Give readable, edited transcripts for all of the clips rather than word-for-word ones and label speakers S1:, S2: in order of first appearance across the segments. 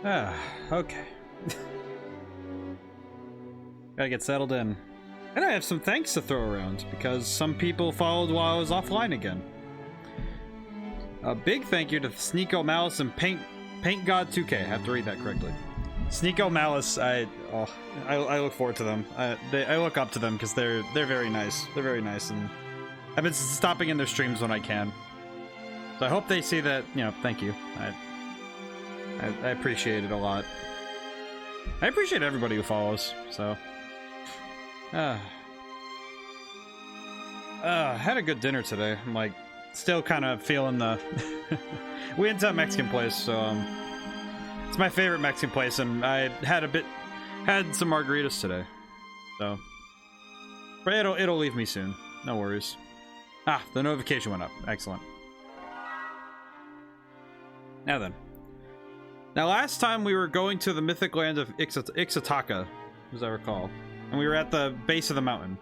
S1: Ah, okay. Gotta get settled in. And I have some thanks to throw around, because some people followed while I was offline again. A big thank you to Sneeko Malice and Paint God 2K. I have to read that correctly. Sneeko Malice, I look forward to them. I look up to them because they're very nice. They're very nice, and I've been stopping in their streams when I can. So I hope they see that. You know, thank you. I appreciate it a lot. I appreciate everybody who follows. So, I had a good dinner today. I'm like still kind of feeling the. We went to a Mexican place, so it's my favorite Mexican place, and I had some margaritas today. So, but it'll leave me soon. No worries. Ah, the notification went up. Excellent. Now then. Now, last time we were going to the mythic land of Ixataka, as I recall, and we were at the base of the mountain.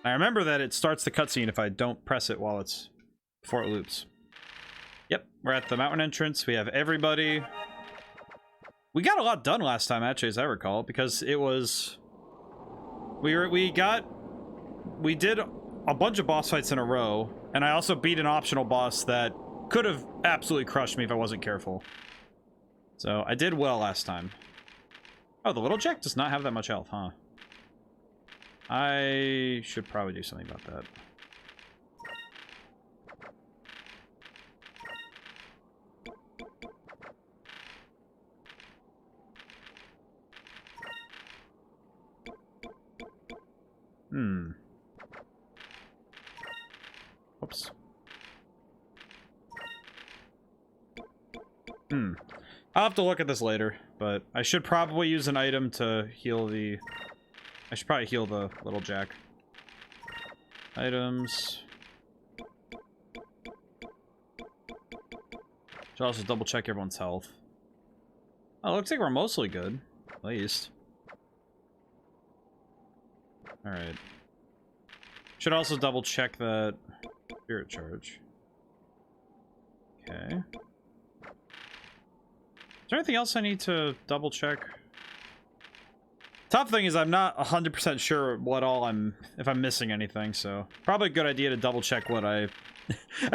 S1: I remember that it starts the cutscene if I don't press it before it loops. Yep, we're at the mountain entrance. We have everybody. We got a lot done last time, actually, as I recall, because it was... We did a bunch of boss fights in a row, and I also beat an optional boss that could have absolutely crushed me if I wasn't careful. So, I did well last time. Oh, the little Jack does not have that much health, huh? I should probably do something about that. Oops. I'll have to look at this later, but I should probably use an item to heal the... I should probably heal the little Jack. Items. Should also double check everyone's health. Oh, looks like we're mostly good. At least. Alright. Should also double check that spirit charge. Okay. Is there anything else I need to double check? Top thing is I'm not 100% sure if I'm missing anything, so probably a good idea to double check what I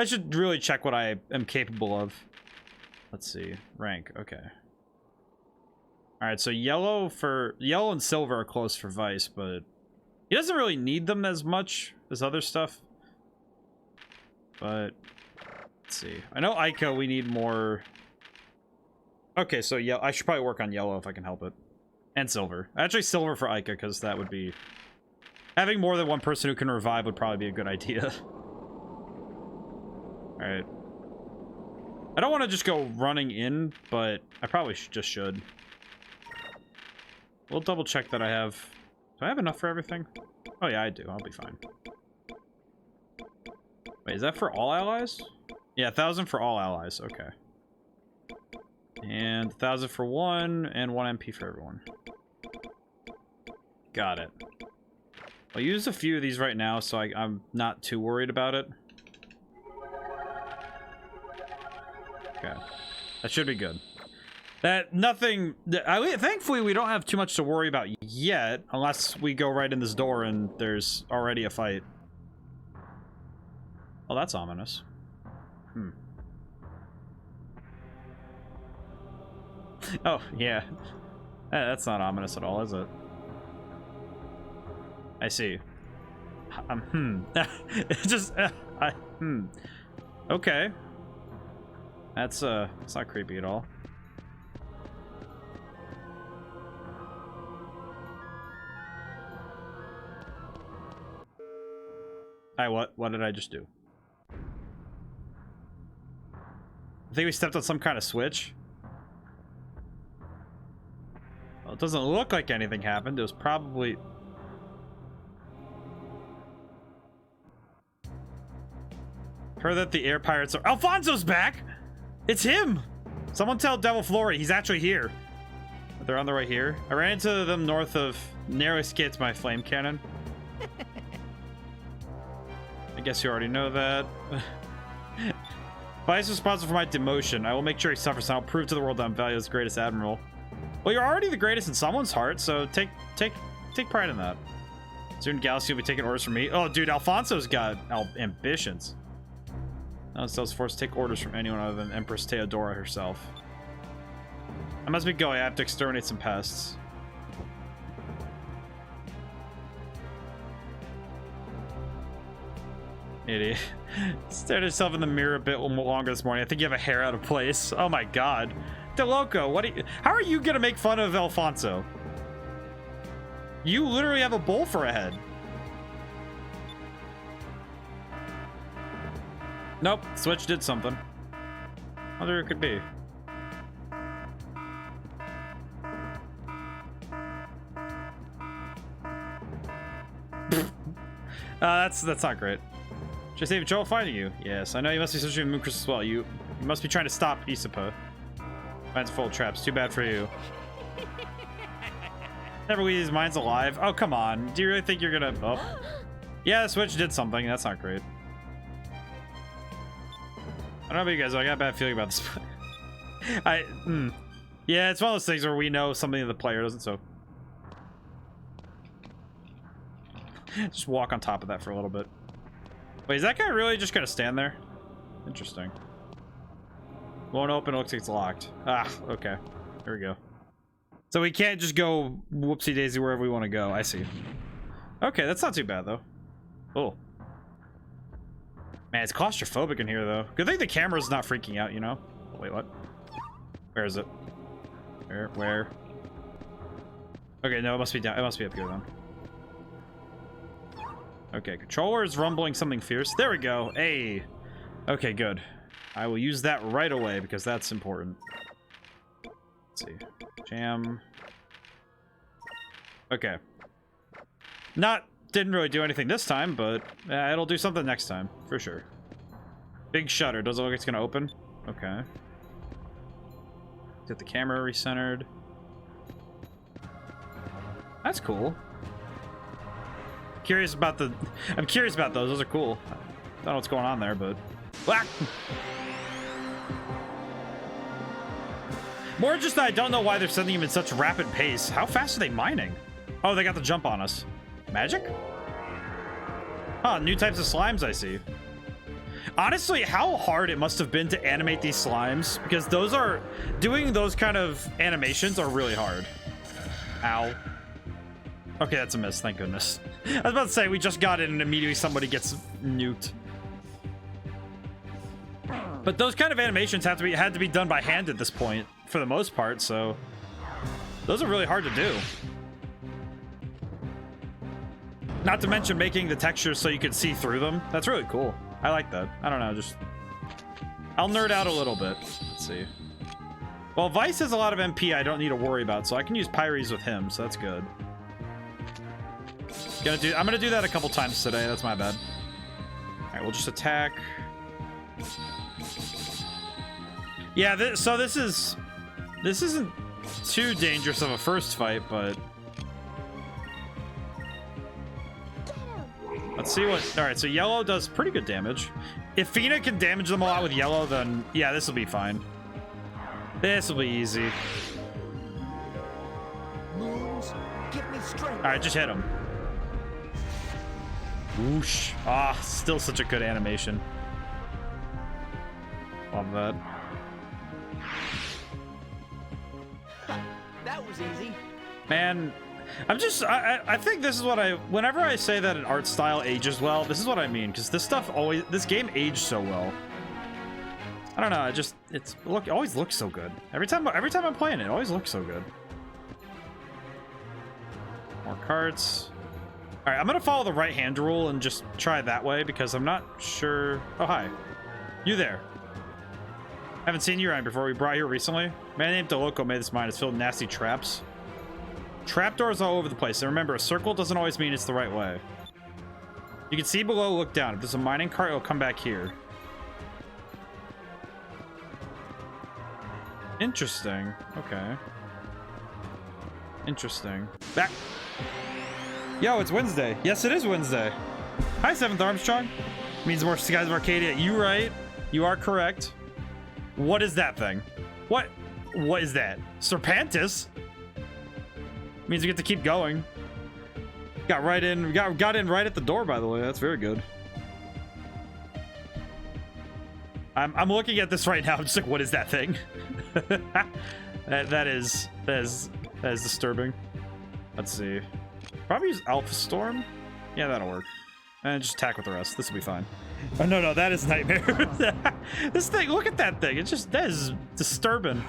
S1: should really check what I am capable of. Let's see. Rank. Okay. Alright, so yellow and silver are close for Vice, but he doesn't really need them as much as other stuff. But let's see. I know Ica we need more. Okay, so yeah, I should probably work on yellow if I can help it. And silver. Actually, silver for Ica, because that would be... Having more than one person who can revive would probably be a good idea. Alright. I don't want to just go running in, but I probably should. We'll double check that I have... Do I have enough for everything? Oh yeah, I do. I'll be fine. Wait, is that for all allies? Yeah, 1,000 for all allies. Okay. And 1,000 for one, and 1 MP for everyone. Got it. I'll use a few of these right now, so I'm not too worried about it. Okay. That should be good. Thankfully, we don't have too much to worry about yet, unless we go right in this door and there's already a fight. Oh, that's ominous. Oh, yeah. That's not ominous at all, is it? I see. Just, Okay. That's not creepy at all. What did I just do? I think we stepped on some kind of switch. Well, it doesn't look like anything happened. It was probably... Heard that the air pirates are... Alfonso's back! It's him! Someone tell Devil Flory he's actually here. They're on the right here. I ran into them north of... Narrow escaped my flame cannon. I guess you already know that. Vice is responsible for my demotion. I will make sure he suffers, and I'll prove to the world that I'm valued as the greatest admiral. Well, you're already the greatest in someone's heart, so take pride in that. Soon Galaxy will be taking orders from me. Oh, dude, Alfonso's got ambitions. No, so I was forced to take orders from anyone other than Empress Theodora herself. I must be going. I have to exterminate some pests. Idiot. Stared at yourself in the mirror a bit longer this morning. I think you have a hair out of place. Oh my god. Loco, how are you gonna make fun of Alfonso? You literally have a bowl for a head. Nope, Switch did something. I wonder it could be. That's not great. Just save trouble finding you. Yes, I know you must be searching for Mooncrystal as well. You must be trying to stop Isapa. Mine's full of traps. Too bad for you. Never leave these mines alive. Oh, come on. Do you really think you're gonna... Oh. Yeah, the Switch did something. That's not great. I don't know about you guys. I got a bad feeling about this. Yeah, it's one of those things where we know something that the player doesn't, so... Just walk on top of that for a little bit. Wait, is that guy really just gonna stand there? Interesting. Won't open. It looks like it's locked. Ah, okay. There we go. So we can't just go whoopsie daisy wherever we want to go. I see. Okay, that's not too bad though. Oh. Man, it's claustrophobic in here though. Good thing the camera's not freaking out, you know? Oh, wait, what? Where is it? Where? Okay, no, it must be down. It must be up here then. Okay, controller is rumbling something fierce. There we go. Hey. Okay, good. I will use that right away because that's important. Let's see. Jam. Okay. Didn't really do anything this time, but it'll do something next time, for sure. Big shutter. Doesn't look like it's gonna open. Okay. Get the camera recentered. That's cool. I'm curious about those. Those are cool. I don't know what's going on there, but... Whack! More just that I don't know why they're sending him in such rapid pace. How fast are they mining? Oh, they got the jump on us. Magic? Huh, new types of slimes I see. Honestly, how hard it must have been to animate these slimes, because doing those kind of animations are really hard. Ow. Okay, that's a miss, thank goodness. I was about to say, we just got in and immediately somebody gets nuked. But those kind of animations had to be done by hand at this point, for the most part, so... Those are really hard to do. Not to mention making the textures so you can see through them. That's really cool. I like that. I don't know, just... I'll nerd out a little bit. Let's see. Well, Vice has a lot of MP I don't need to worry about, so I can use Pyres with him, so that's good. I'm gonna do that a couple times today, that's my bad. Alright, we'll just attack. Yeah, so this isn't too dangerous of a first fight, but... Let's see what... Alright, so yellow does pretty good damage. If Fina can damage them a lot with yellow, then yeah, this will be fine. This will be easy. Alright, just hit him. Whoosh. Ah, still such a good animation. Love that.
S2: That was easy.
S1: Man, I think this is what whenever I say that an art style ages well, this is what I mean, because this game aged so well. I don't know, it always looks so good. Every time I'm playing it always looks so good. More cards. All right, I'm gonna follow the right hand rule and just try it that way because I'm not sure. Oh, hi. You there. Haven't seen you around before. We brought you here recently. Man named Loco made this mine. It's filled with nasty traps. Trapdoors all over the place. And remember, a circle doesn't always mean it's the right way. You can see below, look down. If there's a mining cart, it'll come back here. Interesting. Okay. Interesting. Back. Yo, it's Wednesday. Yes, it is Wednesday. Hi, 7th Armstrong. Means more Skies of Arcadia. You right. You are correct. What is that thing? What is that? Serpentis? Means we get to keep going. Got right in, got in right at the door, by the way. That's very good. I'm looking at this right now. I'm just like, what is that thing? that is disturbing. Let's see. Probably use Alpha Storm. Yeah, that'll work. And just attack with the rest. This will be fine. Oh no, that is nightmare. This thing, look at that thing. It's just, that is disturbing.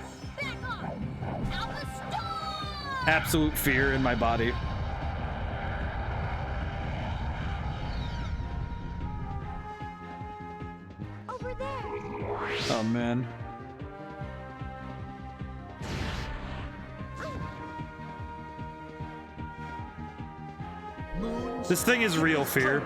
S1: Absolute fear in my body.
S2: Over there.
S1: Oh man. This thing is real fear.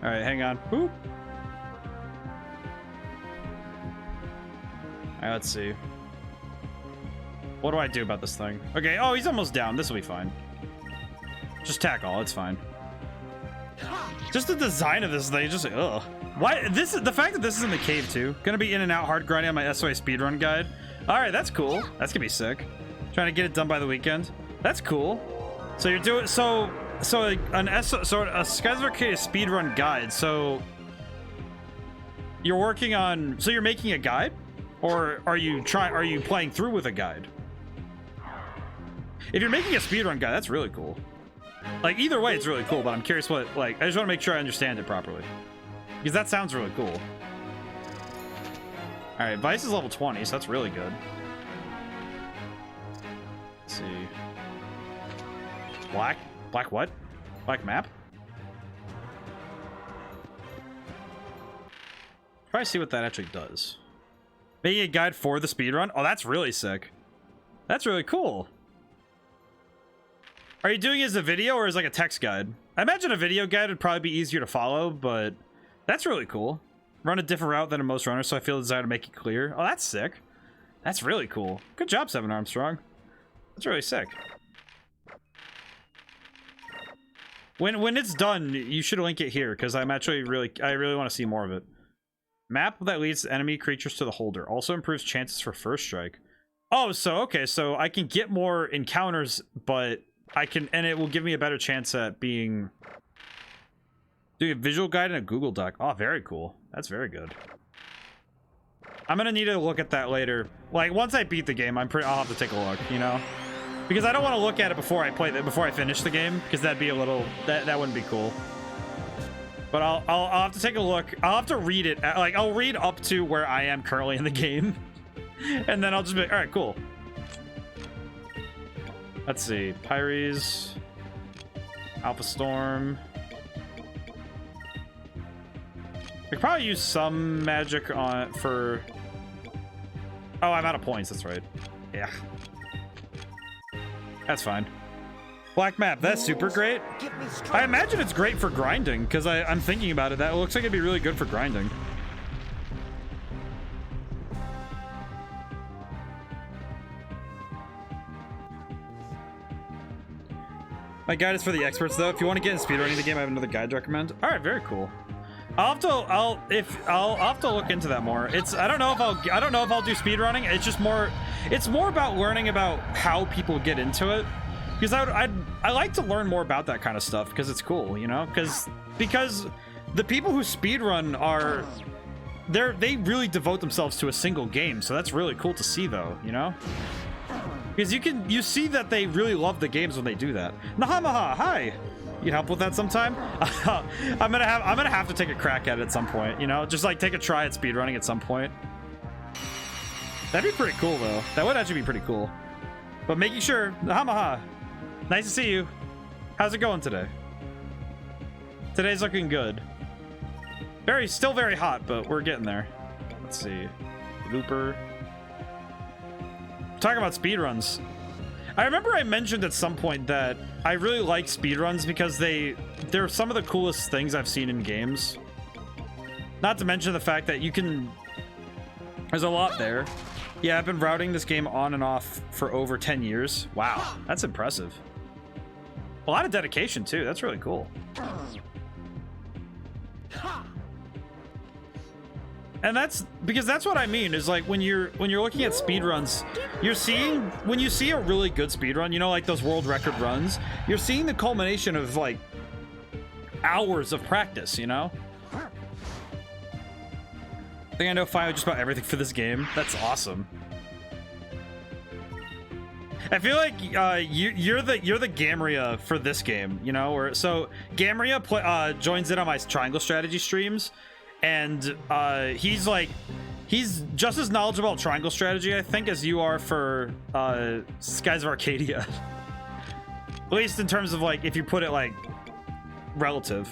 S1: All right, hang on. Woo. All right, let's see. What do I do about this thing? Okay, oh, he's almost down. This will be fine. Just tack all, it's fine. Just the design of this thing, just like, ugh. Why, the fact that this is in the cave too. Gonna be in and out hard grinding on my SOA speedrun guide. All right, that's cool. That's gonna be sick. Trying to get it done by the weekend. That's cool. So you're doing, so a Skies of Arcadia speedrun guide. So you're working on, so you're making a guide? Or are you playing through with a guide? If you're making a speedrun guide, that's really cool. Like, either way, it's really cool, but I'm curious what, like, I just want to make sure I understand it properly. Because that sounds really cool. Alright, Vice is level 20, so that's really good. Let's see. Black? Black what? Black map? Try to see what that actually does. Making a guide for the speedrun? Oh, that's really sick. That's really cool. Are you doing it as a video or as like a text guide? I imagine a video guide would probably be easier to follow, but that's really cool. Run a different route than in most runners, so I feel the desire to make it clear. Oh, that's sick. That's really cool. Good job, 7 Armstrong. That's really sick. When it's done, you should link it here, because I'm actually I really want to see more of it. Map that leads enemy creatures to the holder. Also improves chances for first strike. Oh, so, okay, so I can get more encounters, but I can, and it will give me a better chance at doing a visual guide in a Google Doc. Oh, very cool. That's very good. I'm gonna need to look at that later. Like, once I beat the game, I'll have to take a look, you know? Because I don't want to look at it before I finish the game, because that'd be a little, that wouldn't be cool. But I'll have to take a look. I'll have to read it. Like, I'll read up to where I am currently in the game. And then I'll just be like, all right, cool. Let's see. Pyres. Alpha Storm. I could probably use some magic on for... Oh, I'm out of points. That's right. Yeah. That's fine. Black map, that's super great. I imagine it's great for grinding, because I'm thinking about it. That looks like it'd be really good for grinding. My guide is for the experts, though. If you want to get in speedrunning the game, I have another guide to recommend. All right, very cool. I'll have to look into that more. I don't know if I'll do speedrunning. It's just more. It's more about learning about how people get into it. Because I like to learn more about that kind of stuff because it's cool, you know? Because the people who speedrun are they really devote themselves to a single game, so that's really cool to see, though, you know? Because you see that they really love the games when they do that. Nahamaha, hi. You help with that sometime? I'm gonna have to take a crack at it at some point, you know? Just like take a try at speedrunning at some point. That'd be pretty cool, though. That would actually be pretty cool. But making sure, Nahamaha. Nice to see you. How's it going today? Today's looking good. Still very hot, but we're getting there. Let's see. Looper. Talking about speedruns. I remember I mentioned at some point that I really like speedruns because they're some of the coolest things I've seen in games. Not to mention the fact that you can... There's a lot there. Yeah, I've been routing this game on and off for over 10 years. Wow, that's impressive. A lot of dedication, too. That's really cool. And that's because that's what I mean is like when you're looking at speedruns, you're seeing when you see a really good speedrun, you know, like those world record runs, you're seeing the culmination of like hours of practice, you know? I think I know finally just about everything for this game. That's awesome. I feel like you're the Gamria for this game, you know? Or so Gamria joins in on my triangle strategy streams. And he's just as knowledgeable about triangle strategy, I think, as you are for Skies of Arcadia. At least in terms of, like, if you put it, like, relative.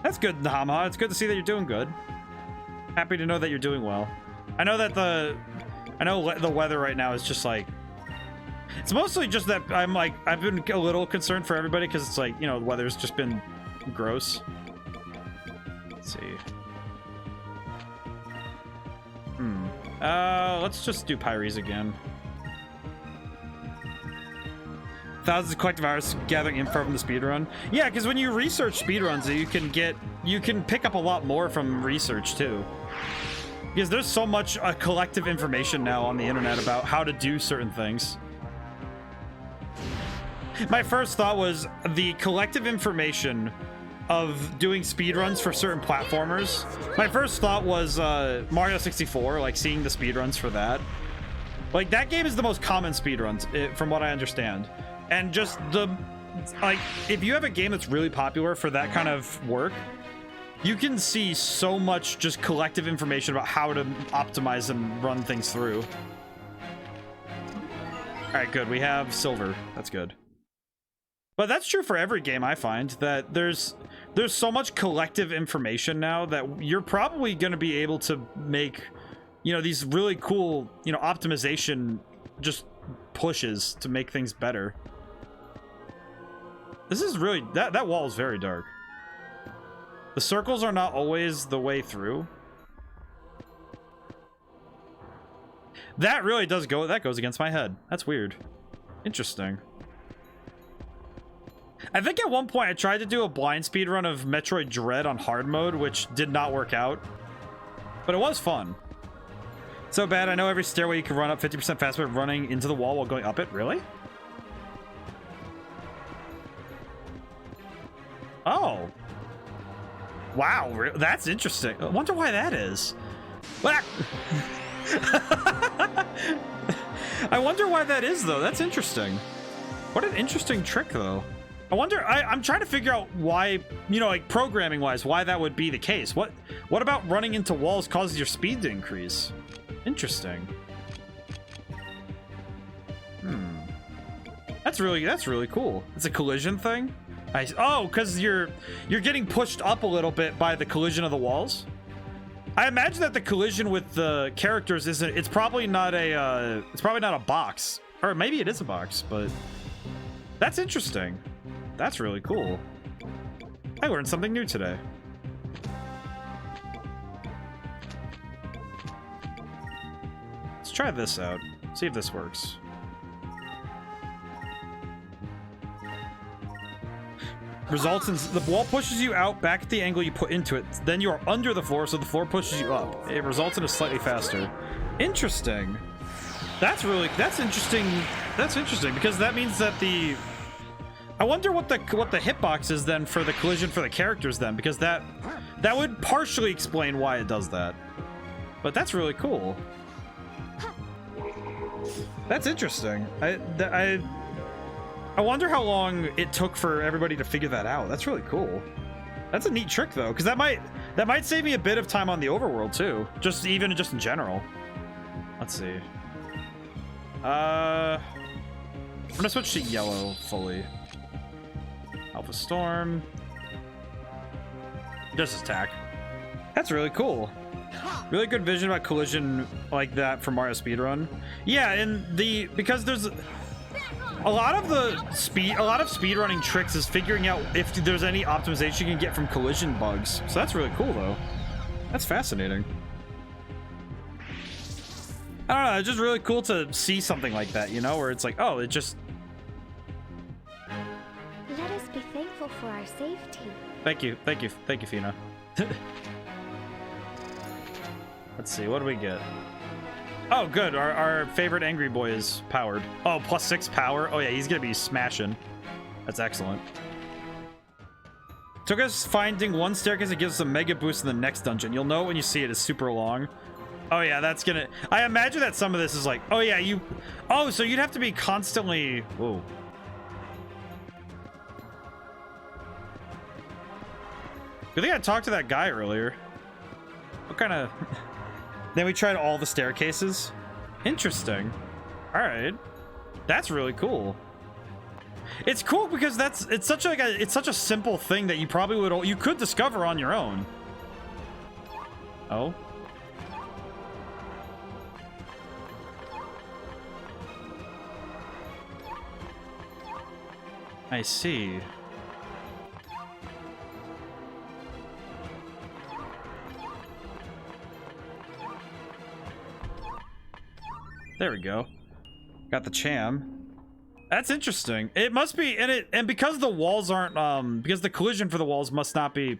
S1: That's good, Nahama. It's good to see that you're doing good. Happy to know that you're doing well. I know that the weather right now is just, like... It's mostly just that I've been a little concerned for everybody because it's, like, you know, the weather's just been gross. Let's see. Let's just do Pyres again. Thousands of collective hours gathering info from the speedrun. Yeah, because when you research speedruns, you can pick up a lot more from research too. Because there's so much collective information now on the internet about how to do certain things. My first thought was the collective information of doing speedruns for certain platformers. My first thought was Mario 64, like seeing the speedruns for that. Like that game is the most common speedruns from what I understand. And just if you have a game that's really popular for that kind of work, you can see so much just collective information about how to optimize and run things through. All right, good. We have silver. That's good. But that's true for every game, I find, that there's so much collective information now that you're probably going to be able to make, you know, these really cool, you know, optimization just pushes to make things better. This is really, that wall is very dark. The circles are not always the way through. That really does go, that goes against my head. That's weird. Interesting. I think at one point I tried to do a blind speedrun of Metroid Dread on hard mode, which did not work out. But it was fun. So bad, I know every stairway you can run up 50% faster running into the wall while going up it. Really? Oh. Wow, that's interesting. I wonder why that is. I wonder why that is, though. That's interesting. What an interesting trick, though. I wonder, I'm trying to figure out why, you know, like programming wise, why that would be the case. What about running into walls causes your speed to increase? Interesting. That's really cool. It's a collision thing. Oh, because you're getting pushed up a little bit by the collision of the walls. I imagine that the collision with the characters isn't. It's probably not a box, or maybe it is a box, but that's interesting. That's really cool. I learned something new today. Let's try this out. See if this works. Results in the wall pushes you out back at the angle you put into it. Then you are under the floor, so the floor pushes you up. It results in a slightly faster. Interesting. That's interesting. That's interesting because that means that the. I wonder what the hitbox is then for the collision for the characters then, because that would partially explain why it does that. But that's really cool. That's interesting. I wonder how long it took for everybody to figure that out. That's really cool. That's a neat trick though, because that might save me a bit of time on the overworld too. Just in general. Let's see. I'm gonna switch to yellow fully. Alpha Storm. Just attack. That's really cool. Really good vision about collision like that for Mario speedrun. Yeah, and because there's a lot of speedrunning tricks is figuring out if there's any optimization you can get from collision bugs. So that's really cool though. That's fascinating. I don't know, it's just really cool to see something like that, you know, where it's like, oh, it just...
S2: Let us be thankful for our safety.
S1: Thank you, Fina. Let's see, what do we get? Oh, good, our favorite angry boy is powered. Oh, +6 power? Oh yeah, he's gonna be smashing. That's excellent. Took us finding one staircase that gives us a mega boost in the next dungeon. You'll know when you see it, it's super long. Oh yeah, that's gonna... I imagine that some of this is like, oh yeah, you... Oh, so you'd have to be constantly... Whoa. I think I talked to that guy earlier. What kind of... Then we tried all the staircases. Interesting. All right. That's really cool. It's cool because it's such a simple thing that you probably you could discover on your own. Oh. I see. There we go. Got the cham. That's interesting. It must be, and because the walls aren't, because the collision for the walls must not be...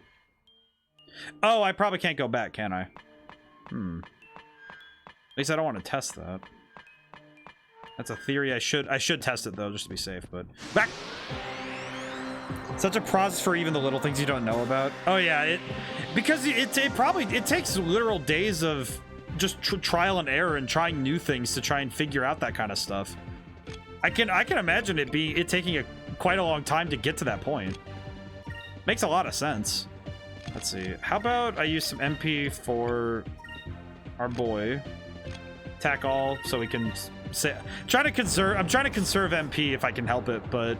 S1: Oh, I probably can't go back, can I? At least I don't want to test that. That's a theory. I should test it though, just to be safe, but... Back! Such a process for even the little things you don't know about. Oh yeah, because it takes literal days of just trial and error and trying new things to try and figure out that kind of stuff. I can imagine it taking quite a long time to get to that point. Makes a lot of sense. Let's see. How about I use some MP for our boy. Attack all so we can say... I'm trying to conserve MP if I can help it, but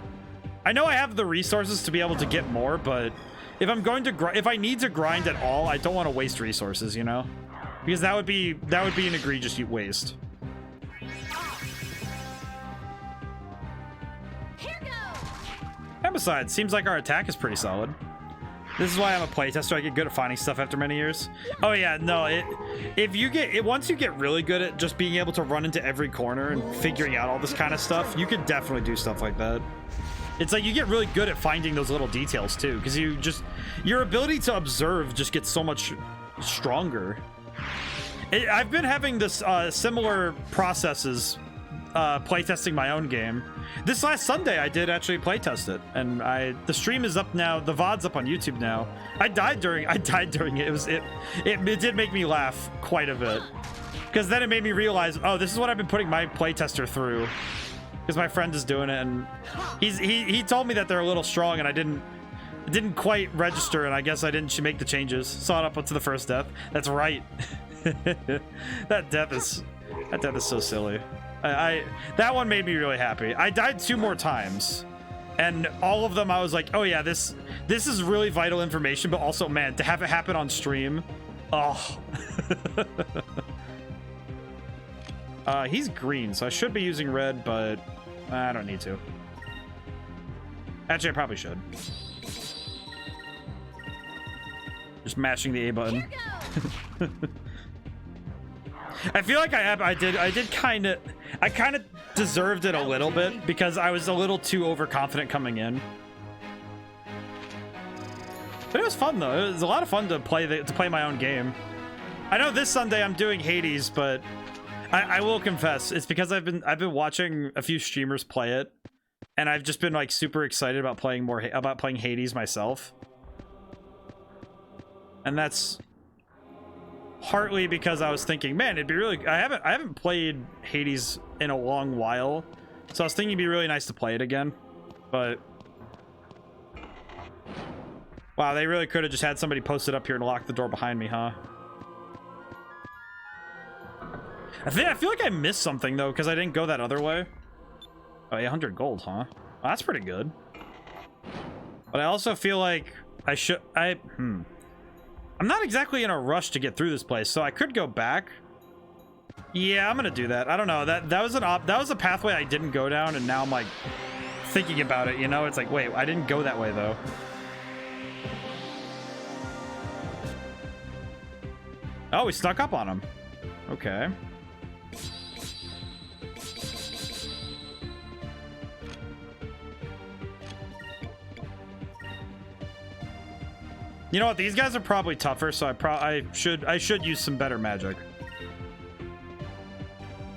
S1: I know I have the resources to be able to get more, but if I'm going to if I need to grind at all, I don't want to waste resources, you know? Because that would be an egregious waste. And besides, seems like our attack is pretty solid. This is why I'm a playtester. I get good at finding stuff after many years. Oh yeah, no, once you get really good at just being able to run into every corner and figuring out all this kind of stuff, you could definitely do stuff like that. It's like you get really good at finding those little details too, because your ability to observe just gets so much stronger. I've been having this similar processes playtesting my own game. This last Sunday I did actually playtest it, and the stream is up now. The VOD's up on YouTube now. I died during it. It did make me laugh quite a bit, because then it made me realize, oh, this is what I've been putting my playtester through, because my friend is doing it, and he told me that they're a little strong, and it didn't quite register, and I guess I didn't make the changes. Saw it up to the first death. That's right. That death is so silly. That one made me really happy. I died 2 more times, and all of them I was like, oh yeah, this is really vital information, but also, man, to have it happen on stream, oh. He's green, so I should be using red, but I don't need to. Actually, I probably should. Just mashing the A button. I feel like I kind of deserved it a little bit, because I was a little too overconfident coming in. But it was fun though. It was a lot of fun to play my own game. I know this Sunday I'm doing Hades, but I will confess it's because I've been watching a few streamers play it, and I've just been like super excited about playing Hades myself. And that's partly because I was thinking, man, it'd be really... I haven't played Hades in a long while, so I was thinking it'd be really nice to play it again. But wow, they really could have just had somebody post it up here and lock the door behind me, huh? I feel like I missed something though, because I didn't go that other way. Oh, 800 gold, huh? Well, that's pretty good. But I also feel like I should... I'm not exactly in a rush to get through this place, so I could go back. Yeah, I'm gonna do that. I don't know. That was a pathway I didn't go down, and now I'm like thinking about it, you know? It's like, wait, I didn't go that way though. Oh, we snuck up on him. Okay. You know what? These guys are probably tougher, so I should use some better magic.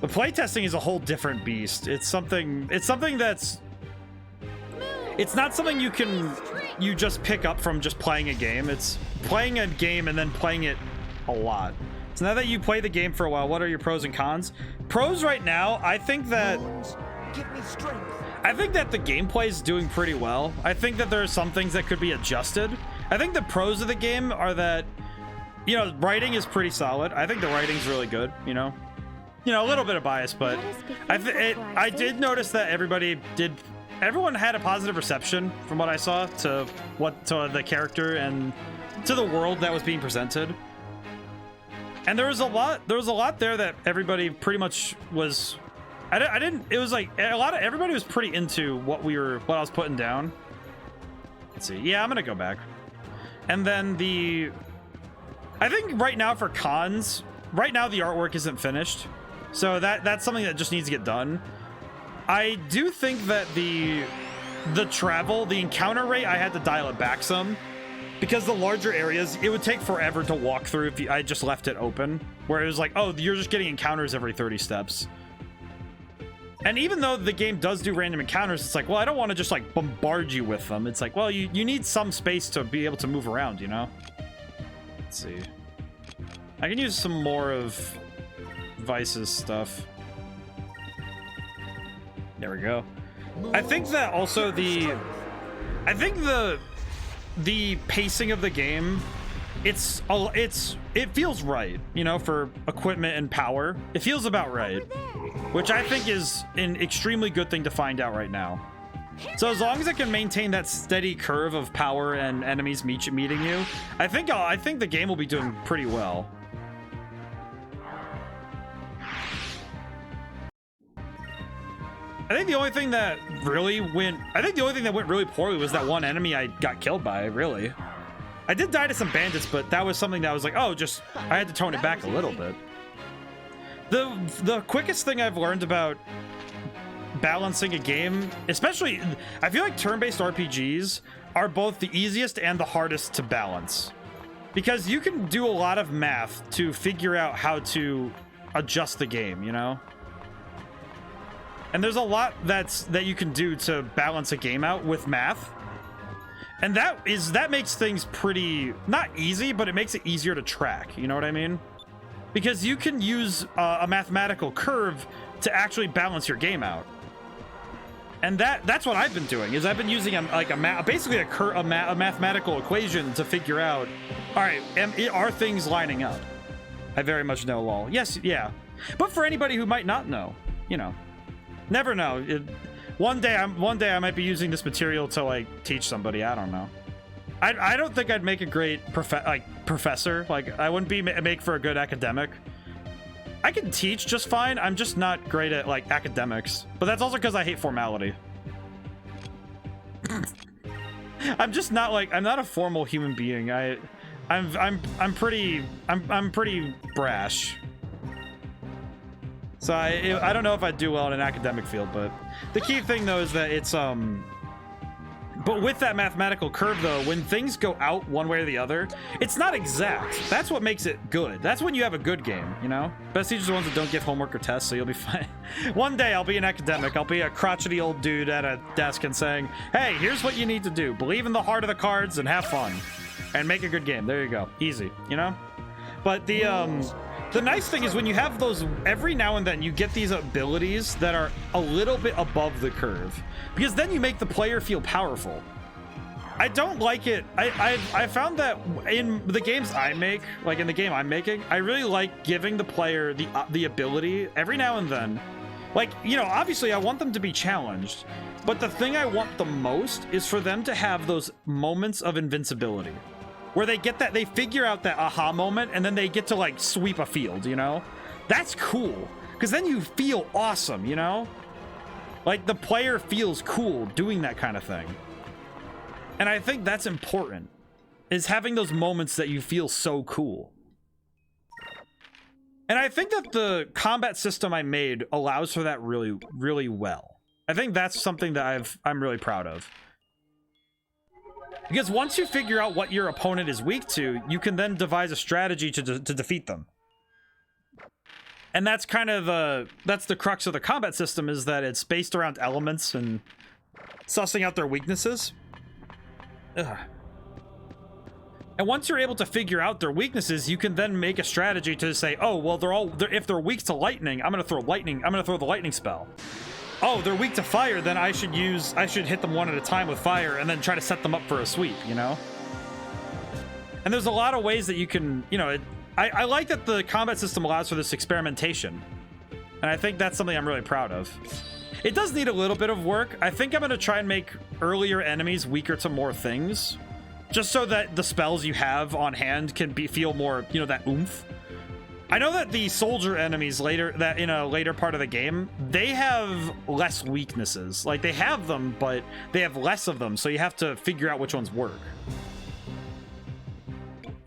S1: The playtesting is a whole different beast. It's something that's... It's not something you just pick up from just playing a game. It's playing a game and then playing it a lot. So now that you play the game for a while, what are your pros and cons? Pros right now, I think that the gameplay is doing pretty well. I think that there are some things that could be adjusted. I think the pros of the game are that, you know, writing is pretty solid. I think the writing's really good, you know, a little bit of bias, but I did notice that everyone had a positive reception from what I saw to the character and to the world that was being presented. And there was a lot there that everybody pretty much was. It was like everybody was pretty into what I was putting down. Let's see. Yeah, I'm gonna go back. And then I think right now for cons, right now the artwork isn't finished, so that's something that just needs to get done. I do think that the encounter rate, I had to dial it back some. Because the larger areas, it would take forever to walk through if I just left it open. Where it was like, oh, you're just getting encounters every 30 steps. And even though the game does do random encounters, it's like, well, I don't want to just like bombard you with them. It's like, well, you need some space to be able to move around, you know? Let's see. I can use some more of Vice's stuff. There we go. I think that also the pacing of the game, it feels right, you know, for equipment and power. It feels about right, which I think is an extremely good thing to find out right now. So as long as it can maintain that steady curve of power and enemies meeting you, I think the game will be doing pretty well. I think the only thing that went really poorly was that one enemy I got killed by, really. I did die to some bandits, but that was something that was like, oh, I had to tone it back a little bit. The quickest thing I've learned about balancing a game, especially, I feel like turn-based RPGs are both the easiest and the hardest to balance. Because you can do a lot of math to figure out how to adjust the game, you know? And there's a lot that you can do to balance a game out with math. And that makes things pretty, not easy, but it makes it easier to track, you know what I mean? Because you can use a mathematical curve to actually balance your game out. And that's what I've been doing, is I've been using basically a mathematical equation to figure out, all right, are things lining up? I very much know, lol. Yes, yeah. But for anybody who might not know, you know, never know. One day I might be using this material to like teach somebody. I don't know. I don't think I'd make a great professor. Like I wouldn't make for a good academic. I can teach just fine. I'm just not great at like academics. But that's also because I hate formality. I'm just not like, I'm not a formal human being. I'm pretty brash. So I don't know if I'd do well in an academic field, but the key thing though is that it's but with that mathematical curve though, when things go out one way or the other, it's not exact. That's what makes it good. That's when you have a good game, you know? Best teachers are the ones that don't give homework or tests, so you'll be fine. One day I'll be an academic. I'll be a crotchety old dude at a desk and saying, hey, here's what you need to do. Believe in the heart of the cards and have fun. And make a good game. There you go. Easy, you know? But the nice thing is when you have those, every now and then you get these abilities that are a little bit above the curve, because then you make the player feel powerful. I don't like it. I found that in the games I make, like in the game I'm making, I really like giving the player the ability every now and then. Like, you know, obviously I want them to be challenged, but the thing I want the most is for them to have those moments of invincibility. where they get that, they figure out that aha moment, and then they get to like sweep a field, you know? That's cool, because then you feel awesome, you know? Like the player feels cool doing that kind of thing. And I think that's important, is having those moments that you feel so cool. And I think that the combat system I made allows for that really, really well. I think that's something that I'm really proud of. Because once you figure out what your opponent is weak to, you can then devise a strategy to defeat them. And that's kind of that's the crux of the combat system, is that it's based around elements and sussing out their weaknesses. Ugh. And once you're able to figure out their weaknesses, you can then make a strategy to say, oh, well, if they're weak to lightning, I'm gonna throw the lightning spell. Oh, they're weak to fire, then I should hit them one at a time with fire and then try to set them up for a sweep, you know? And there's a lot of ways that you can, you know, I like that the combat system allows for this experimentation. And I think that's something I'm really proud of. It does need a little bit of work. I think I'm gonna try and make earlier enemies weaker to more things, just so that the spells you have on hand can feel more, you know, that oomph. I know that the soldier enemies in a later part of the game, they have less weaknesses. Like, they have them, but they have less of them, so you have to figure out which ones work.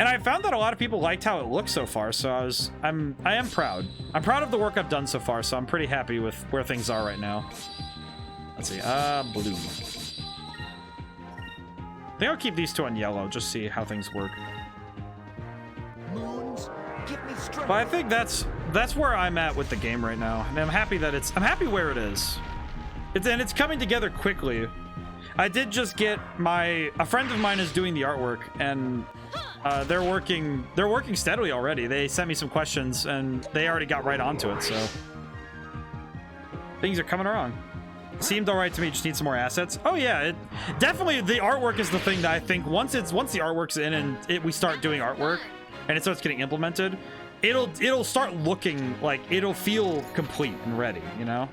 S1: And I found that a lot of people liked how it looks so far, so I am proud. I'm proud of the work I've done so far, so I'm pretty happy with where things are right now. Let's see, blue. I think I'll keep these two on yellow, just see how things work.
S3: Moons, give me strength.
S1: But I think that's where I'm at with the game right now, and I'm happy happy where it is. It's coming together quickly. I did just get a friend of mine is doing the artwork, and they're working steadily already. They sent me some questions, and they already got right onto it, so things are coming along. Seemed all right to me. Just need some more assets. Oh yeah, definitely the artwork is the thing that I think once the artwork's in and we start doing artwork and it starts getting implemented, it'll start looking like it'll feel complete and ready, you know?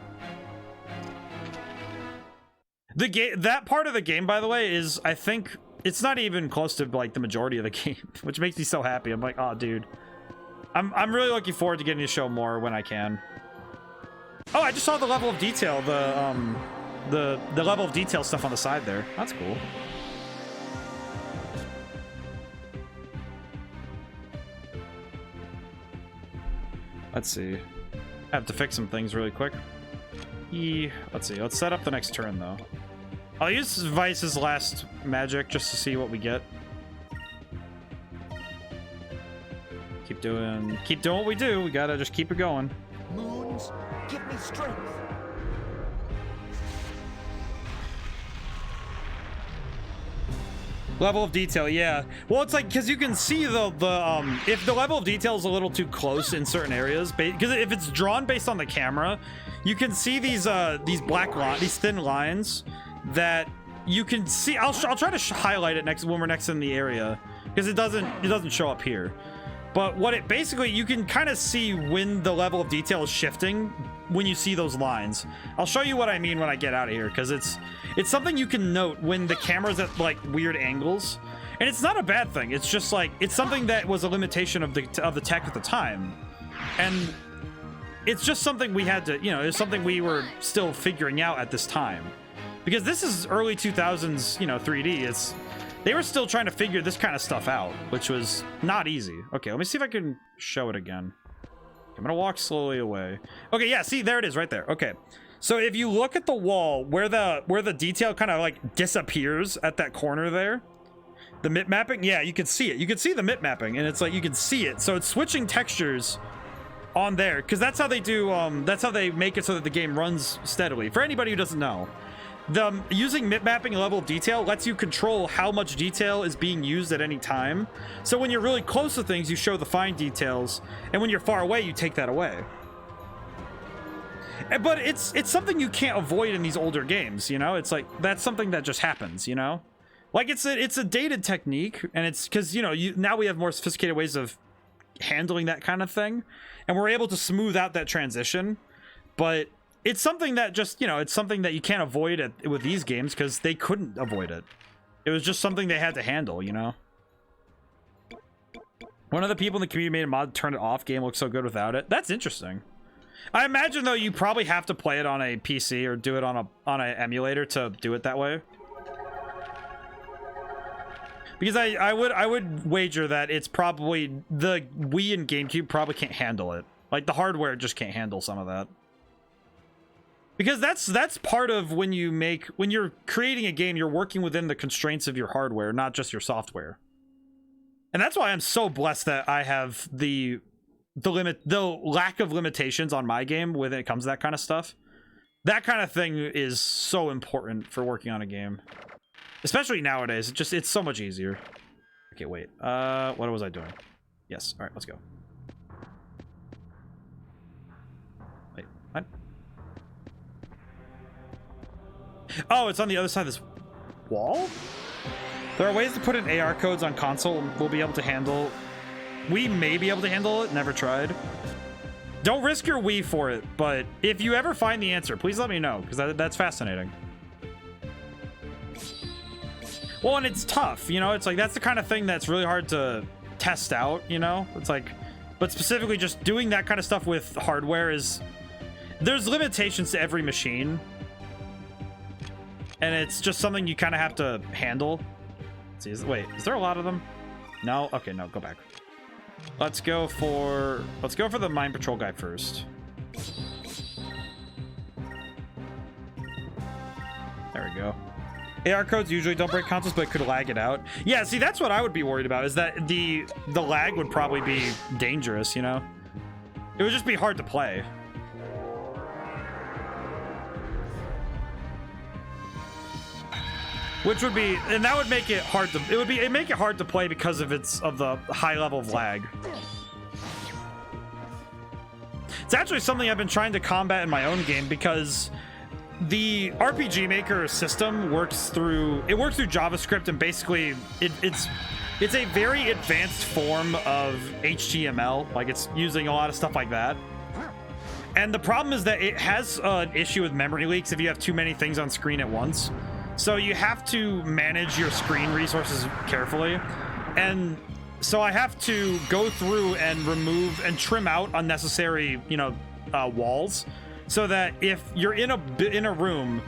S1: That part of the game, by the way, is, I think it's not even close to like the majority of the game, which makes me so happy. I'm like, oh dude, I'm really looking forward to getting to show more when I can. Oh, I just saw the level of detail, the level of detail stuff on the side there. That's cool. Let's see. I have to fix some things really quick. Let's see. Let's set up the next turn, though. I'll use Vice's last magic just to see what we get. Keep doing what we do. We gotta just keep it going.
S3: Moons, give me strength.
S1: Level of detail, yeah. Well, it's like, because you can see if the level of detail is a little too close in certain areas, because if it's drawn based on the camera, you can see these thin lines that you can see. I'll try to highlight it when we're next in the area, because it doesn't show up here. But what it basically, you can kind of see when the level of detail is shifting when you see those lines. I'll show you what I mean when I get out of here, because it's something you can note when the camera's at like weird angles, and it's not a bad thing. It's just like, it's something that was a limitation of the tech at the time, and it's just something we had to, you know, it's something we were still figuring out at this time, because this is early 2000s, you know, 3D. They were still trying to figure this kind of stuff out, which was not easy. Okay, let me see if I can show it again. I'm gonna walk slowly away. Okay, yeah, see, there it is right there. Okay, so if you look at the wall where the detail kind of like disappears at that corner there, the mip mapping, yeah, you can see it. You can see the mip mapping, and it's like you can see it. So it's switching textures on there, because that's how they do. That's how they make it so that the game runs steadily. For anybody who doesn't know, using mip mapping and level of detail lets you control how much detail is being used at any time. So when you're really close to things, you show the fine details, and when you're far away, you take that away. But it's something you can't avoid in these older games, you know? It's like, that's something that just happens, you know? Like, it's a dated technique, and it's because, you know, now we have more sophisticated ways of handling that kind of thing, and we're able to smooth out that transition. But it's something that just, you know, it's something that you can't avoid with these games, because they couldn't avoid it. It was just something they had to handle, you know? One of the people in the community made a mod to turn it off. Game looks so good without it. That's interesting. I imagine though you probably have to play it on a PC or do it on an emulator to do it that way. Because I would wager that it's probably the Wii and GameCube probably can't handle it. Like the hardware just can't handle some of that. Because that's part of when you're creating a game, you're working within the constraints of your hardware, not just your software. And that's why I'm so blessed that I have the lack of limitations on my game when it comes to that kind of stuff. That kind of thing is so important for working on a game. Especially nowadays, it's so much easier. Okay, wait. What was I doing? Yes. All right, let's go. Wait, what? Oh, it's on the other side of this wall? There are ways to put in AR codes on console and we'll be able to handle... We may be able to handle it, never tried. Don't risk your Wii for it, but if you ever find the answer, please let me know, because that's fascinating. Well, and it's tough, you know? It's like, that's the kind of thing that's really hard to test out, you know? It's like, but specifically just doing that kind of stuff with hardware is... There's limitations to every machine. And it's just something you kind of have to handle. Let's see, wait, is there a lot of them? No? Okay, no, go back. Let's go for the Mine Patrol guy first. There we go. AR codes usually don't break consoles, but it could lag it out. Yeah, see, that's what I would be worried about, is that the lag would probably be dangerous, you know? It would just be hard to play. Which would be, and that would make it hard to, it'd make it hard to play because of the high level of lag. It's actually something I've been trying to combat in my own game, because the RPG Maker system works through JavaScript, and basically it's a very advanced form of HTML. Like, it's using a lot of stuff like that. And the problem is that it has an issue with memory leaks if you have too many things on screen at once. So you have to manage your screen resources carefully. And so I have to go through and remove and trim out unnecessary, you know, walls, so that if you're in a room,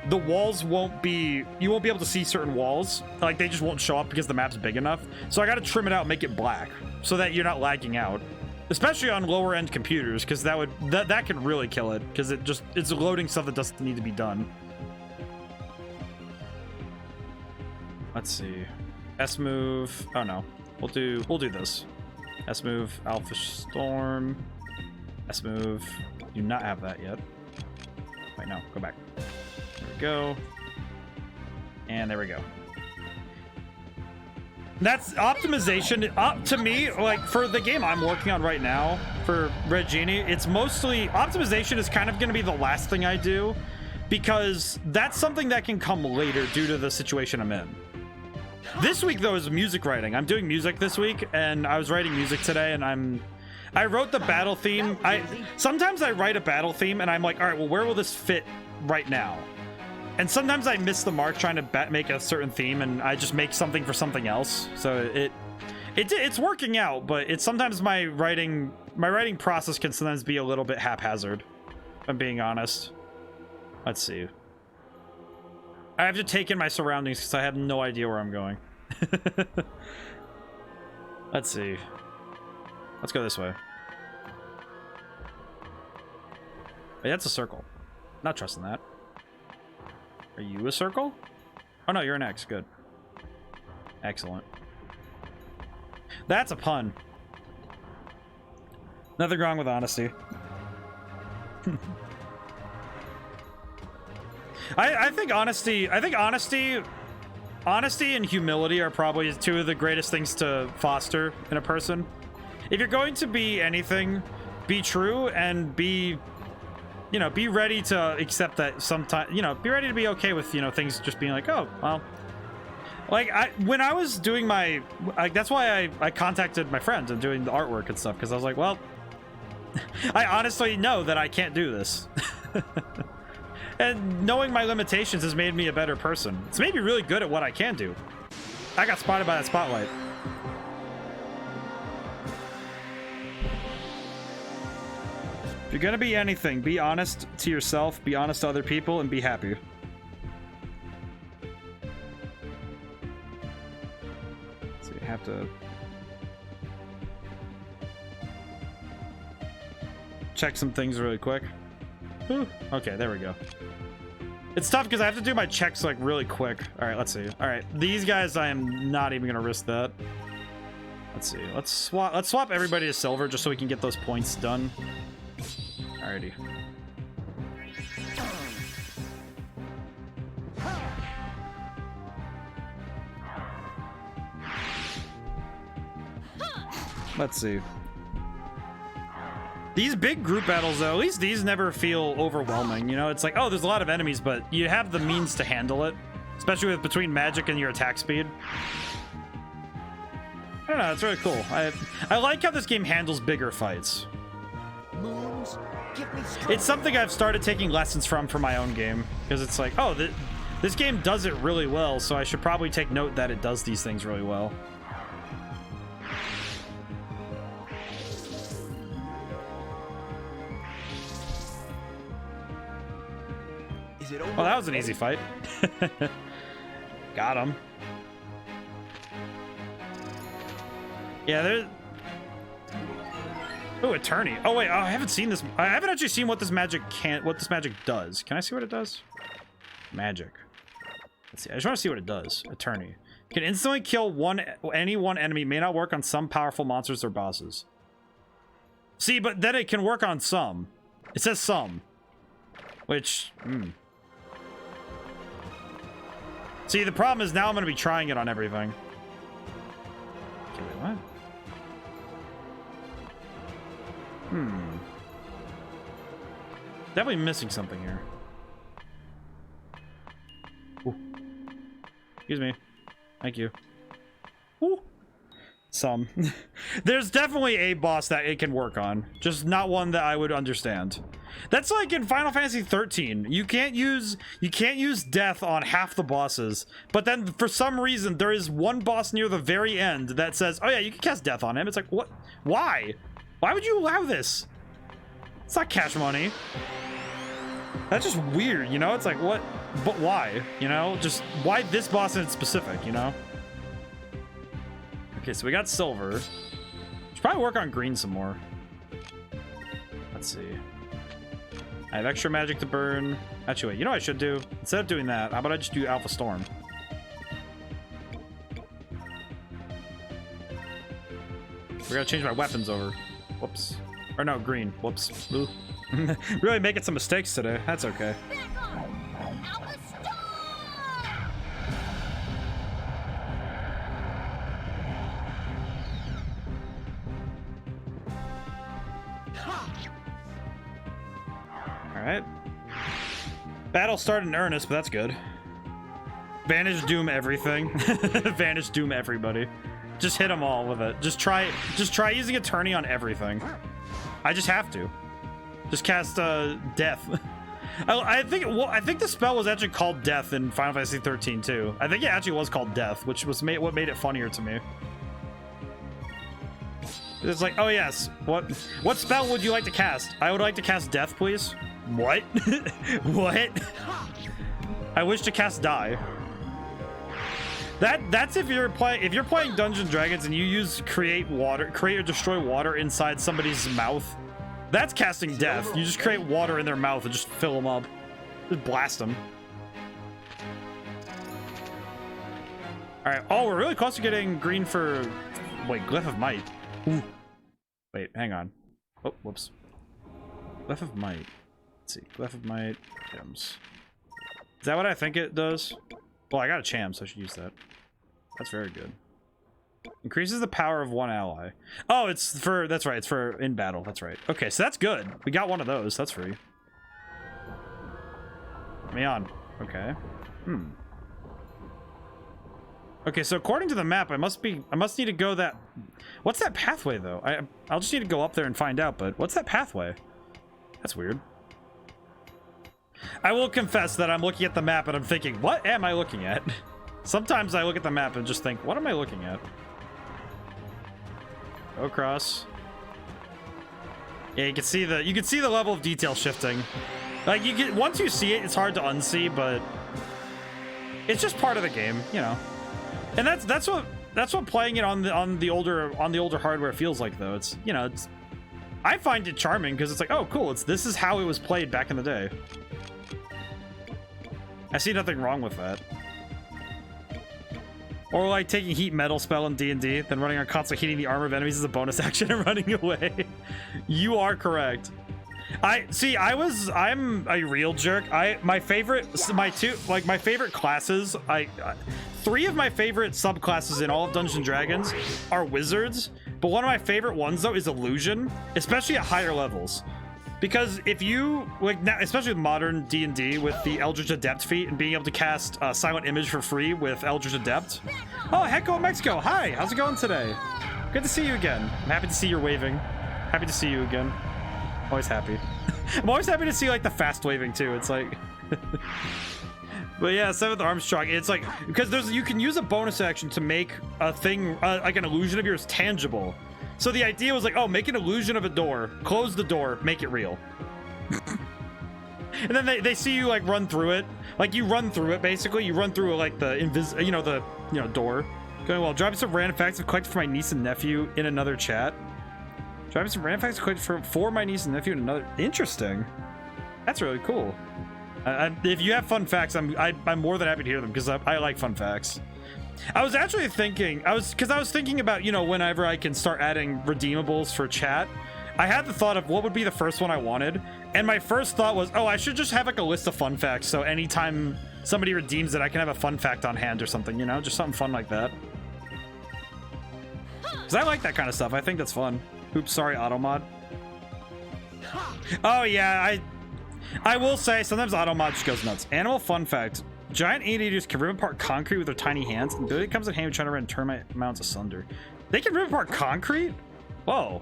S1: the walls won't be, you won't be able to see certain walls. Like, they just won't show up because the map's big enough. So I got to trim it out and make it black so that you're not lagging out, especially on lower end computers, because that could really kill it, because it's loading stuff that doesn't need to be done. Let's see. S move. Oh no. We'll do this. S move, Alpha Storm. S move. Do not have that yet. Wait, no. Go back. There we go. And there we go. That's optimization. To me, like, for the game I'm working on right now, for Red Genie, it's mostly... Optimization is kind of going to be the last thing I do, because that's something that can come later due to the situation I'm in. This week, though, is music writing. I'm doing music this week, and I was writing music today, and I wrote the battle theme. Sometimes I write a battle theme, and I'm like, all right, well, where will this fit right now? And sometimes I miss the mark trying to make a certain theme, and I just make something for something else. So it's working out, but it's sometimes my writing process can sometimes be a little bit haphazard, if I'm being honest. Let's see. I have to take in my surroundings because I have no idea where I'm going. Let's see. Let's go this way. Wait, that's a circle. Not trusting that. Are you a circle? Oh no, you're an X. Good. Excellent. That's a pun. Nothing wrong with honesty. I think honesty and humility are probably two of the greatest things to foster in a person. If you're going to be anything, be true, and be ready to accept that sometimes, be ready to be okay with, things just being like, oh, well. Like, when I was doing that's why I contacted my friends and doing the artwork and stuff, because I was like, well, I honestly know that I can't do this. And knowing my limitations has made me a better person. It's made me really good at what I can do. I got spotted by that spotlight. If you're gonna be anything, be honest to yourself, be honest to other people, and be happy. So you have to check some things really quick. Ooh, okay, there we go. It's tough because I have to do my checks like really quick. All right, let's see. All right, these guys, I am not even gonna risk that. Let's see. Let's swap everybody to silver just so we can get those points done. Alrighty. Let's see. These big group battles, though, at least these never feel overwhelming. You know, it's like, oh, there's a lot of enemies, but you have the means to handle it, especially with between magic and your attack speed. I don't know, it's really cool. I like how this game handles bigger fights.
S3: Moons, give me strength.
S1: It's something I've started taking lessons from for my own game, because it's like, oh, this game does it really well, so I should probably take note that it does these things really well.
S3: Is it over?
S1: Well, that was an easy fight. Got him. Yeah, there's... Oh, attorney. Oh wait, I haven't seen this. I haven't actually seen what this magic does. Can I see what it does? Magic. Let's see. I just want to see what it does. Attorney can instantly kill any one enemy. May not work on some powerful monsters or bosses. See, but then it can work on some. It says some, which. See, the problem is now I'm going to be trying it on everything. Okay, wait, what? Definitely missing something here. Ooh. Excuse me. Thank you. Ooh. Some. There's definitely a boss that it can work on, just not one that I would understand. That's like in Final Fantasy 13. You can't use death on half the bosses, but then for some reason there is one boss near the very end that says, "Oh yeah, you can cast death on him." It's like, what? Why? Why would you allow this? It's not cash money. That's just weird, you know? It's like, what? But why? You know? Just why this boss in specific, you know? Okay, so we got silver. Should probably work on green some more. Let's see. I have extra magic to burn. Actually, wait, you know what I should do? Instead of doing that, how about I just do Alpha Storm? We gotta change my weapons over. Whoops. Or no, green. Whoops. Ooh. Really making some mistakes today. That's okay. Alright. Battle started in earnest, but that's good. Vanish Doom everything. Vanish Doom everybody. Just hit them all with it. Just try using Attorney on everything. I just have to. Just cast Death. I think the spell was actually called Death in Final Fantasy 13 too. I think it actually was called Death, which was what made it funnier to me. It's like, oh yes, what spell would you like to cast? I would like to cast Death, please. What? What? I wish to cast Die. That's if you're playing Dungeons & Dragons and you use create or destroy water inside somebody's mouth. That's casting Death. You just create water in their mouth and just fill them up. Just blast them. Alright. Oh, we're really close to getting green for... Wait, Glyph of Might. Ooh. Wait, hang on. Oh, whoops. Glyph of Might. Let's see. Glyph of Might. Gems. Is that what I think it does? Well, I got a Cham, so I should use that. That's very good. Increases the power of one ally. Oh, it's for... That's right. It's for in battle. That's right. Okay, so that's good. We got one of those. That's free. Let me on. Okay. Okay, so according to the map, I must need to go that... What's that pathway, though? I'll just need to go up there and find out, but what's that pathway? That's weird. I will confess that I'm looking at the map and I'm thinking, what am I looking at? Sometimes I look at the map and just think, what am I looking at? Go across. Yeah, you can see the level of detail shifting. Like once you see it, it's hard to unsee, but it's just part of the game, you know. And that's what playing it on the older hardware feels like, though. It's, you know, I find it charming because it's like, oh cool, this is how it was played back in the day. I see nothing wrong with that. Or like taking heat metal spell in D&D, then running on console heating the armor of enemies as a bonus action and running away. You are correct. I'm a real jerk. My favorite classes, three of my favorite subclasses in all of Dungeons & Dragons are wizards, but one of my favorite ones though is illusion, especially at higher levels. Because if you, like, now, especially with modern D&D with the Eldritch Adept feat and being able to cast Silent Image for free with Eldritch Adept. Oh, Hecko Mexico, hi, how's it going today? Good to see you again. I'm happy to see you're waving. Happy to see you again. Always happy. I'm always happy to see, like, the fast waving, too. It's like... But yeah, 7th Armstrong, it's like, because you can use a bonus action to make a thing, like an illusion of yours tangible. So the idea was like, oh, make an illusion of a door, close the door, make it real. And then they see you like run through it. Like you run through it, basically. You run through like the door. Going well, dropping some random facts I've collected for my niece and nephew in another chat. Dropping some random facts I've collected for my niece and nephew in another. Interesting. That's really cool. If you have fun facts, I'm more than happy to hear them because I like fun facts. I was actually thinking, I was thinking about, you know, whenever I can start adding redeemables for chat, I had the thought of what would be the first one I wanted. And my first thought was, oh, I should just have like a list of fun facts. So anytime somebody redeems it, I can have a fun fact on hand or something, you know, just something fun like that. Cause I like that kind of stuff. I think that's fun. Oops, sorry, Automod. Oh yeah, I will say sometimes Automod just goes nuts. Animal fun fact. Giant anteaters can rip apart concrete with their tiny hands, and it comes in handy trying to run termite mounts asunder. They can rip apart concrete? Whoa.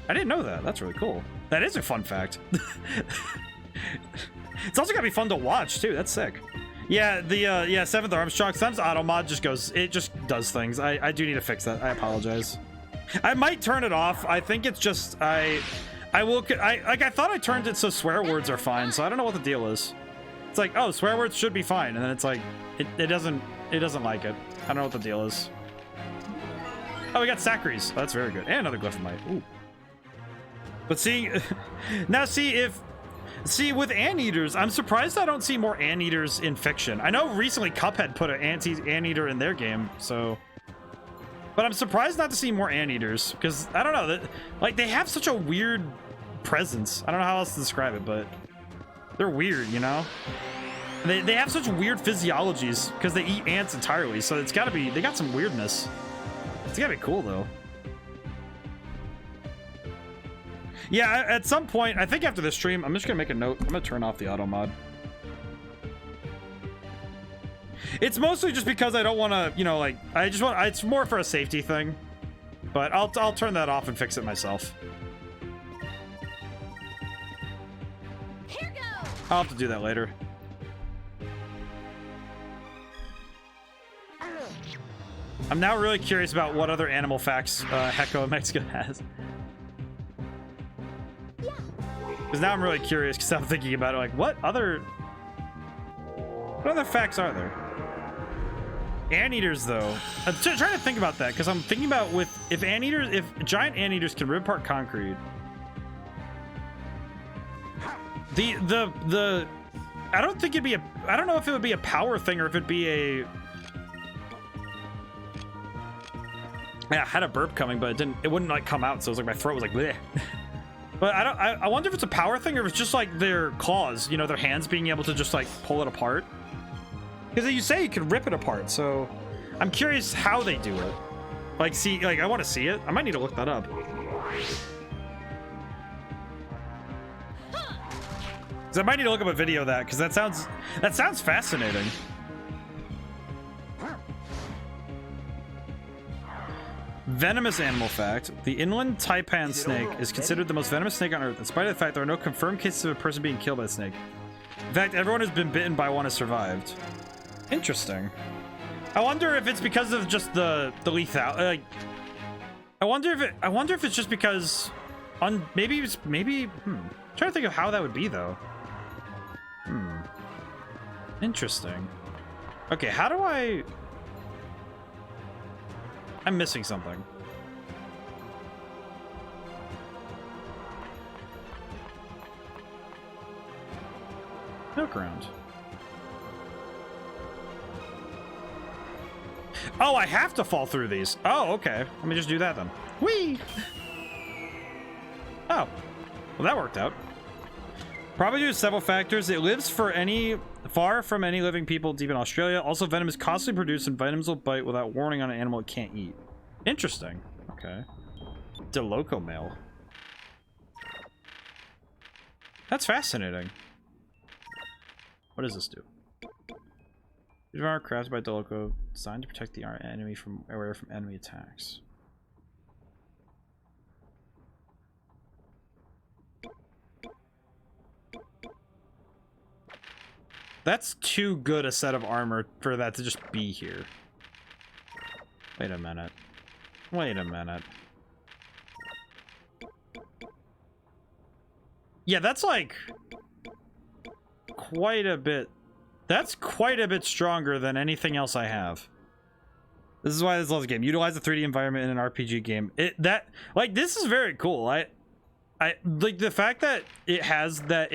S1: I didn't know that. That's really cool. That is a fun fact. It's also gotta be fun to watch, too. That's sick. Yeah, the 7th Armstrong, sometimes Automod just does things. I do need to fix that. I apologize. I might turn it off. I think it's just, I thought I turned it so swear words are fine, so I don't know what the deal is. It's like, oh, swear words should be fine, and then it's like, it doesn't like it. I don't know what the deal is. Oh, we got Saccharies. Oh, that's very good. And another Glyph of Might. Ooh. But see, now see, with anteaters, I'm surprised I don't see more anteaters in fiction. I know recently Cuphead put an anteater in their game, so... But I'm surprised not to see more anteaters, because, I don't know, like, they have such a weird presence. I don't know how else to describe it, but... They're weird, you know? They have such weird physiologies because they eat ants entirely, so it's gotta be, they got some weirdness. It's gotta be cool though. Yeah, at some point, I think after the stream, I'm just gonna make a note. I'm gonna turn off the auto mod. It's mostly just because I don't want to, you know, like, it's more for a safety thing. But I'll turn that off and fix it myself. I'll have to do that later. I'm now really curious about what other animal facts Hecko Mexico has. Because now I'm really curious because I'm thinking about it like, what other facts are there? Anteaters, though. I'm trying to think about that because I'm thinking about if giant anteaters can rip apart concrete. I don't think it'd be I don't know if it would be a power thing or if it'd be a... Yeah, I had a burp coming, but it wouldn't like come out, so it was like my throat was like bleh. But I wonder if it's a power thing or if it's just like their claws, you know, their hands being able to just like pull it apart. Because you say you can rip it apart, so I'm curious how they do it. Like, I want to see it. I might need to look that up. I might need to look up a video of that because that sounds fascinating. Venomous animal fact: the inland taipan snake is considered the most venomous snake on Earth, in spite of the fact there are no confirmed cases of a person being killed by the snake. In fact, everyone who's been bitten by one has survived. Interesting. I wonder if it's because of just the lethal. Like, I wonder if it's just because maybe trying to think of how that would be though. Interesting. Okay, how do I'm missing something. Milk round. Oh, I have to fall through these. Oh, okay. Let me just do that then. Whee! Oh, well, that worked out. Probably due to several factors. It lives far from any living people deep in Australia. Also, venom is constantly produced, and vitamins will bite without warning on an animal it can't eat. Interesting. Okay. The Loco male. That's fascinating. What does this do? These are crafted by Loco, designed to protect the enemy from enemy attacks. That's too good a set of armor for that to just be here. Wait a minute. Wait a minute. Yeah, that's like quite a bit. That's quite a bit stronger than anything else I have. This is why this loves the game. Utilize the 3D environment in an RPG game. This is very cool. I like the fact that it has that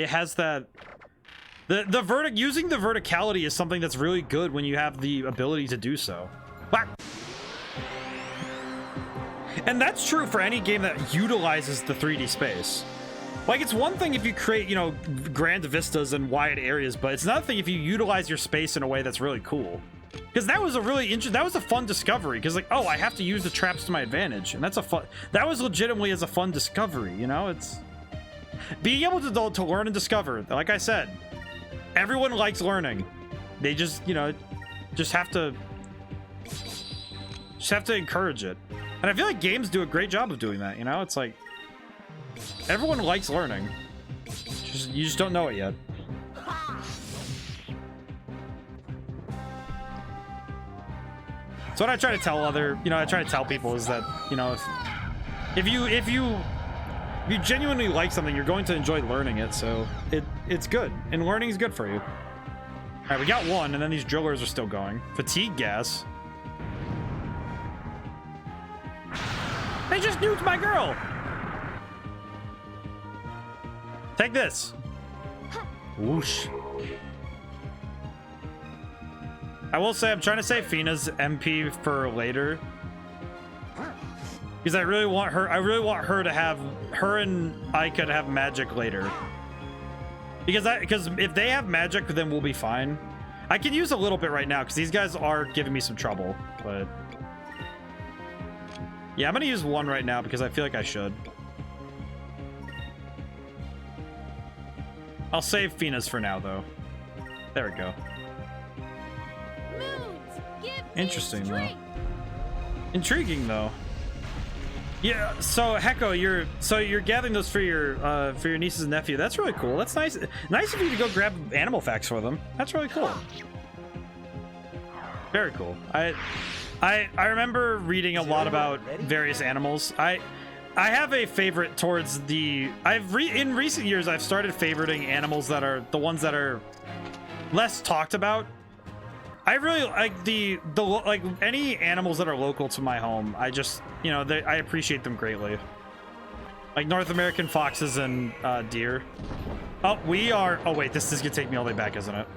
S1: using the verticality is something that's really good when you have the ability to do so. And that's true for any game that utilizes the 3D space. Like, it's one thing if you create, you know, grand vistas and wide areas, but it's another thing if you utilize your space in a way that's really cool. Because that was a really interesting, that was a fun discovery. Because, like, oh, I have to use the traps to my advantage. And that's a fun, that was legitimately as a fun discovery, you know? It's being able to learn and discover. Like I said, everyone likes learning. They just, you know, just have to encourage it. And I feel like games do a great job of doing that, you know? It's like, everyone likes learning. You just don't know it yet. So what I try to tell I try to tell people is that, you know, if you genuinely like something, you're going to enjoy learning it, so it's good. And learning is good for you. Alright, we got one, and then these drillers are still going. Fatigue gas. They just nuked my girl! Take this. Whoosh. I will say I'm trying to save Fina's MP for later. Because I really want her to have, her and Ica to have magic later. Because if they have magic, then we'll be fine. I can use a little bit right now because these guys are giving me some trouble, but yeah, I'm gonna use one right now because I feel like I should. I'll save Fina's for now, though. There we go. Interesting, though. Intriguing, though. Yeah. So, Hecko, you're gathering those for your nieces and nephew. That's really cool. That's nice. Nice of you to go grab animal facts for them. That's really cool. Very cool. I remember reading a lot about various animals. I have a favorite towards the... in recent years, I've started favoriting animals that are the ones that are less talked about. I really like like any animals that are local to my home. I just, you know, I appreciate them greatly. Like North American foxes and deer. Oh, oh wait, this is gonna take me all the way back, isn't it?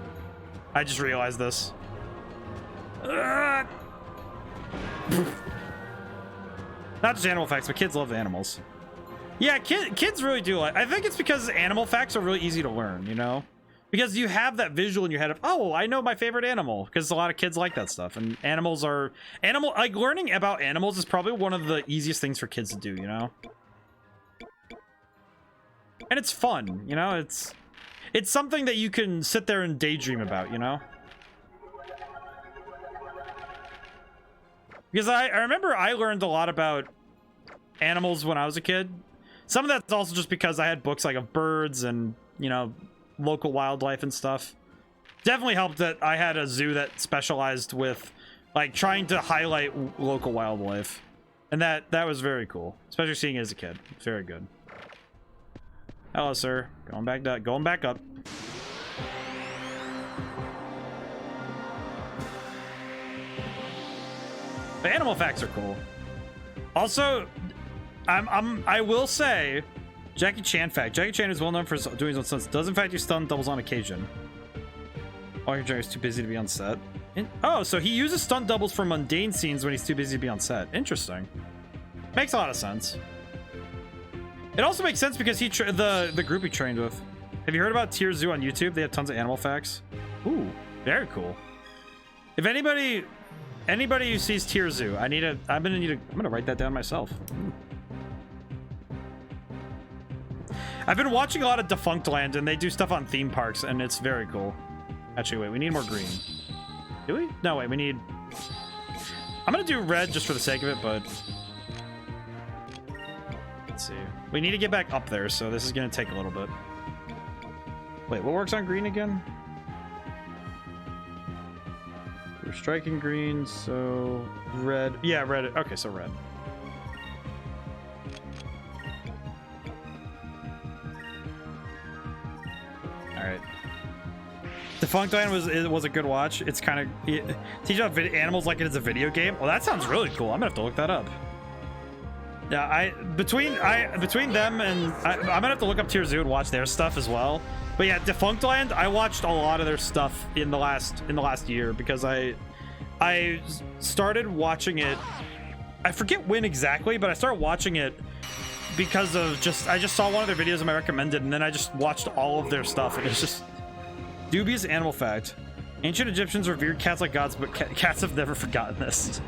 S1: I just realized this. Not just animal facts, but kids love animals. Yeah, kids really do. I think it's because animal facts are really easy to learn, you know? Because you have that visual in your head of, oh, I know my favorite animal. Because a lot of kids like that stuff. And like learning about animals is probably one of the easiest things for kids to do, you know? And it's fun, you know? It's something that you can sit there and daydream about, you know? Because I remember I learned a lot about animals when I was a kid. Some of that's also just because I had books like of birds and, you know, local wildlife and stuff. Definitely helped that I had a zoo that specialized with like trying to highlight local wildlife. And that was very cool, especially seeing it as a kid. It's very good. Hello, sir. Going back up. Going back up. The animal facts are cool. Also, I will say, Jackie Chan fact. Jackie Chan is well known for doing his own stunts. Does in fact use stunt doubles on occasion. All your is too busy to be on set. Oh, so he uses stunt doubles for mundane scenes when he's too busy to be on set. Interesting. Makes a lot of sense. It also makes sense because he the group he trained with. Have you heard about Tier Zoo on YouTube? They have tons of animal facts. Ooh, very cool. If anybody who sees Tier Zoo, I'm gonna write that down myself. I've been watching a lot of Defunct Land, and they do stuff on theme parks, and it's very cool. Actually, wait, we need more green. Do we? No, wait, we need... I'm gonna do red just for the sake of it, but... Let's see. We need to get back up there, so this is gonna take a little bit. Wait, what works on green again? We're striking green, so... Red. Yeah, red. Okay, so red. Alright. Defunct Land was a good watch. It's kind of... Teach about animals like it is a video game. Well, that sounds really cool. I'm gonna have to look that up. Yeah, between them and... I'm gonna have to look up Tier Zoo and watch their stuff as well. But yeah, Defunct Land, I watched a lot of their stuff in the last year because I started watching it. I forget when exactly, but I started watching it because of I just saw one of their videos and I recommended, and then I just watched all of their stuff, and it's just dubious animal fact. Ancient Egyptians revered cats like gods, but cats have never forgotten this.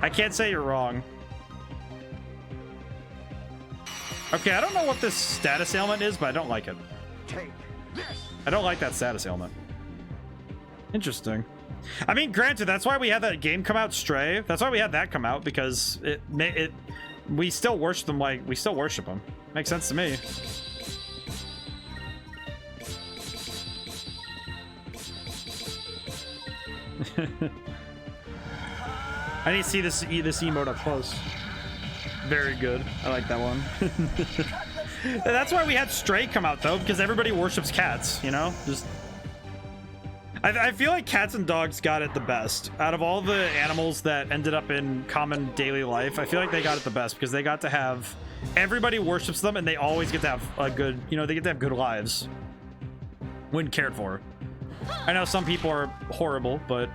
S1: I can't say you're wrong. Okay, I don't know what this status ailment is, but I don't like it. I don't like that status ailment. Interesting. I mean, granted, that's why we had that game come out, Stray. That's why we had that come out, because we still worship them like we still worship them. Makes sense to me. I need to see this emote up close. Very good. I like that one. That's why we had Stray come out, though, because everybody worships cats, you know? Just... I feel like cats and dogs got it the best. Out of all the animals that ended up in common daily life, I feel like they got it the best because they got to have... Everybody worships them, and they always get to have a good... You know, they get to have good lives when cared for. I know some people are horrible, but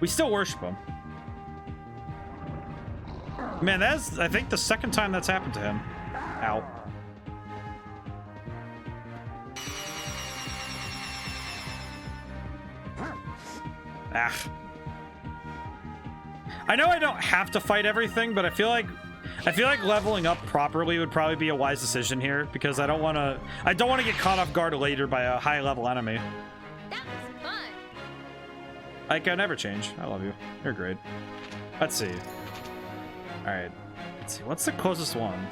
S1: we still worship them. Man, that's, I think, the second time that's happened to him. Ow. Ah. I know I don't have to fight everything, but I feel like leveling up properly would probably be a wise decision here because I don't want to get caught off guard later by a high level enemy.
S2: That was fun.
S1: I can never change. I love you. You're great. Let's see. All right. Let's see. What's the closest one?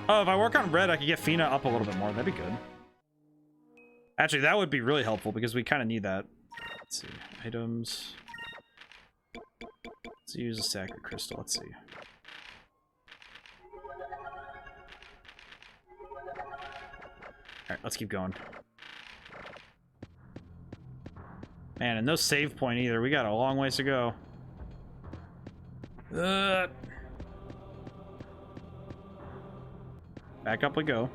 S1: Oh, if I work on red, I could get Fina up a little bit more. That'd be good. Actually, that would be really helpful because we kind of need that. Let's see. Items. Let's use a sacred crystal. Let's see. Alright, let's keep going. Man, and no save point either. We got a long ways to go. Back up we go.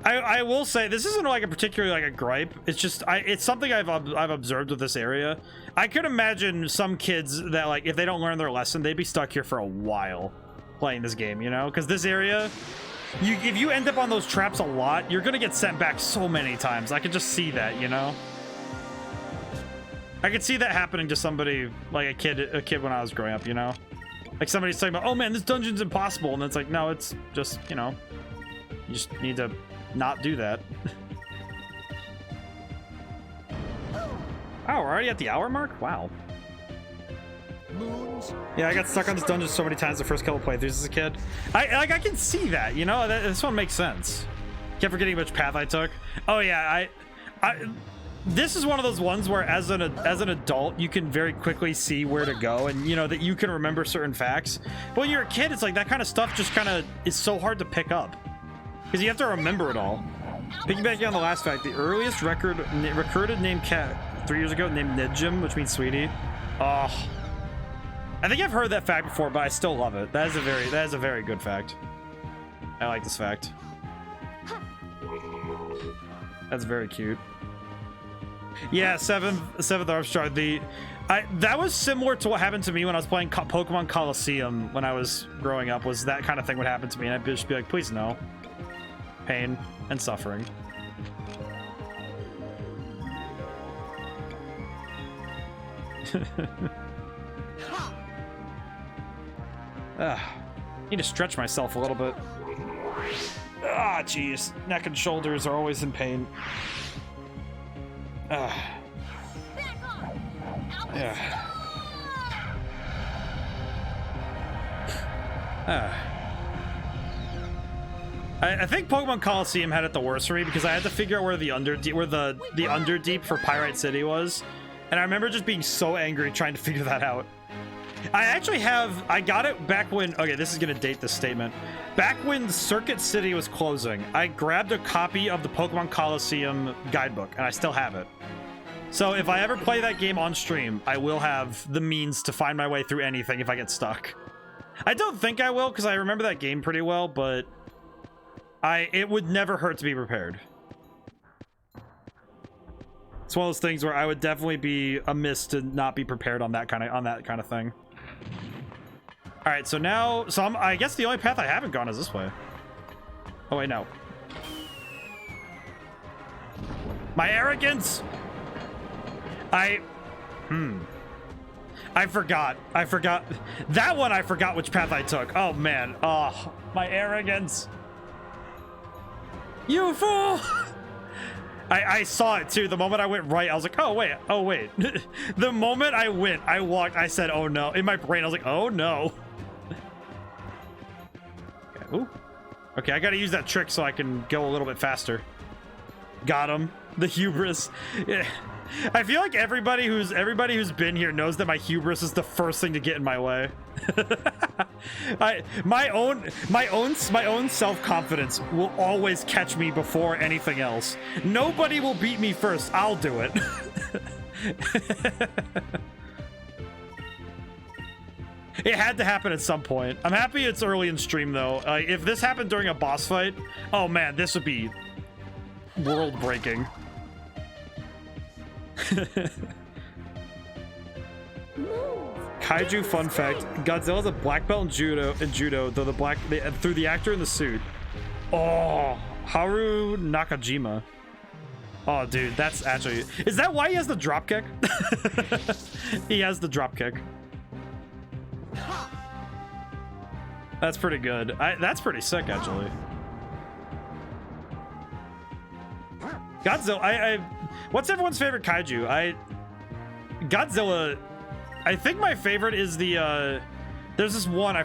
S1: I will say this isn't like a particularly like a gripe. It's just it's something I've observed with this area. I could imagine some kids that like if they don't learn their lesson, they'd be stuck here for a while playing this game, you know? Because this area, if you end up on those traps a lot, you're gonna get sent back so many times. I could just see that, you know? I could see that happening to somebody like a kid when I was growing up, you know? Like somebody's talking about, oh man, this dungeon's impossible, and it's like, no, it's just, you know, you just need to not do that. Oh, we're already at the hour mark? Wow.
S3: Moons.
S1: Yeah, I got stuck on this dungeon so many times the first couple playthroughs as a kid. I can see that, you know? This one makes sense. Kept forgetting which path I took. Oh yeah, this is one of those ones where as an adult you can very quickly see where to go, and you know that you can remember certain facts. But when you're a kid, it's like that kind of stuff just kind of is so hard to pick up because you have to remember it all. Piggybacking on the last fact, the earliest recorded named cat 3 years ago named Nidjim, which means sweetie. Oh, I think I've heard that fact before, but I still love it. That is a very good fact. I like this fact. That's very cute. Yeah, seventh Armstrong. That was similar to what happened to me when I was playing Pokemon Coliseum when I was growing up. Was that kind of thing would happen to me, and I'd just be like, please no. Pain and suffering. Need to stretch myself a little bit. Ah, jeez. Neck and shoulders are always in pain. Yeah. I think Pokemon Coliseum had it the worst for me because I had to figure out where the Underdeep for Pyrite City was, and I remember just being so angry trying to figure that out. I got it back when, okay, this is gonna date this statement. Back when Circuit City was closing, I grabbed a copy of the Pokemon Coliseum guidebook, and I still have it. So if I ever play that game on stream, I will have the means to find my way through anything if I get stuck. I don't think I will, because I remember that game pretty well, but it would never hurt to be prepared. It's one of those things where I would definitely be amiss to not be prepared on that kind of thing. All right, so now, I guess the only path I haven't gone is this way. Oh wait, no. My arrogance. I forgot that one. I forgot which path I took. Oh man. Oh, my arrogance. You fool. I saw it too. The moment I went right, I was like, oh wait. The moment I walked, I said, oh no. In my brain, I was like, oh no. Okay, ooh. Okay, I gotta use that trick so I can go a little bit faster. Got him. The hubris. Yeah. I feel like everybody who's been here knows that my hubris is the first thing to get in my way. My own self-confidence will always catch me before anything else. Nobody will beat me first. I'll do it. It had to happen at some point. I'm happy it's early in stream though. If this happened during a boss fight, oh man, this would be world-breaking. Kaiju fun fact: Godzilla's a black belt in judo, though through the actor in the suit. Oh, Haru Nakajima. Oh, dude, that's actually, is that why he has the drop kick? He has the drop kick. That's pretty good. That's pretty sick, actually. Godzilla. What's everyone's favorite kaiju? Godzilla. I think my favorite is the. There's this one.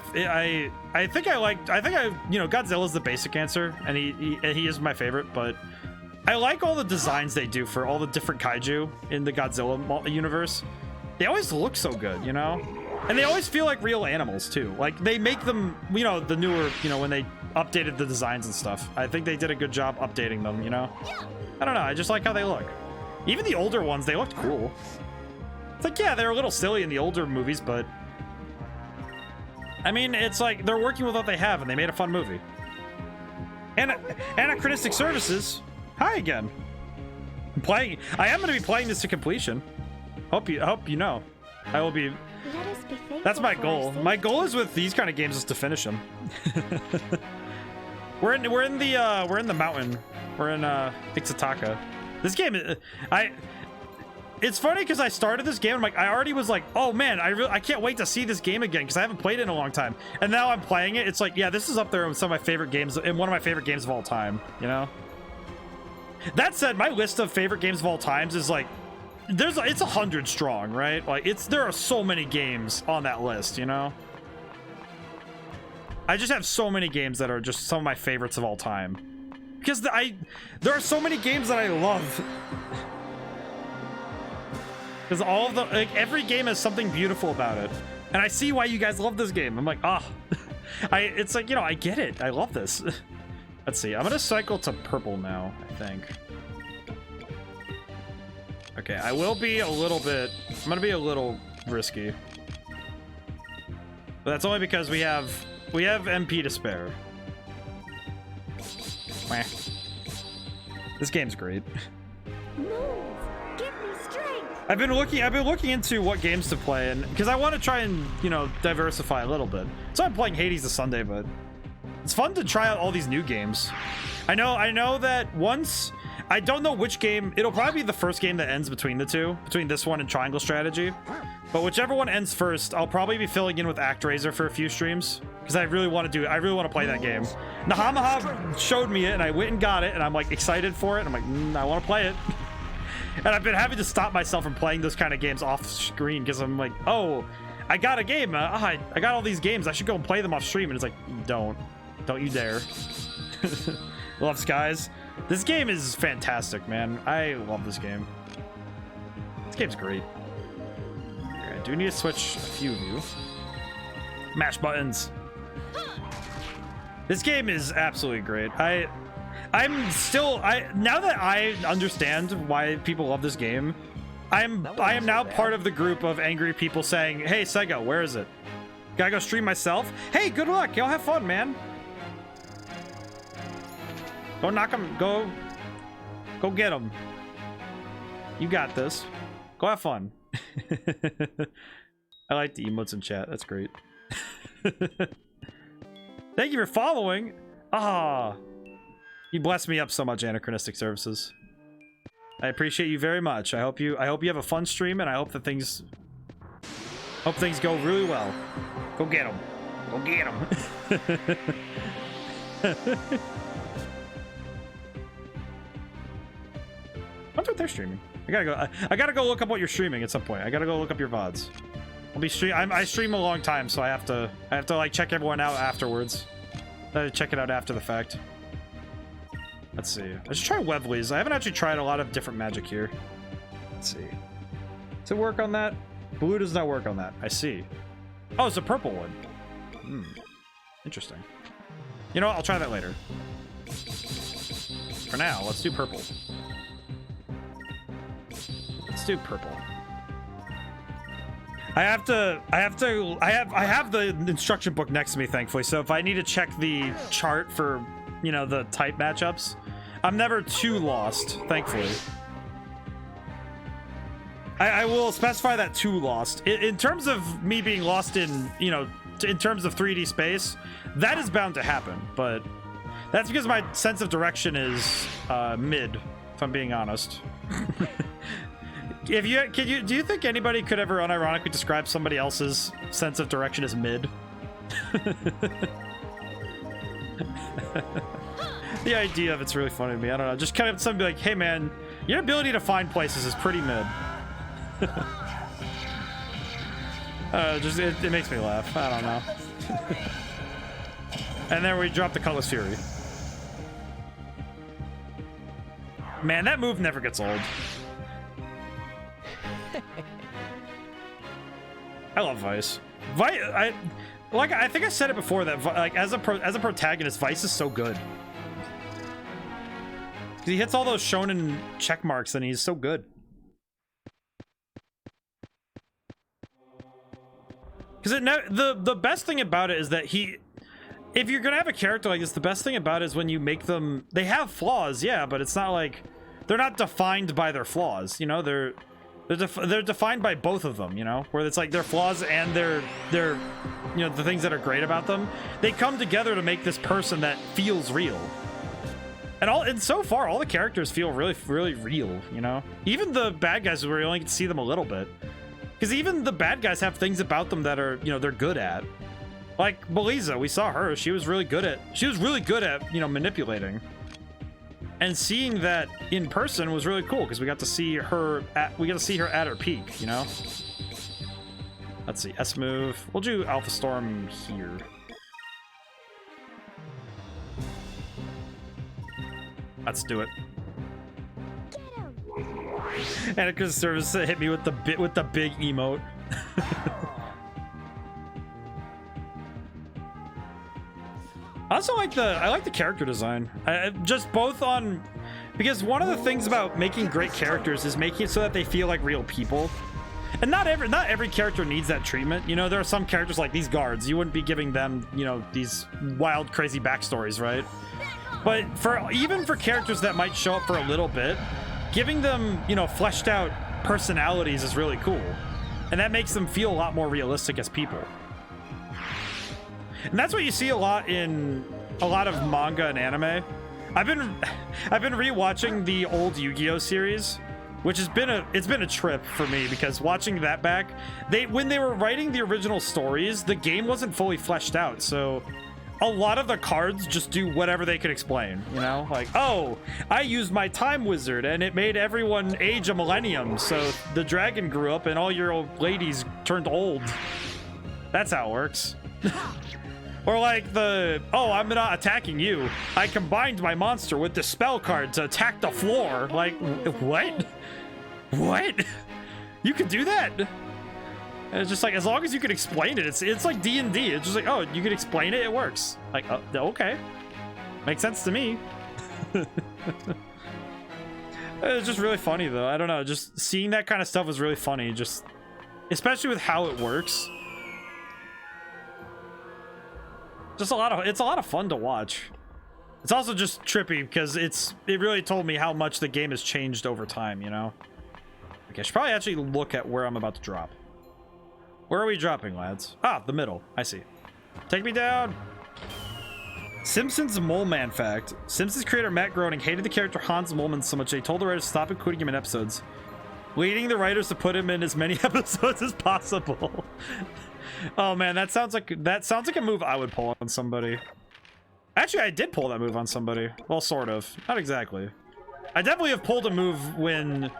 S1: Godzilla's the basic answer, and he is my favorite. But I like all the designs they do for all the different kaiju in the Godzilla universe. They always look so good, you know, and they always feel like real animals too. Like they make them, you know, the newer, you know, when they updated the designs and stuff. I think they did a good job updating them, you know. I don't know. I just like how they look. Even the older ones, they looked cool. It's like, yeah, they're a little silly in the older movies, but I mean, it's like they're working with what they have, and they made a fun movie. And Anachronistic Services, hi again. I am going to be playing this to completion. Hope you know. I will be. That's my goal. My goal is with these kind of games is to finish them. We're in the mountain. We're in Ixataka. This game, it's funny because I started this game. I'm like, I already was like, oh man, I can't wait to see this game again because I haven't played it in a long time. And now I'm playing it. It's like, yeah, this is up there with some of my favorite games and one of my favorite games of all time. You know. That said, my list of favorite games of all times is like, it's 100 strong, right? Like there are so many games on that list. You know. I just have so many games that are just some of my favorites of all time. Because there are so many games that I love. Because all of the, like, every game has something beautiful about it. And I see why you guys love this game. I'm like, ah, it's like, you know, I get it. I love this. Let's see. I'm going to cycle to purple now, I think. Okay, I will be a little bit, I'm going to be a little risky. But that's only because we have MP to spare. Meh. This game's great.
S2: Move. Give me strength.
S1: I've been looking into what games to play, and because I want to try and, you know, diversify a little bit. So I'm playing Hades this Sunday, but it's fun to try out all these new games. I know that once, I don't know which game, it'll probably be the first game that ends between the two, between this one and Triangle Strategy. But whichever one ends first, I'll probably be filling in with ActRaiser for a few streams. Because I really want to play that game. Nahamaha showed me it, and I went and got it, and I'm like excited for it. I'm like, I want to play it. And I've been having to stop myself from playing those kind of games off screen because I'm like, oh, I got a game. I got all these games. I should go and play them off stream. And it's like, don't you dare. Love Skies. This game is fantastic, man. I love this game. This game's great. Okay, I do need to switch a few of you. Mash buttons. This game is absolutely great. I'm still, now that I understand why people love this game, I am now part of the group of angry people saying, hey, Sega, where is it? Gotta go stream myself? Hey, good luck. Y'all have fun, man. Go knock him. Go get him. You got this. Go have fun. I like the emotes in chat. That's great. Thank you for following. Ah, you blessed me up so much, Anachronistic Services. I appreciate you very much. I hope you have a fun stream, and I hope that things go really well. Go get them. Go get them. I wonder what they're streaming. I gotta go look up what you're streaming at some point. I gotta go look up your VODs. I stream a long time, so I have to like check everyone out afterwards. I have to check it out after the fact. Let's see. Let's try Webley's. I haven't actually tried a lot of different magic here. Let's see. Does it work on that? Blue does not work on that. I see. Oh, it's a purple one. Hmm. Interesting. You know what? I'll try that later. For now, let's do purple. Let's do purple. I have the instruction book next to me, thankfully, so if I need to check the chart for, you know, the type matchups, I'm never too lost, thankfully. I will specify that too lost. In terms of me being lost in, you know, in terms of 3D space, that is bound to happen, but that's because my sense of direction is mid, if I'm being honest. Do you think anybody could ever unironically describe somebody else's sense of direction as mid? The idea of it's really funny to me. I don't know. Just kind of somebody like, hey man, your ability to find places is pretty mid. It makes me laugh. I don't know. And then we drop the Cutlass Fury. Man, that move never gets old. I love Vice. I think I said it before that like as a protagonist, Vice is so good. He hits all those shonen check marks and he's so good. Because the best thing about it is that if you're gonna have a character like this, the best thing about it is when you make them, they have flaws, yeah, but it's not like they're not defined by their flaws, you know. They're defined by both of them, you know, where it's like their flaws and their you know, the things that are great about them, they come together to make this person that feels real. And so far all the characters feel really, really real, you know. Even the bad guys, where you only get to see them a little bit, because even the bad guys have things about them that are, you know, they're good at. Like Beliza, we saw her. She was really good at, you know, manipulating. And seeing that in person was really cool because we got to see her at her peak, you know. Let's see, S move. We'll do Alpha Storm here. Let's do it. And a service hit me with the big emote. I also like the character design. Just both on, because one of the things about making great characters is making it so that they feel like real people. And not every character needs that treatment. You know, there are some characters like these guards. You wouldn't be giving them, you know, these wild, crazy backstories, right? But even for characters that might show up for a little bit, giving them, you know, fleshed out personalities is really cool. And that makes them feel a lot more realistic as people. And that's what you see a lot in a lot of manga and anime. I've been rewatching the old Yu-Gi-Oh series, which has been a trip for me, because watching that back, when they were writing the original stories, the game wasn't fully fleshed out, so a lot of the cards just do whatever they could explain, you know? Like, oh, I used my time wizard and it made everyone age a millennium, so the dragon grew up and all your old ladies turned old. That's how it works. Or like oh, I'm not attacking you. I combined my monster with the spell card to attack the floor. Like, what? What? You could do that? And it's just like, as long as you can explain it, it's like D&D. It's just like, oh, you can explain it, it works. Like, okay. Makes sense to me. It's just really funny, though. I don't know. Just seeing that kind of stuff was really funny. Just, especially with how it works. Just it's a lot of fun to watch. It's also just trippy because it really told me how much the game has changed over time, you know? Okay, I should probably actually look at where I'm about to drop. Where are we dropping, lads? Ah, the middle. I see. Take me down. Simpsons Mole Man fact. Simpsons creator Matt Groening hated the character Hans Moleman so much they told the writers to stop including him in episodes, leading the writers to put him in as many episodes as possible. Oh man, that sounds like a move I would pull on somebody. Actually, I did pull that move on somebody. Well, sort of. Not exactly. I definitely have pulled a move when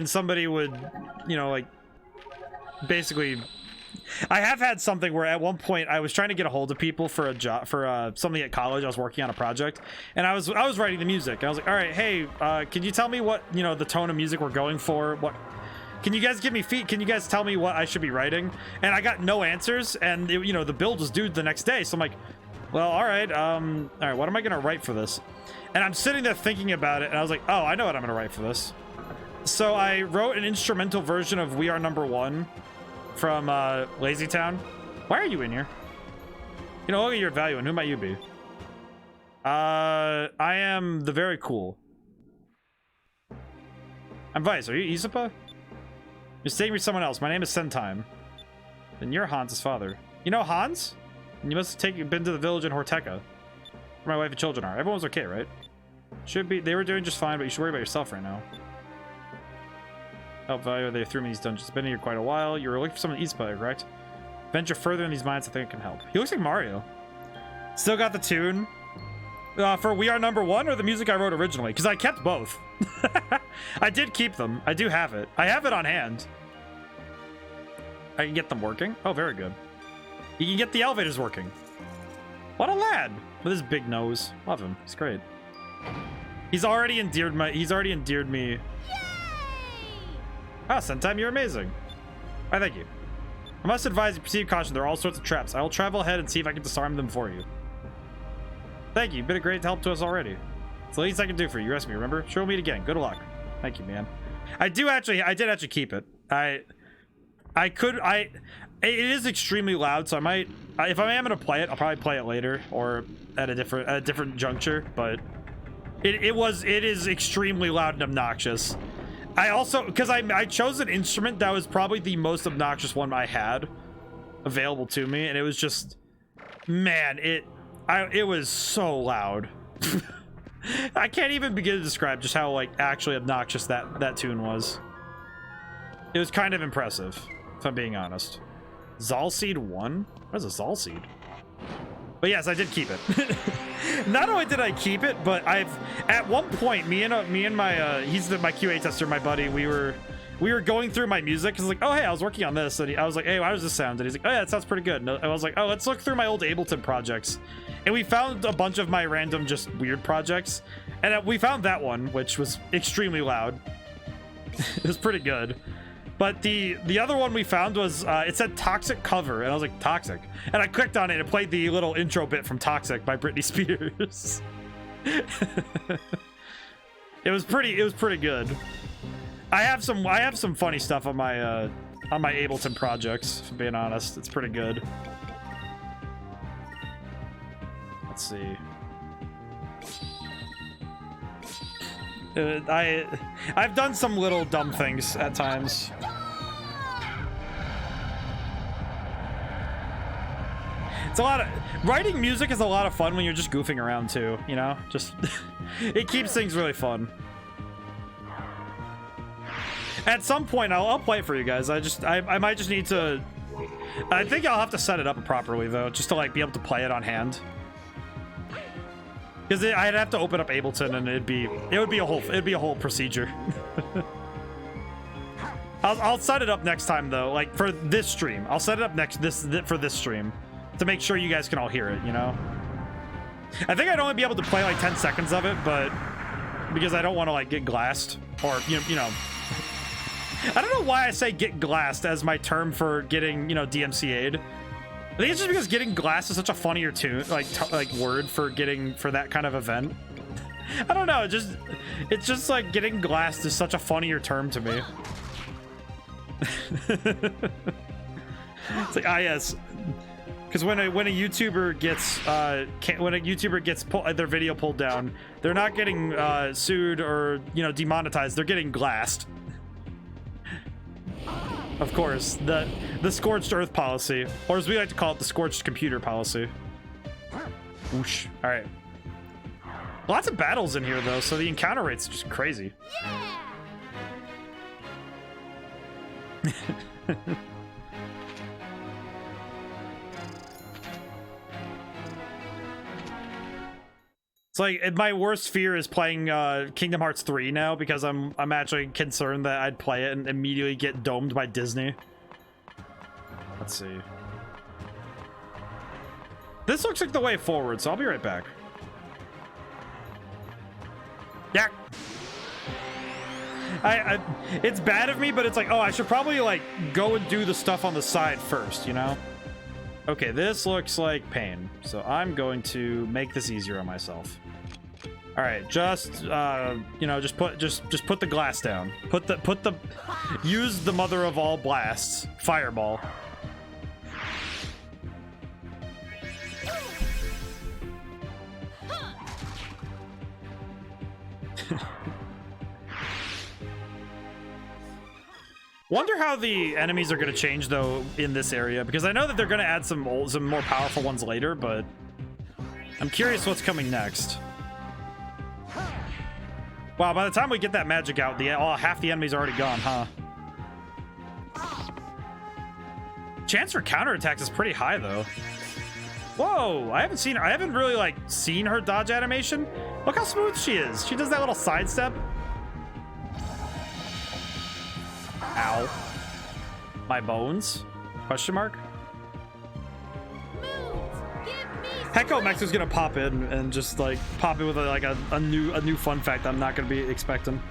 S1: somebody would, you know, like, basically, I have had something where at one point I was trying to get a hold of people for a job, for something at college. I was working on a project, and I was writing the music. I was like, all right, hey, can you tell me what, you know, the tone of music we're going for? What can you guys give me can you guys tell me what I should be writing? And I got no answers, and you know, the build was due the next day, so I'm like, well, all right, what am I gonna write for this? And I'm sitting there thinking about it, and I was like, oh, I know what I'm gonna write for this. So I wrote an instrumental version of We Are Number One from Lazy Town. Why are you in here? You know, look at your value, and who might you be? I am the very cool. I'm Vice. Are you Isupa? You're staying with someone else. My name is Sentime. Then you're Hans' father. You know Hans? And you must have been to the village in Horteka, where my wife and children are. Everyone's okay, right? Should be. They were doing just fine, but you should worry about yourself right now. Help value, they threw me in these dungeons. Been here quite a while. You were looking for someone to Isupa, correct? Venture further in these mines, I think I can help. He looks like Mario. Still got the tune. For We Are Number One, or the music I wrote originally? Because I kept both. I did keep them. I do have it. I have it on hand. I can get them working. Oh, very good. You can get the elevators working. What a lad with his big nose. Love him. He's great. He's already endeared me. Ah, Sentime, you're amazing. Why, thank you. I must advise you, proceed with caution. There are all sorts of traps. I will travel ahead and see if I can disarm them for you. Thank you. You've been a great help to us already. It's the least I can do for you. You rescued me, remember? Sure, we'll meet again. Good luck. Thank you, man. I did actually keep it. It is extremely loud, so I might, if I am gonna play it, I'll probably play it later or at a different juncture, but it is extremely loud and obnoxious. I also, because I chose an instrument that was probably the most obnoxious one I had available to me, and it was just, man, it was so loud. I can't even begin to describe just how, like, actually obnoxious that tune was. It was kind of impressive, if I'm being honest. Zalseed 1? What is a Zalseed? But yes, I did keep it. Not only did I keep it, but at one point, me and my he's my QA tester, my buddy, we were going through my music. He's like, oh hey, I was working on this, and I was like, hey, how does this sound? And he's like, oh yeah, it sounds pretty good. And I was like, oh, let's look through my old Ableton projects, and we found a bunch of my random just weird projects, and we found that one, which was extremely loud. It was pretty good. But the other one we found was, it said Toxic Cover, and I was like, Toxic? And I clicked on it, and it played the little intro bit from Toxic by Britney Spears. It was pretty good. I have some funny stuff on my Ableton projects, if I'm being honest. It's pretty good. Let's see. I've done some little dumb things at times. It's a lot of writing music is a lot of fun when you're just goofing around too, you know? Just it keeps things really fun. At some point I'll play it for you guys. I might just need to, I think I'll have to set it up properly though, just to like be able to play it on hand. Because I'd have to open up Ableton and it'd be a whole procedure. I'll set it up next time though, like for this stream. I'll set it up for this stream to make sure you guys can all hear it, you know? I think I'd only be able to play like 10 seconds of it, but because I don't want to like get glassed or you know. I don't know why I say get glassed as my term for getting, you know, DMCA'd. I think it's just because getting glassed is such a funnier tune, like word for that kind of event. I don't know, it's just like getting glassed is such a funnier term to me. It's like, ah yes, because when a YouTuber gets their video pulled down, they're not getting sued or, you know, demonetized. They're getting glassed. Of course, the scorched earth policy, or as we like to call it, the scorched computer policy. Whoosh. All right. Lots of battles in here though, so the encounter rate's just crazy. It's like my worst fear is playing Kingdom Hearts 3 now because I'm actually concerned that I'd play it and immediately get domed by Disney. Let's see. This looks like the way forward, so I'll be right back. Yeah. It's bad of me, but it's like, oh, I should probably like go and do the stuff on the side first, you know? Okay, this looks like pain, so I'm going to make this easier on myself. All right, just you know, just put the glass down. Use the mother of all blasts, fireball. Wonder how the enemies are going to change though in this area, because I know that they're going to add some more powerful ones later, but I'm curious what's coming next. Wow, by the time we get that magic out, half the enemies are already gone, huh? Chance for counterattacks is pretty high though. Whoa, I haven't really like seen her dodge animation. Look how smooth she is. She does that little sidestep. Ow. My bones? Question mark? Hecko Max is gonna pop in and just like pop in with a new fun fact I'm not gonna be expecting.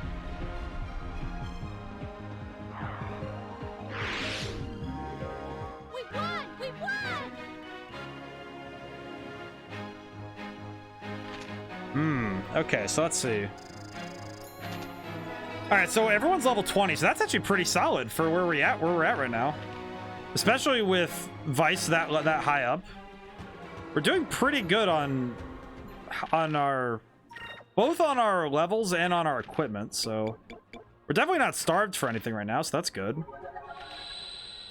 S2: We won! We won!
S1: Okay, so let's see. All right, so everyone's level 20, so that's actually pretty solid for where we're at right now. Especially with Vice that high up. We're doing pretty good on our both on our levels and on our equipment, so we're definitely not starved for anything right now, so that's good. Let's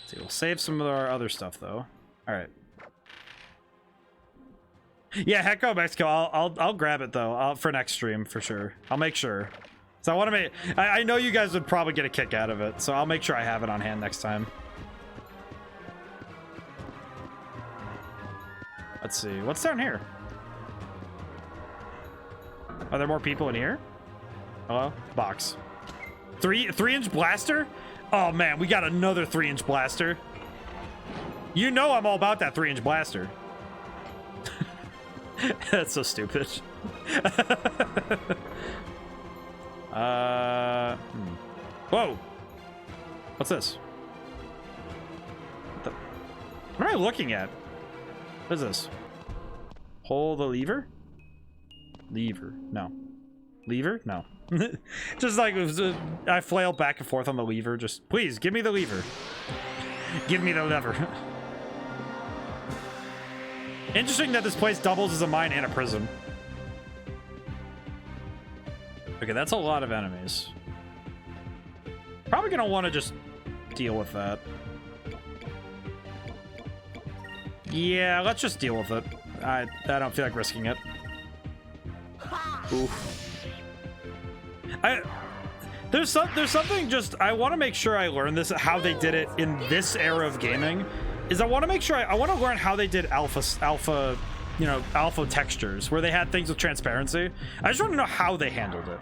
S1: see, we'll save some of our other stuff though. All right. Yeah, Hecko Mexico, I'll grab it though, for next stream for sure. I'll make sure. So I want to make, I know you guys would probably get a kick out of it, so I'll make sure I have it on hand next time. Let's see, what's down here? Are there more people in here? Hello? Box. 3-inch blaster? Oh man, we got another 3-inch blaster. You know I'm all about that 3-inch blaster. That's so stupid. Whoa. What's this? What am I looking at? What is this? Pull the lever? Lever. No. Lever? No. Just like I flail back and forth on the lever. Just please give me the lever. Give me the lever. Interesting that this place doubles as a mine and a prison. Okay, that's a lot of enemies. Probably gonna want to just deal with that. Yeah, let's just deal with it. I don't feel like risking it. Oof. There's something just I want to make sure I learn this how they did it in this era of gaming. Is I want to make sure I want to learn how they did alpha, you know, alpha textures where they had things with transparency. I just want to know how they handled it.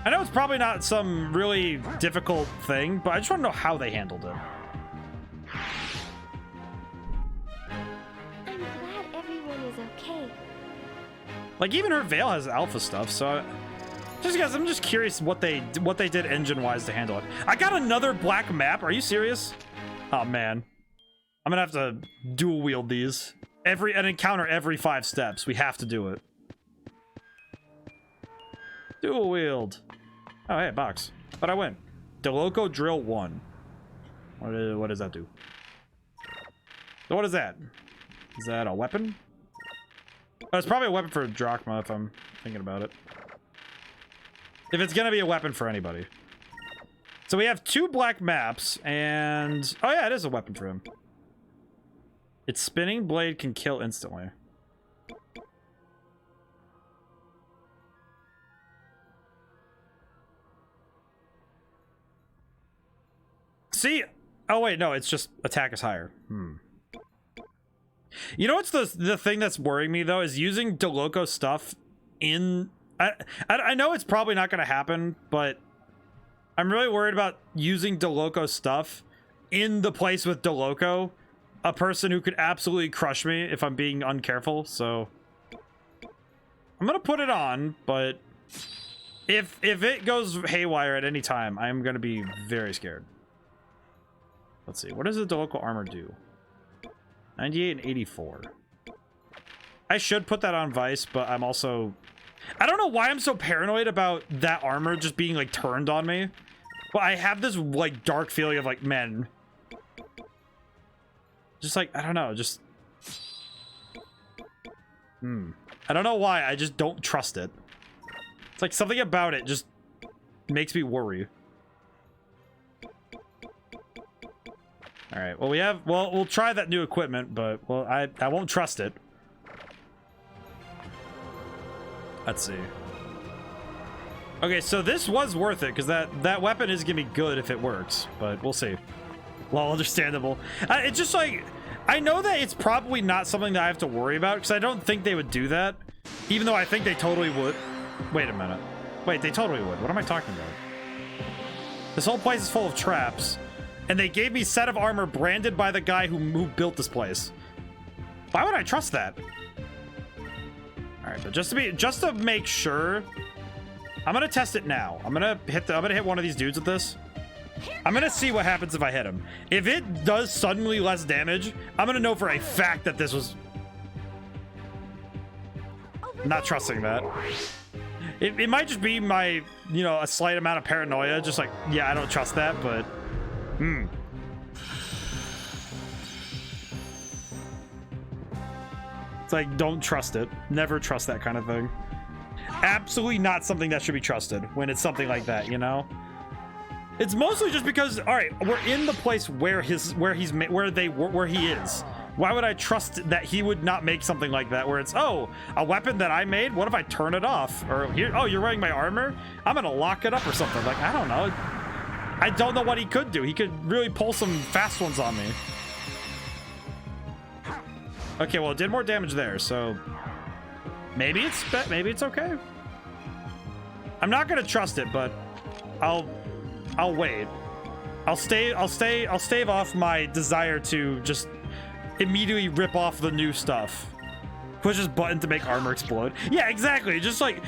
S1: I know it's probably not some really difficult thing, but I just want to know how they handled it.
S4: I'm glad everyone is okay.
S1: Like even her veil has alpha stuff, so I'm just curious what they did engine-wise to handle it. I got another black map. Are you serious? Oh man, I'm gonna have to dual wield these an encounter every 5 steps. We have to do it. Dual wield. Oh hey, box. But I win. The Loco drill 1. What does that do? So what is that? Is that a weapon? Oh, it's probably a weapon for Drachma if I'm thinking about it. If it's gonna be a weapon for anybody. So we have 2 black maps and... Oh yeah, it is a weapon for him. Its spinning blade can kill instantly. See? Oh wait, no, it's just attack is higher. You know what's the thing that's worrying me though is using Loco stuff in... I know it's probably not going to happen, but I'm really worried about using Loco stuff in the place with Loco, a person who could absolutely crush me if I'm being uncareful. So I'm going to put it on, but if it goes haywire at any time, I'm going to be very scared. Let's see. What does the Loco armor do? 98 and 84. I should put that on Vice, but I'm also... I don't know why I'm so paranoid about that armor just being, like, turned on me. But I have this, like, dark feeling of, like, man. Just, like, I don't know, just... I don't know why, I just don't trust it. It's like something about it just makes me worry. Alright, well, we'll try that new equipment, but, well, I won't trust it. Let's see. Okay, so this was worth it, because that weapon is gonna be good if it works, but we'll see. Well, understandable. It's just like, I know that it's probably not something that I have to worry about, because I don't think they would do that, even though I think they totally would. Wait a minute. Wait, they totally would. What am I talking about? This whole place is full of traps, and they gave me set of armor branded by the guy who built this place. Why would I trust that? All right, but just to make sure, I'm gonna test it now. I'm gonna hit one of these dudes with this. I'm gonna see what happens if I hit him. If it does suddenly less damage, I'm gonna know for a fact that this was... Not trusting that. It might just be my, you know, a slight amount of paranoia. Just like, yeah, I don't trust that, but... It's like, don't trust it. Never trust that kind of thing. Absolutely not something that should be trusted when it's something like that, you know? It's mostly just because, all right, we're in the place where he is. Why would I trust that he would not make something like that where it's, oh, a weapon that I made? What if I turn it off? Or here, oh, you're wearing my armor? I'm gonna lock it up or something. Like, I don't know. I don't know what he could do. He could really pull some fast ones on me. Okay, well, it did more damage there, so maybe it's okay. I'm not gonna trust it, but I'll wait. I'll stave off my desire to just immediately rip off the new stuff. Pushes button to make armor explode. Yeah, exactly. Just like,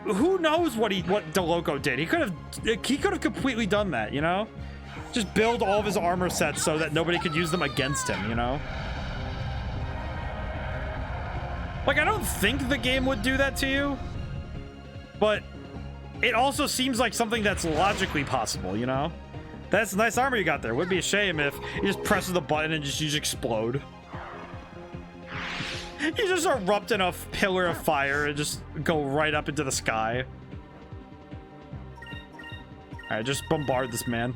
S1: who knows what the Loco did? He could have completely done that, you know? Just build all of his armor sets so that nobody could use them against him, you know? Like, I don't think the game would do that to you, but it also seems like something that's logically possible, you know? That's nice armor you got there. Would be a shame if you just press the button and you just explode. You just erupt in a pillar of fire and just go right up into the sky. Alright, just bombard this man.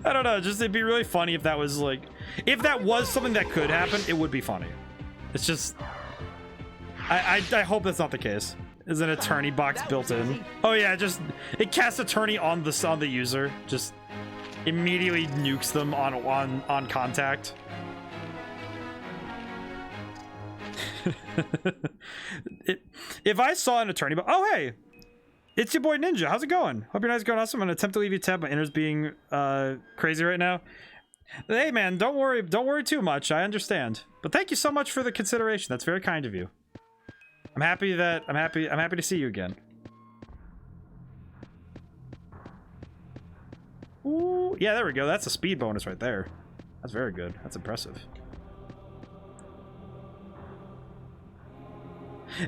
S1: I don't know, just it'd be really funny if that was like, if that was something that could happen, it would be funny. It's just, I hope that's not the case. Is an attorney box built in? Oh yeah, just it casts attorney on the user, just immediately nukes them on contact. If I saw an attorney, but oh hey, it's your boy Ninja. How's it going? Hope your night's going awesome. I'm gonna attempt to leave you tab. My inner's being crazy right now. Hey man, don't worry too much. I understand. But thank you so much for the consideration. That's very kind of you. I'm happy to see you again. Ooh, yeah, there we go. That's a speed bonus right there. That's very good. That's impressive.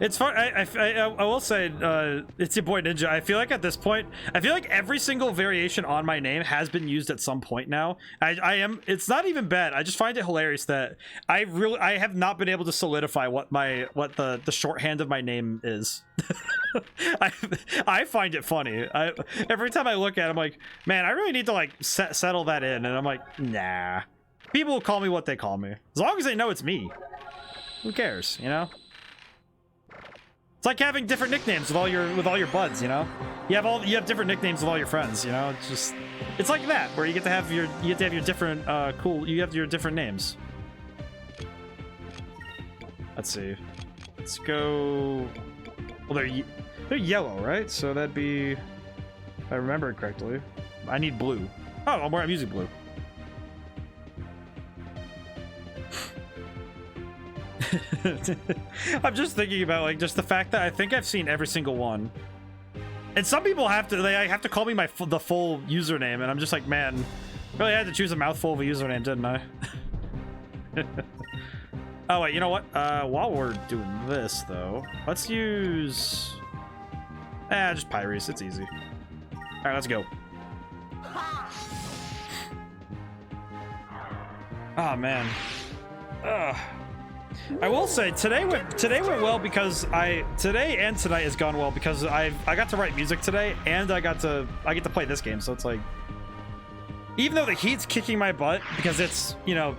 S1: It's fun. I will say, it's your boy Ninja. I feel like at this point, I feel like every single variation on my name has been used at some point now. It's not even bad. I just find it hilarious that I have not been able to solidify what the shorthand of my name is. I find it funny. Every time I look at it, I'm like, man, I really need to like settle that in. And I'm like, nah. People will call me what they call me. As long as they know it's me. Who cares, you know? It's like having different nicknames with all your buds, you know? You have different nicknames with all your friends, you know? It's like that, where you get to have your different you have your different names. Let's see. Let's go. Well, they're yellow, right? So that'd be, if I remember it correctly. I need blue. Oh, I'm using blue. I'm just thinking about like just the fact that I think I've seen every single one, and some people have to call me the full username, and I'm just like, man, really had to choose a mouthful of a username, didn't I? Oh wait, you know what? While we're doing this though, let's use just Pyres. It's easy. All right, let's go. Oh man. Ugh. I will say today went well because today and tonight has gone well because I got to write music today and I get to play this game, so it's like, even though the heat's kicking my butt because it's, you know,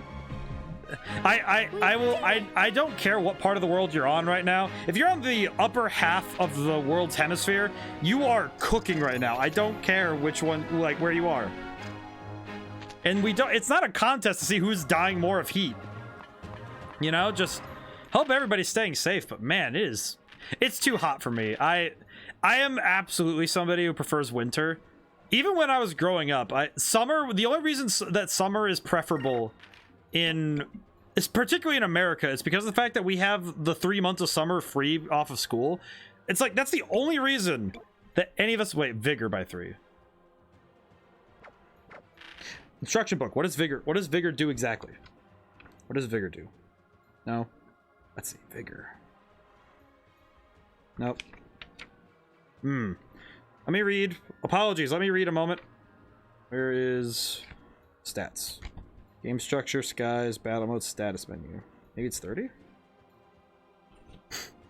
S1: I don't care what part of the world you're on right now. If you're on the upper half of the world's hemisphere, you are cooking right now. I don't care which one, like where you are. And it's not a contest to see who's dying more of heat. You know, just hope everybody's staying safe, but man, it's too hot for me. I am absolutely somebody who prefers winter. Even when I was growing up, summer, the only reason that summer is preferable particularly in America, is because of the fact that we have the 3 months of summer free off of school. It's like, that's the only reason that any of us, wait, Vigor by 3. Instruction book. What does Vigor do exactly? What does Vigor do? No. Let's see. Vigor. Nope. Let me read. Apologies. Let me read a moment. Where is stats? Game structure, skies, battle mode, status menu. Maybe it's 30?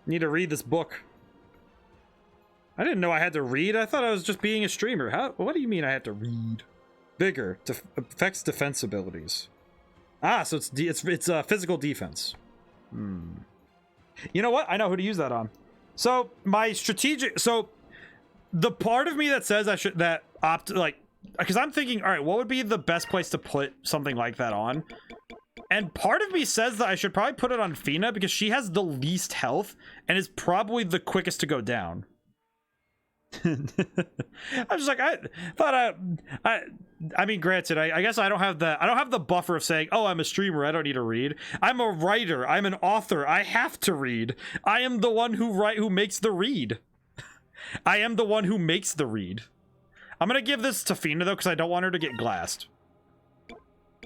S1: Need to read this book. I didn't know I had to read. I thought I was just being a streamer. What do you mean I had to read? Vigor affects defense abilities. Ah, so it's physical defense. You know what? I know who to use that on. So the part of me that says I should because I'm thinking, all right, what would be the best place to put something like that on? And part of me says that I should probably put it on Fina because she has the least health and is probably the quickest to go down. I'm just like, I thought I mean, granted, I guess I don't have the buffer of saying, oh, I'm a streamer, I don't need to read. I'm a writer, I'm an author, I have to read. I am the one who makes the read. I am the one who makes the read. I'm gonna give this to Fina though, because I don't want her to get glassed.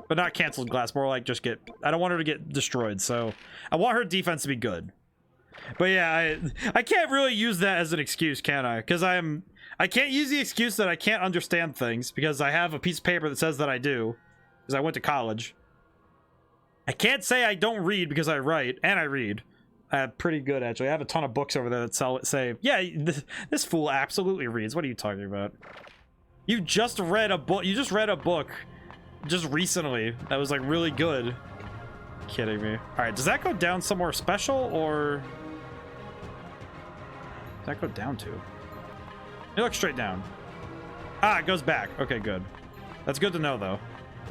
S1: But not canceled glass, more like just I don't want her to get destroyed, so I want her defense to be good. But yeah, I can't really use that as an excuse, can I? Because I can't use the excuse that I can't understand things because I have a piece of paper that says that I do, because I went to college. I can't say I don't read because I write, and I read. Pretty good, actually. I have a ton of books over there that say, yeah, this fool absolutely reads. What are you talking about? You just read a book. You just read a book just recently that was like really good. Kidding me. All right, does that go down somewhere special, or does that go down to? You look straight down. Ah, it goes back. Okay, good. That's good to know, though.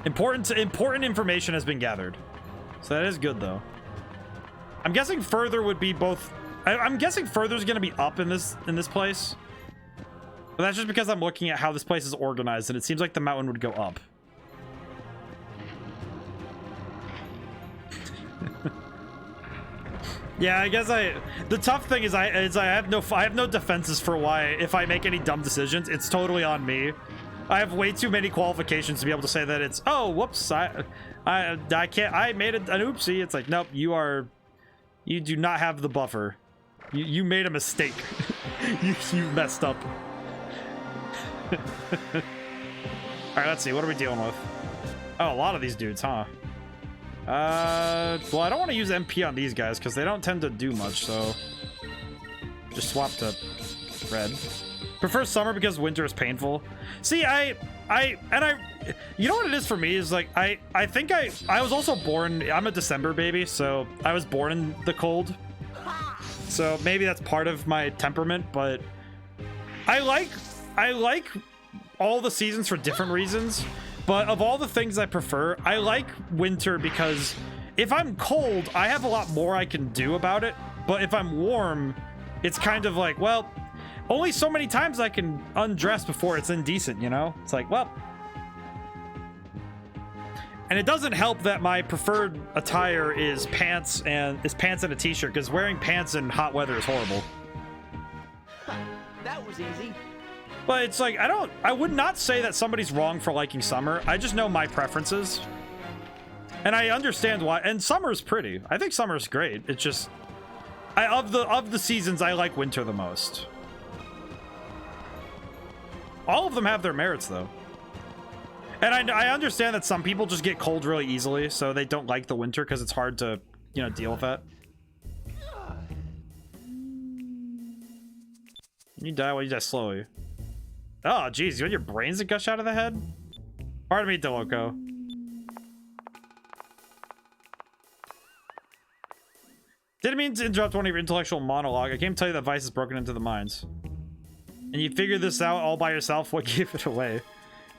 S1: Important information has been gathered, so that is good, though. I'm guessing further would be both. I'm guessing further is going to be up in this place, but that's just because I'm looking at how this place is organized, and it seems like the mountain would go up. Yeah, I guess the tough thing is I have no defenses for why, if I make any dumb decisions, it's totally on me. I have way too many qualifications to be able to say that it's, oh, whoops, I can't, I made an oopsie. It's like, nope, you do not have the buffer. You made a mistake. you messed up. All right, let's see, what are we dealing with? Oh, a lot of these dudes, huh? Well, I don't want to use MP on these guys because they don't tend to do much, so just swap to red. Prefer summer because winter is painful. See, you know what it is for me is like, I think I was also born, I'm a December baby, so I was born in the cold. So maybe that's part of my temperament, but I like all the seasons for different reasons. But of all the things I prefer, I like winter because if I'm cold, I have a lot more I can do about it. But if I'm warm, it's kind of like, well, only so many times I can undress before it's indecent, you know? It's like, well. And it doesn't help that my preferred attire is pants and a t-shirt, because wearing pants in hot weather is horrible.
S3: That was easy.
S1: But it's like, I would not say that somebody's wrong for liking summer. I just know my preferences. And I understand why. And summer's pretty. I think summer's great. It's just, of the seasons, I like winter the most. All of them have their merits, though. And I understand that some people just get cold really easily, so they don't like the winter because it's hard to, you know, deal with that. You die, well, you die slowly. Oh, geez, you want your brains to gush out of the head? Pardon me, Loco. Didn't mean to interrupt one of your intellectual monologue. I came to tell you that Vice is broken into the minds. And you figured this out all by yourself? What gave it away?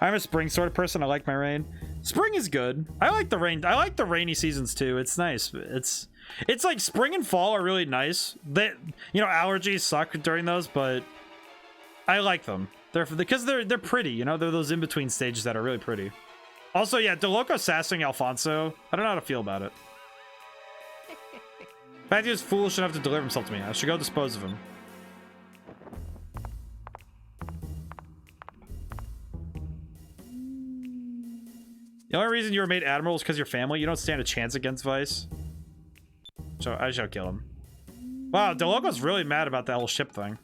S1: I'm a spring sort of person. I like my rain. Spring is good. I like the rain. I like the rainy seasons too. It's nice. It's like spring and fall are really nice. They, you know, allergies suck during those, but I like them. Because they're pretty, you know, they're those in-between stages that are really pretty. Also, yeah, Loco sassing Alfonso. I don't know how to feel about it. The fact he was foolish enough to deliver himself to me. I should go dispose of him. The only reason you were made admiral is because your family. You don't stand a chance against Vice. So I shall kill him. Wow, Loco's really mad about that whole ship thing.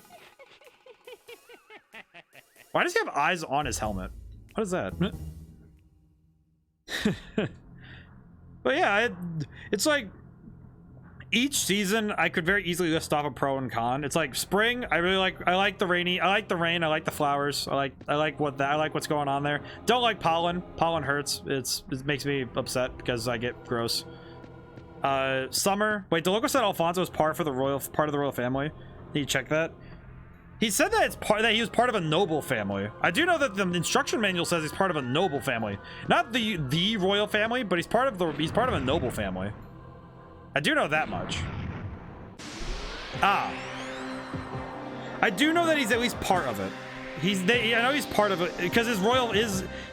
S1: Why does he have eyes on his helmet? What is that? But yeah, it's like each season I could very easily list off a pro and con. It's like spring, I like the rainy, I like the rain, I like the flowers, I like what's going on there. Don't like pollen. Pollen hurts. It makes me upset because I get gross. Summer. Wait, Loco said Alfonso is part of the royal family. Did you check that? He said that that he was part of a noble family. I do know that the instruction manual says he's part of a noble family, not the royal family, but he's part of a noble family. I do know that much. Ah, I do know that he's at least part of it. I know he's part of it because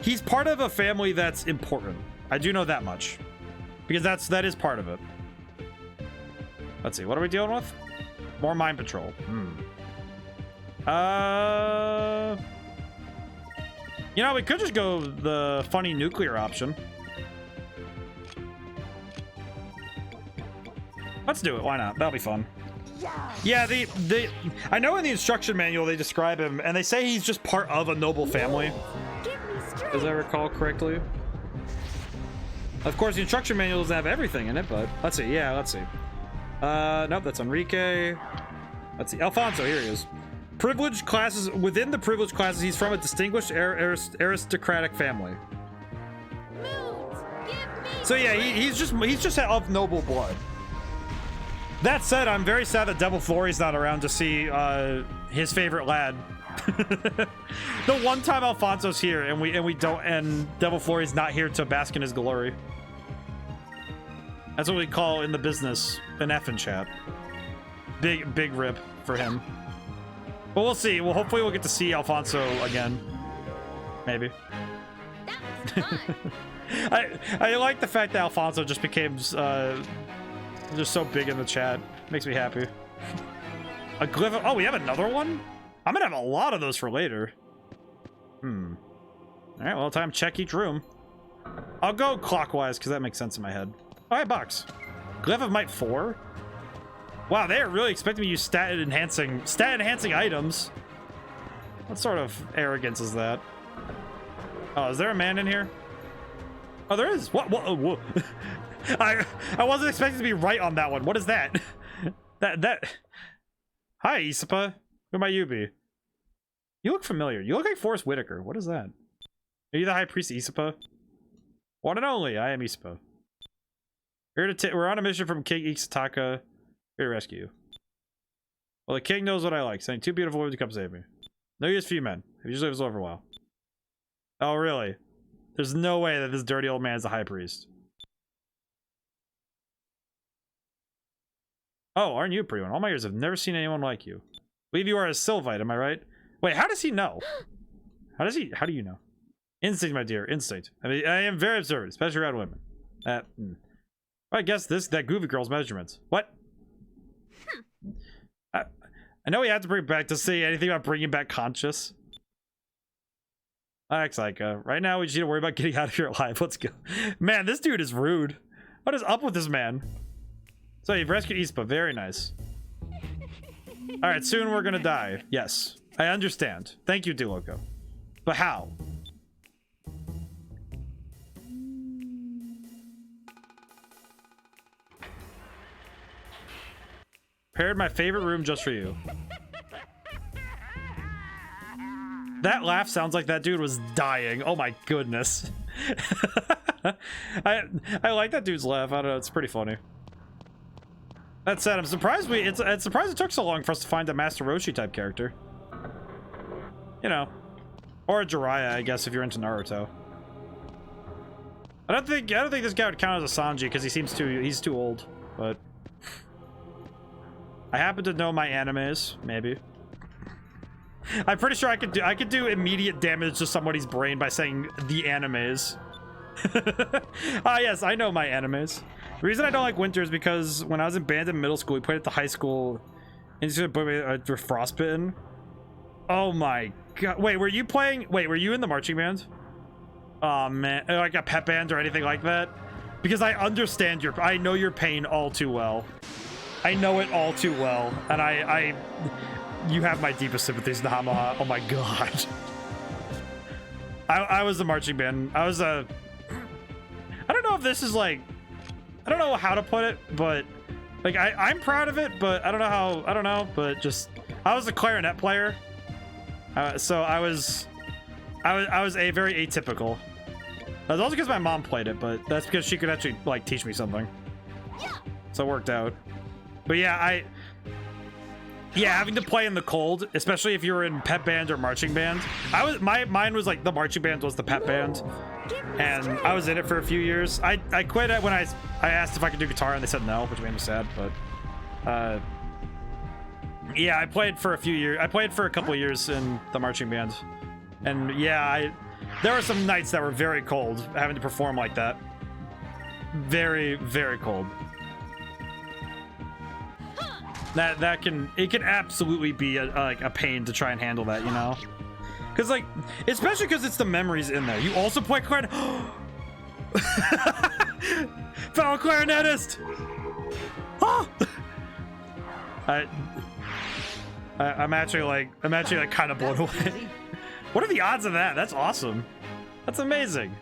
S1: he's part of a family that's important. I do know that much because that is part of it. Let's see, what are we dealing with? More Mind Patrol. You know, we could just go the funny nuclear option. Let's do it. Why not? That'll be fun. Yeah, I know in the instruction manual they describe him, and they say he's just part of a noble family. As I recall correctly. Of course, the instruction manual doesn't have everything in it, but let's see. Yeah, let's see. Nope, that's Enrique. Let's see. Alfonso, here he is. Privileged classes. Within the privileged classes, he's from a distinguished aristocratic family. So yeah, he's just of noble blood. That said, I'm very sad that Devil Florey's not around to see his favorite lad. The one time Alfonso's here and Devil Florey's not here to bask in his glory. That's what we call in the business an effing chat. Big rip for him. But we'll see. Well, hopefully we'll get to see Alfonso again. Maybe.
S2: That was fun.
S1: I like the fact that Alfonso just became just so big in the chat. Makes me happy. A glyph of, oh, we have another one? I'm gonna have a lot of those for later. All right, well, time to check each room. I'll go clockwise because that makes sense in my head. All right, box. Glyph of Might 4. Wow, they are really expecting me to use stat enhancing items. What sort of arrogance is that? Oh, is there a man in here? Oh, there is. What? Whoa. I wasn't expecting to be right on that one. What is that? That. Hi, Isapa. Who might you be? You look familiar. You look like Forrest Whitaker. What is that? Are you the High Priest Isapa? One and only. I am Isapa. We're on a mission from King Ixataka. Here to rescue you. Well, the king knows what I like. Sending 2 beautiful women to come save me. No use few men. He usually lives over a while. Oh, really? There's no way that this dirty old man is the High Priest. Oh, aren't you a pretty one? All my years, I've never seen anyone like you. Believe you are a Sylvite, am I right? Wait, how does he know? How do you know? Instinct, my dear, instinct. I mean, I am very observant, especially around women. I guess that goofy girl's measurements. What? I know we had to bring back to say anything about bringing back Conscious. Acts like, right now we just need to worry about getting out of here alive. Let's go. Man, this dude is rude. What is up with this man? So you've rescued Ispa. Very nice. All right, soon we're gonna die. Yes, I understand. Thank you, Loco. But how? Prepared my favorite room just for you. That laugh sounds like that dude was dying. Oh my goodness. I like that dude's laugh. I don't know, it's pretty funny. That said, I'm surprised it's surprised it took so long for us to find a Master Roshi type character. You know. Or a Jiraiya, I guess, if you're into Naruto. I don't think this guy would count as a Sanji because he's too old, but I happen to know my animes, maybe. I'm pretty sure I could do immediate damage to somebody's brain by saying the animes. Ah, yes, I know my animes. The reason I don't like winter is because when I was in band in middle school, we played at the high school and for Frostbitten. Oh my god. Wait, were you in the marching band? Oh man, like a pep band or anything like that? Because I understand I know your pain all too well. I know it all too well, and you have my deepest sympathies, Nahamaha. Oh my god. I was the marching band. I don't know if this is like, I don't know how to put it, but like I'm proud of it, but I don't know, but just I was a clarinet player, so I was a very atypical. That's also because my mom played it, but that's because she could actually like teach me something, so it worked out. But yeah, having to play in the cold, especially if you were in pep band or marching band. Mine was like the marching band was the pep band, and I was in it for a few years. I quit it when I asked if I could do guitar, and they said no, which made me sad. But Yeah, I played for a few years. I played for a couple of years in the marching band, and yeah, there were some nights that were very cold, having to perform like that. Very, very cold. It can absolutely be like a pain to try and handle that, you know? Because like, especially because it's the memories in there. You also play clarinet. Fellow clarinetist. Oh! I'm actually like kind of blown away. What are the odds of that? That's awesome. That's amazing.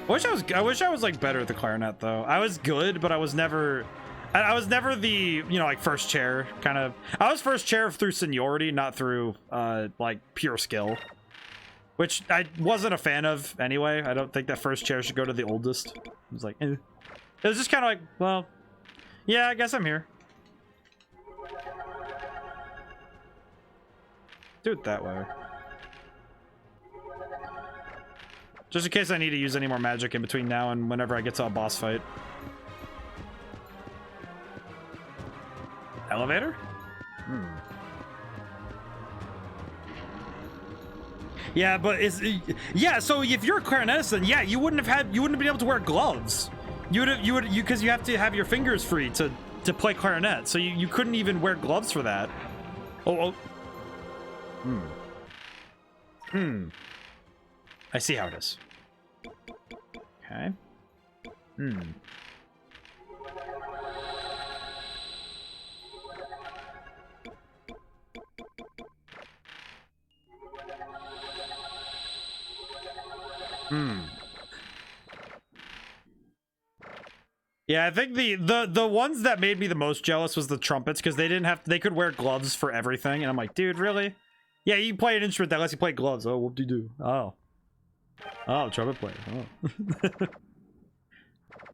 S1: I wish I was like better at the clarinet though. I was good, but I was never the, you know, like first chair kind of. I was first chair through seniority, not through like pure skill, which I wasn't a fan of anyway. I don't think that first chair should go to the oldest. It was like, eh. It was just kind of like, well, yeah, I guess I'm here. Do it that way. Just in case I need to use any more magic in between now and whenever I get to a boss fight. Elevator? Yeah, but yeah, so if you're a clarinetist, then yeah, you wouldn't have been able to wear gloves. Because you have to have your fingers free to play clarinet. So you couldn't even wear gloves for that. Oh. I see how it is. Okay. Yeah, I think the ones that made me the most jealous was the trumpets, because they could wear gloves for everything, and I'm like, dude, really? Yeah, you play an instrument that lets you play gloves. Oh, whoop-de-doo. Oh, trumpet player. Oh.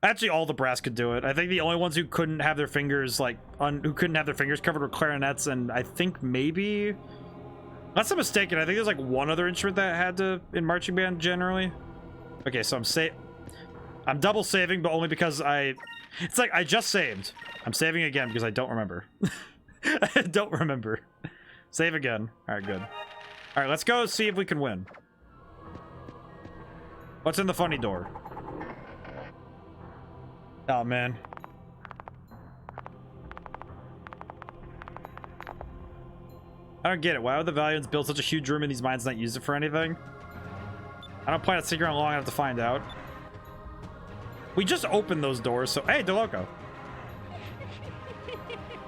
S1: Actually, all the brass could do it. I think the only ones who couldn't have their fingers covered were clarinets, and I think maybe, unless I'm mistaken, I think there's like one other instrument that had to in marching band generally. Okay, so I'm double saving, but only because it's like I just saved. I'm saving again because I don't remember. I don't remember. Save again. All right, good. All right, let's go see if we can win. What's in the funny door? Oh, man. I don't get it. Why would the Valiants build such a huge room in these mines and not use it for anything? I don't plan on sticking around long enough to find out. We just opened those doors, so... Hey, Loco.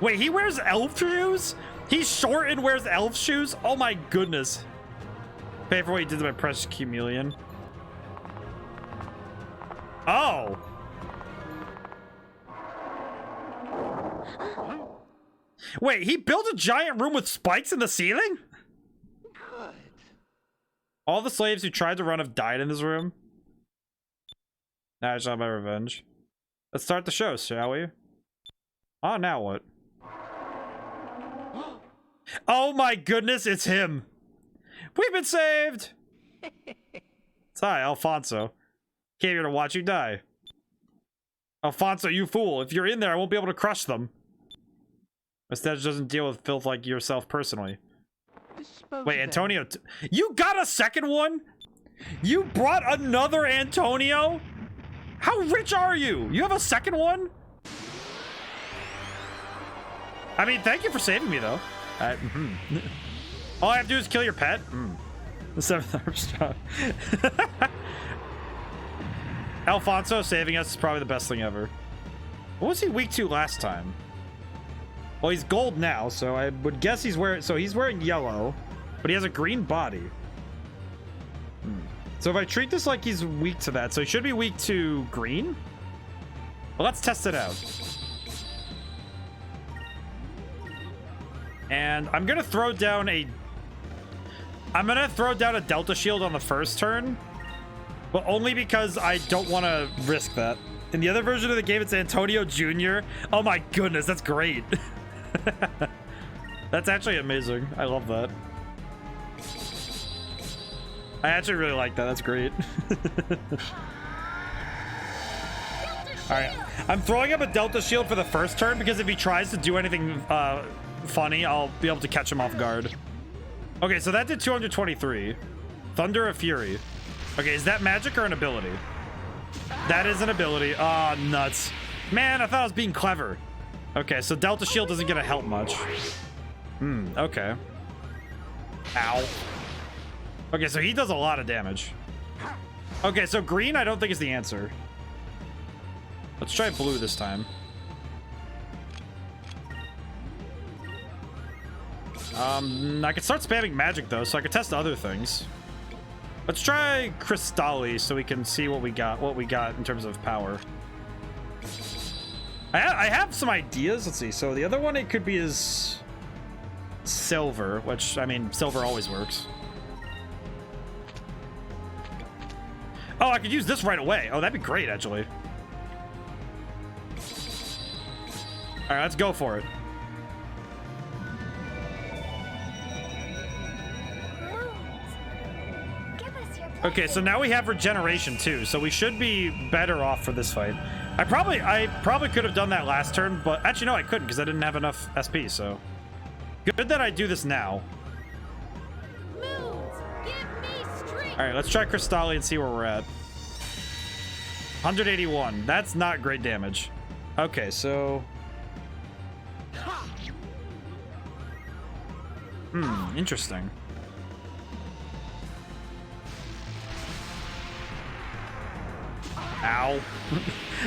S1: Wait, he wears elf shoes? He's short and wears elf shoes? Oh my goodness. Pay for what you did to my precious chameleon. Oh. Wait, he built a giant room with spikes in the ceiling?
S3: Good.
S1: All the slaves who tried to run have died in this room. Now I shall have my revenge. Let's start the show, shall we? Oh, now what? Oh my goodness, it's him. We've been saved. Hi, Alfonso. Came here to watch you die. Alfonso, you fool. If you're in there, I won't be able to crush them. My statue doesn't deal with filth like yourself personally. Wait, Antonio, you got a second one? You brought another Antonio? How rich are you? You have a second one? I mean, thank you for saving me, though. All I have to do is kill your pet? The 7th Armstrong. Alfonso saving us is probably the best thing ever. What was he weak to last time? Well, he's gold now, so I would guess he's wearing yellow, but he has a green body. So if I treat this like he's weak to that, so he should be weak to green? Well, let's test it out. And I'm gonna throw down a Delta Shield on the first turn, but only because I don't want to risk that. In the other version of the game, it's Antonio Jr. Oh my goodness, that's great. That's actually amazing. I love that. I actually really like that. That's great. right, I'm throwing up a Delta Shield for the first turn because if he tries to do anything funny, I'll be able to catch him off guard. Okay, so that did 223. Thunder of Fury. Okay, is that magic or an ability? That is an ability. Ah, nuts. Man, I thought I was being clever. Okay, so Delta Shield doesn't get to help much. Okay. Ow. Okay, so he does a lot of damage. Okay, so green I don't think is the answer. Let's try blue this time. I could start spamming magic though, so I could test other things. Let's try Crystalli so we can see what we got in terms of power. I have some ideas. Let's see. So the other one it could be is silver, which I mean silver always works. Oh, I could use this right away. Oh, that'd be great actually. All right, let's go for it. Okay, so now we have regeneration too, so we should be better off for this fight. I probably could have done that last turn, but actually no, I couldn't because I didn't have enough SP. So good that I do this now.
S2: Moons, give me strength.
S1: All right, let's try Crystalli and see where we're at. 181. That's not great damage. Okay, so interesting. Ow.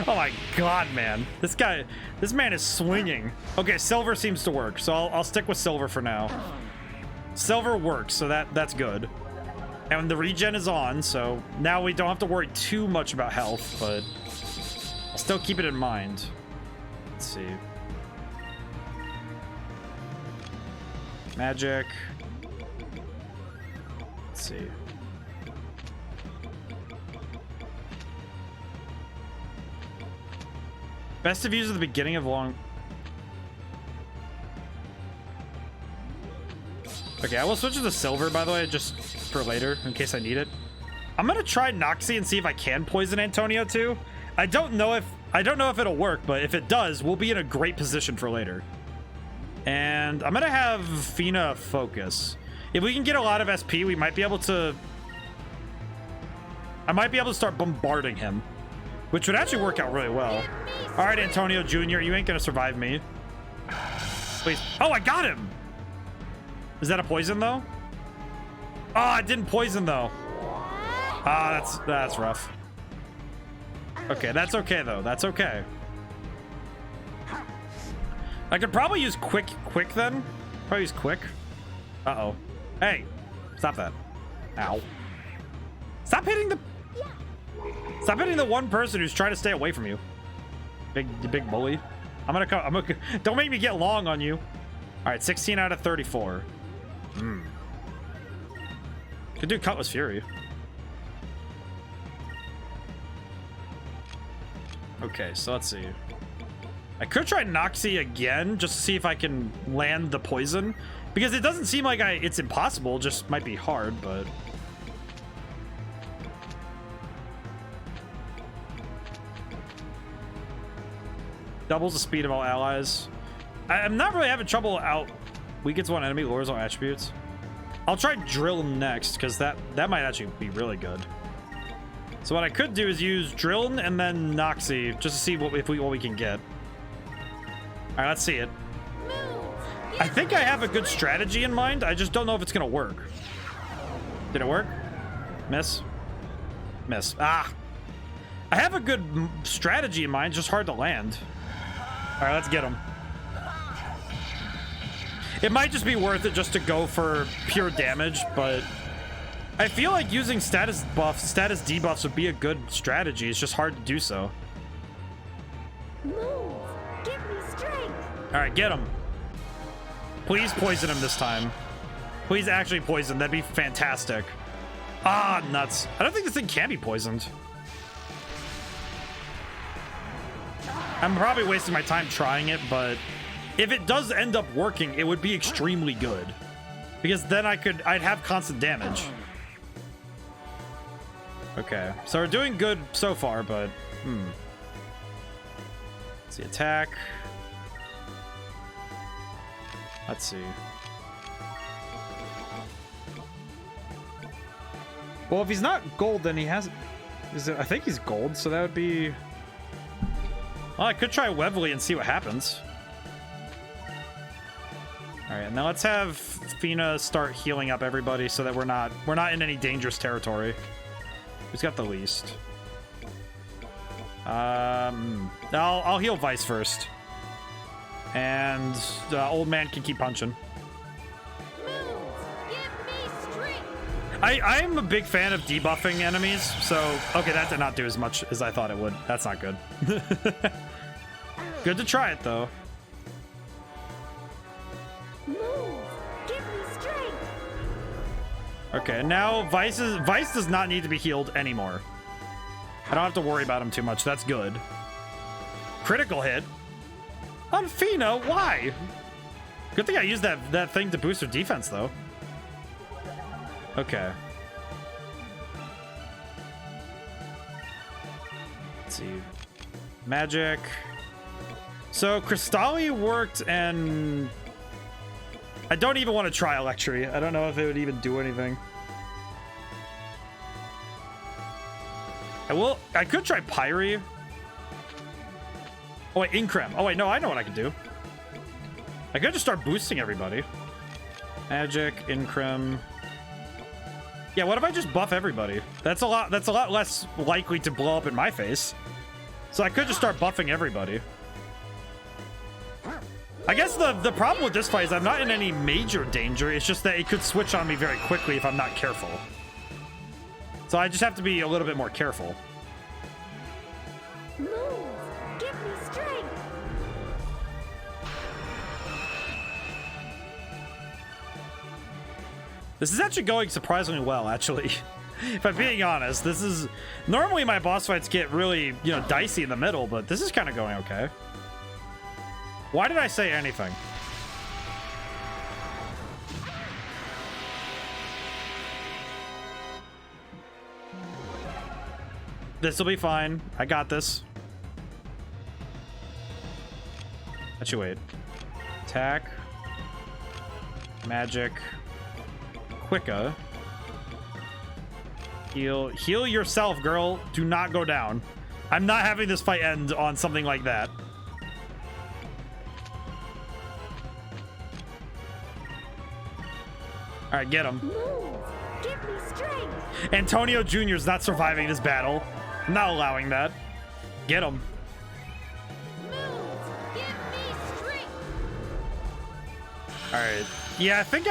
S1: Oh my god, man. This man is swinging. Okay, silver seems to work, so I'll stick with silver for now. Silver works, so that's good. And the regen is on, so now we don't have to worry too much about health, but I'll still keep it in mind. Let's see. Magic. Let's see. Best of use at the beginning of long... Okay, I will switch it to silver, by the way, just for later, in case I need it. I'm gonna try Noxie and see if I can poison Antonio too. I don't know if it'll work, but if it does, we'll be in a great position for later. And I'm gonna have Fina focus. If we can get a lot of SP, we might be able to... I might be able to start bombarding him, which would actually work out really well. All right, Antonio Jr., you ain't gonna survive me. Please. Oh, I got him. Is that a poison though? Oh, it didn't poison though. Ah, that's rough. Okay, that's okay though. That's okay. I could probably use quick then. Probably use quick. Uh-oh. Hey, stop that. Ow. Stop hitting the one person who's trying to stay away from you. Big bully. I'm gonna don't make me get long on you. All right, 16 out of 34. Could do Cutlass Fury. Okay, so let's see. I could try Noxie again just to see if I can land the poison, because it doesn't seem like it's impossible, just might be hard, but doubles the speed of all allies. I'm not really having trouble out. Weakens one enemy, lowers all attributes. I'll try Drill next, because that might actually be really good. So what I could do is use Drill and then Noxie, just to see what we can get. All right, let's see it. I think I have a good strategy in mind. I just don't know if it's gonna work. Did it work? Miss. Miss. Ah. I have a good strategy in mind, just hard to land. All right, let's get him. It might just be worth it just to go for pure damage, but I feel like using status debuffs would be a good strategy. It's just hard to do so.
S4: Move. Give me strength.
S1: All right, get him. Please poison him this time. Please actually poison. That'd be fantastic. Ah, nuts. I don't think this thing can be poisoned. I'm probably wasting my time trying it, but if it does end up working, it would be extremely good, because then I'd have constant damage. Okay, so we're doing good so far, but Let's see, attack. Let's see. Well, if he's not gold, then he has... I think he's gold, so that would be... Well, I could try Webley and see what happens. Alright, now let's have Fina start healing up everybody so that we're not in any dangerous territory. Who's got the least? I'll heal Vice first. And old man can keep punching. I'm a big fan of debuffing enemies, so... Okay, that did not do as much as I thought it would. That's not good. Good to try it, though. Okay, now Vice does not need to be healed anymore. I don't have to worry about him too much. That's good. Critical hit? On Fina? Why? Good thing I used that thing to boost her defense, though. Okay. Let's see. Magic. So, Crystalli worked, and... I don't even want to try Electri. I don't know if it would even do anything. I could try Pyre. Oh, wait, Increm. Oh, wait, no, I know what I could do. I could just start boosting everybody. Magic, Increm... Yeah, what if I just buff everybody? That's a lot less likely to blow up in my face. So I could just start buffing everybody. I guess the problem with this fight is I'm not in any major danger. It's just that it could switch on me very quickly if I'm not careful. So I just have to be a little bit more careful.
S4: Move! Give me strength!
S1: This is actually going surprisingly well, actually. If I'm being honest, this is... Normally my boss fights get really, dicey in the middle, but this is kind of going okay. Why did I say anything? This will be fine. I got this. Let you wait. Attack. Magic. Quicka. Heal yourself, girl. Do not go down. I'm not having this fight end on something like that. All right, get him.
S4: Move! Give me strength!
S1: Antonio Jr. is not surviving this battle. I'm not allowing that. Get him. All right. Yeah, I think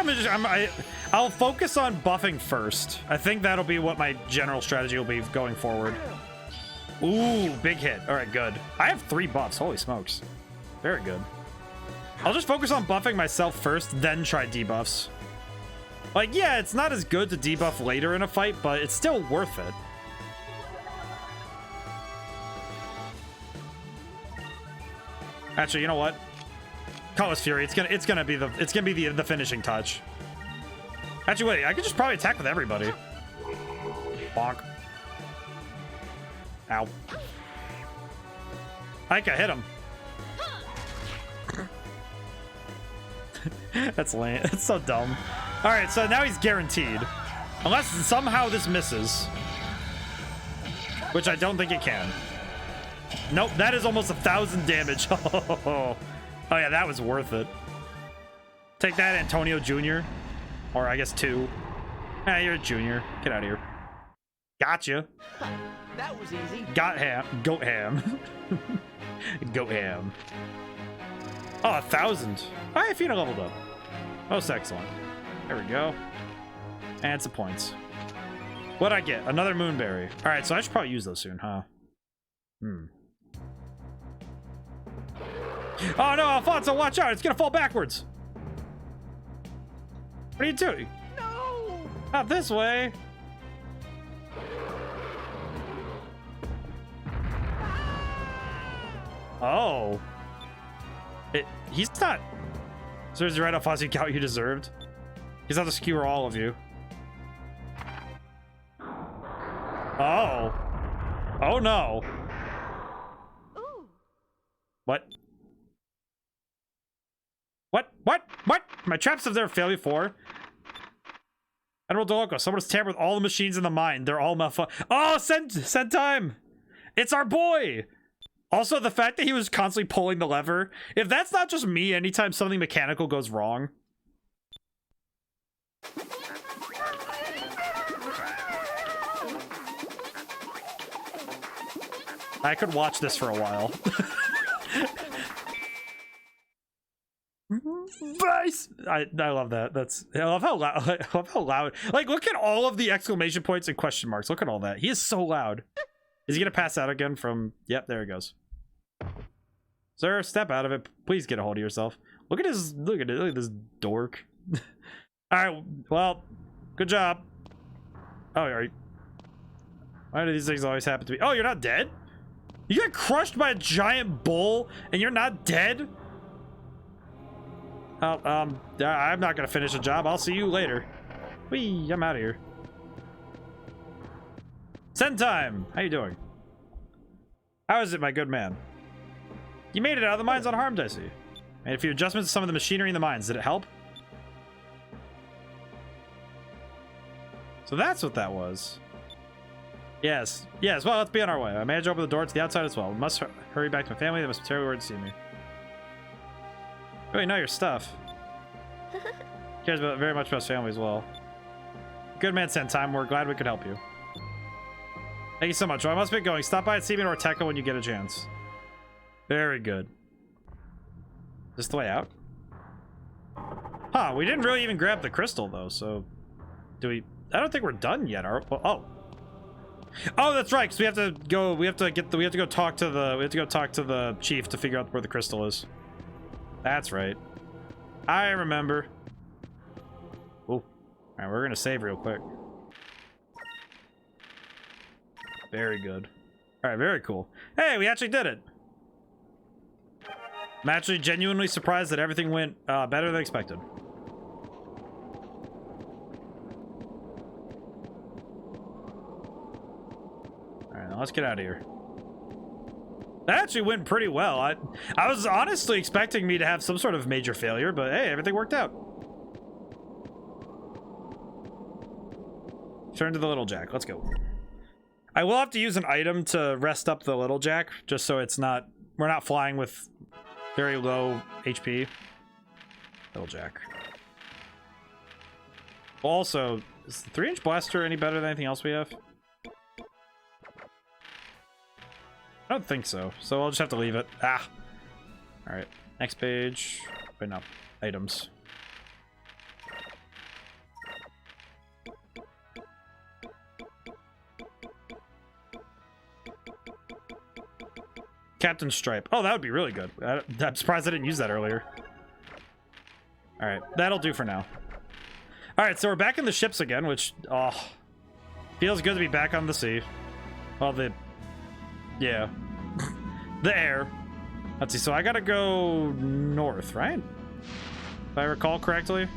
S1: I'll focus on buffing first. I think that'll be what my general strategy will be going forward. Ooh, big hit. All right, good. I have 3 buffs. Holy smokes. Very good. I'll just focus on buffing myself first, then try debuffs. Like, yeah, it's not as good to debuff later in a fight, but it's still worth it. Actually, you know what? Cutlass Fury. It's gonna be the finishing touch. Actually, wait. I could just probably attack with everybody. Bonk. Ow. I think I hit him. That's lame. That's so dumb. All right, so now he's guaranteed, unless somehow this misses, which I don't think it can. Nope, that is almost 1,000 damage. Oh yeah, that was worth it. Take that, Antonio Jr. Or I guess 2. Ah, you're a junior. Get out of here. Gotcha.
S3: That was easy.
S1: Got ham. Goat ham. Goat ham. Oh, 1,000. All right, Fina leveled up. Most excellent. There we go. And some points. What'd I get? Another Moonberry. All right, so I should probably use those soon, huh? Oh no, Alfonso, watch out. It's gonna fall backwards. What are you doing?
S3: No!
S1: Not this way. Oh. He's not... So is right, Alfonso, you got what you deserved? He's not to skewer all of you. Oh. Oh no.
S4: Ooh!
S1: What? What? My traps have never failed before. Admiral Loco, someone has tampered with all the machines in the mine. They're all malfunctioning. Oh, send time! It's our boy! Also, the fact that he was constantly pulling the lever. If that's not just me anytime something mechanical goes wrong. I could watch this for a while. Nice. I love that. I love how loud. I love how loud. Like, look at all of the exclamation points and question marks. Look at all that. He is so loud. Is he gonna pass out again from? Yep, there he goes. Sir, step out of it. Please get a hold of yourself. Look at his. Look at this dork. All right. Well, good job. Oh, all right. Why do these things always happen to me? Oh, you're not dead? You got crushed by a giant bull and you're not dead? Oh, I'm not gonna finish the job. I'll see you later. Whee, I'm out of here. Send time! How you doing? How is it, my good man? You made it out of the mines unharmed, I see. Made a few adjustments to some of the machinery in the mines. Did it help? So that's what that was. Yes. Yes, well, let's be on our way. I managed to open the door to the outside as well. We must hurry back to my family. They must be terribly worried to see me. Oh, you know your stuff. Cares very much about his family as well. Good man, sent time. We're glad we could help you. Thank you so much. Well, I must be going. Stop by and see me in Orteca when you get a chance. Very good. Is this the way out? Huh, we didn't really even grab the crystal though, so do we? I don't think we're done yet. Oh, that's right, because we have to go. We have to go talk to the chief to figure out where the crystal is. That's right. I remember. Oh, all right, we're gonna save real quick. Very good. All right, very cool. Hey, we actually did it. I'm actually genuinely surprised that everything went better than expected. All right, now let's get out of here. That actually went pretty well. I was honestly expecting me to have some sort of major failure, but hey, everything worked out. Turn to the little jack. Let's go. I will have to use an item to rest up the little jack, just so we're not flying with very low HP. Little jack. Also, is the 3-inch blaster any better than anything else we have? I don't think so. So I'll just have to leave it. Ah. All right. Next page. Wait, no. Items. Captain Stripe. Oh, that would be really good. I'm surprised I didn't use that earlier. All right. That'll do for now. All right. So we're back in the ships again, which, feels good to be back on the sea. Well, yeah. The air. Let's see, so I gotta go north, right? If I recall correctly.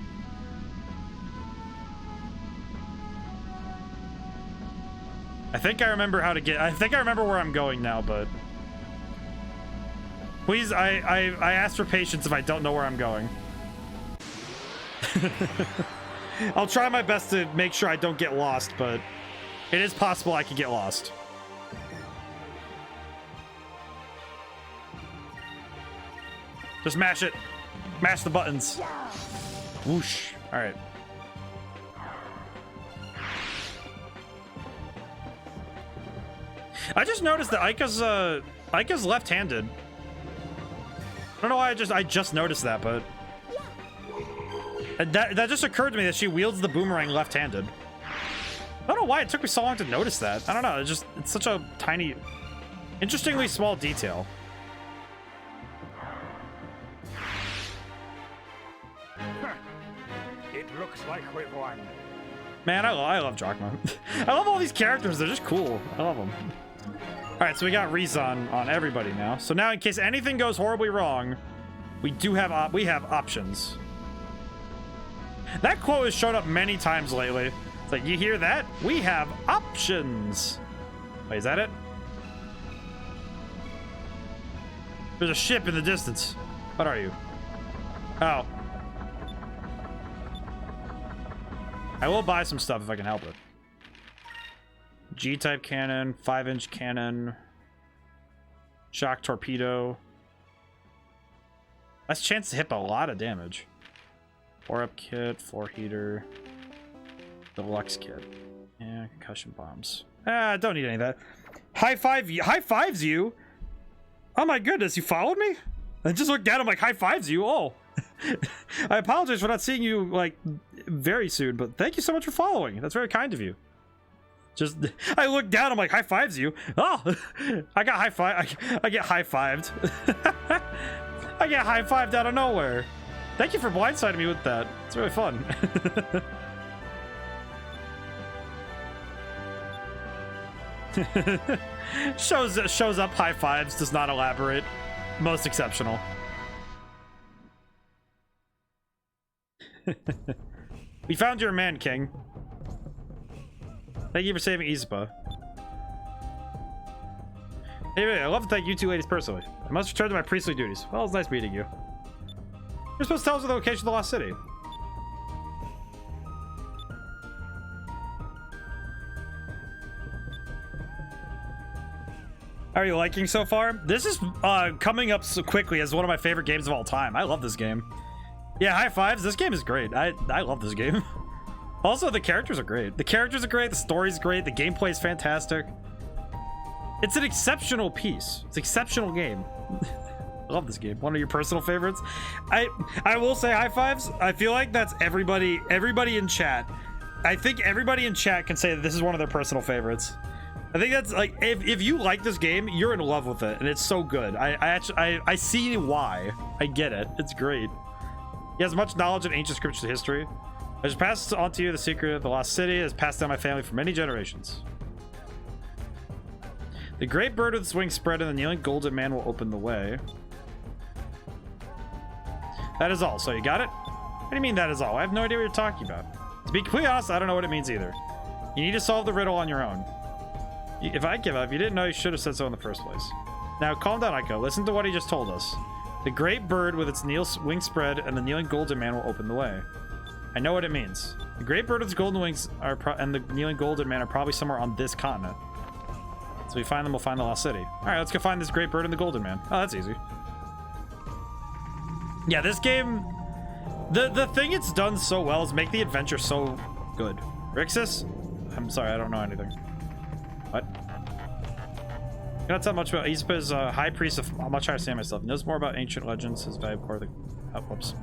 S1: I think I remember how to get... I think I remember where I'm going now, but... Please, I ask for patience if I don't know where I'm going. I'll try my best to make sure I don't get lost, but it is possible I could get lost. Just mash it. Mash the buttons. Whoosh. All right. I just noticed that Aika's left-handed. I don't know why I just noticed that, but that just occurred to me that she wields the boomerang left-handed. I don't know why it took me so long to notice that. I don't know. It's such a tiny, interestingly small detail.
S5: It looks like we've won.
S1: Man, I love Drachma. I love all these characters. They're just cool. I love them. All right, so we got Reese on everybody now. So now, in case anything goes horribly wrong, we have options. That quote has shown up many times lately. It's like, you hear that? We have options. Wait, is that it? There's a ship in the distance. What are you? Oh. I will buy some stuff if I can help it. G-type cannon, 5-inch cannon, shock torpedo. Less chance to hit a lot of damage. 4-up kit, 4 heater, deluxe kit. Yeah, concussion bombs. I don't need any of that. High fives you. Oh my goodness, you followed me? I just looked down, I'm like, high fives you. Oh. I apologize for not seeing you like very soon, but thank you so much for following. That's very kind of you. Just I look down, I'm like, high fives you. Oh, I got high five. I get high fived. I get high fived out of nowhere. Thank you for blindsiding me with that. It's really fun. shows up, high fives, does not elaborate. Most exceptional. We found your man, King. Thank you for saving Ispa. Hey, I love to thank you two ladies personally. I must return to my priestly duties. Well, it's nice meeting you. You're supposed to tell us the location of the lost city. How are you liking so far? This is coming up so quickly as one of my favorite games of all time. I love this game. Yeah, high fives. This game is great. I love this game. Also, the characters are great. The characters are great. The story's great. The gameplay is fantastic. It's an exceptional piece. It's an exceptional game. I love this game. One of your personal favorites. I will say high fives. I feel like that's everybody in chat. I think everybody in chat can say that this is one of their personal favorites. I think that's like, if you like this game, you're in love with it, and it's so good. I see why. I get it. It's great. He has much knowledge of ancient scripture history. I just passed on to you the secret of the lost city has passed down my family for many generations. The great bird with its wings spread and the kneeling golden man will open the way. That is all. So you got it? What do you mean that is all? I have no idea what you're talking about. To be completely honest, I don't know what it means either. You need to solve the riddle on your own. If I give up, you didn't know, you should have said so in the first place. Now calm down, Aiko. Listen to what he just told us. The great bird with its wings spread and the kneeling golden man will open the way. I know what it means. The great bird with its golden wings and the kneeling golden man are probably somewhere on this continent. So we find them, we'll find the lost city. All right, let's go find this great bird and the golden man. Oh, that's easy. Yeah, this game, the thing it's done so well is make the adventure so good. Rixus? I'm sorry, I don't know anything. What? Cannot tell much about Ispa's high priest of much higher stand myself. He knows more about ancient legends, his valuable core of the... Oh, whoops.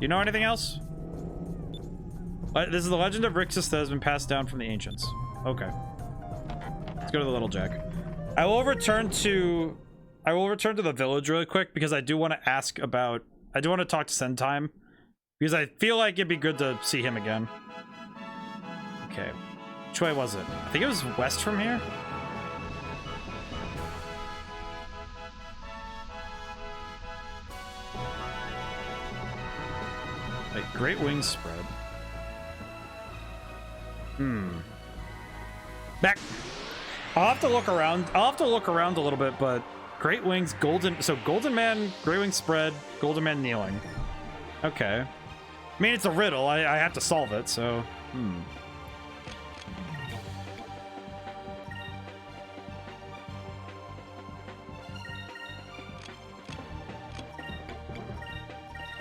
S1: You know anything else? This is the legend of Rixus that has been passed down from the ancients. Okay. Let's go to the Little Jack. I will return to the village really quick because I do want to ask about... I do want to talk to Sentime because I feel like it'd be good to see him again. Okay. Which way was it? I think it was west from here. Like great wings spread. Back. I'll have to look around. I'll have to look around a little bit, but great wings, golden. So golden man, great wings spread, golden man kneeling. Okay. I mean, it's a riddle. I have to solve it. So.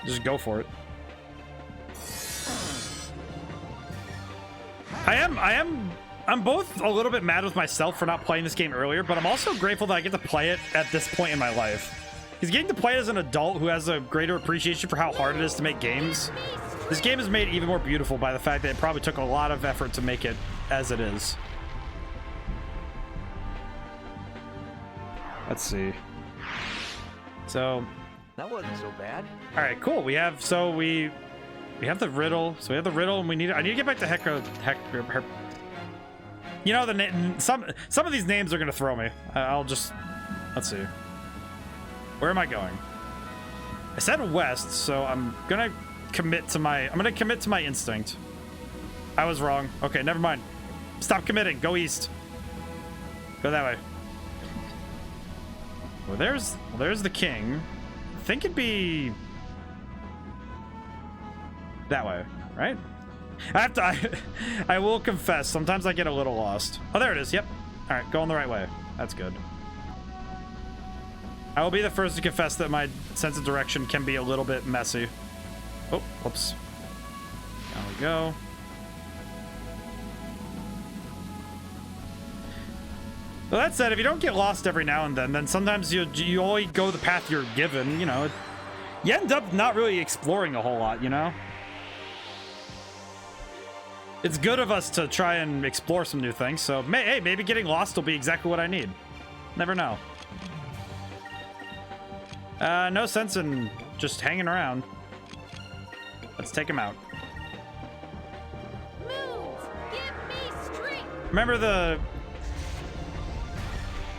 S1: Just go for it. I'm both a little bit mad with myself for not playing this game earlier, but I'm also grateful that I get to play it at this point in my life. Because getting to play it as an adult who has a greater appreciation for how hard it is to make games, this game is made even more beautiful by the fact that it probably took a lot of effort to make it as it is. Let's see. So
S3: That wasn't so bad.
S1: all right, cool. We have the riddle. So we have the riddle, and I need to get back to Hector. You know, some of these names are gonna throw me. I'll just, let's see. Where am I going? I said west, so I'm gonna commit to my instinct. I was wrong. Okay, never mind. Stop committing. Go east. Go that way. Well, there's the king. I think it'd be that way, right? I will confess, sometimes I get a little lost. Oh, there it is. Yep. All right, going the right way. That's good. I will be the first to confess that my sense of direction can be a little bit messy. Oh, whoops. There we go. Well, that said, if you don't get lost every now and then sometimes you only go the path you're given, you know. You end up not really exploring a whole lot, you know? It's good of us to try and explore some new things, so hey, maybe getting lost will be exactly what I need. Never know. No sense in just hanging around. Let's take him out.
S2: Move! Give me strength!
S1: Remember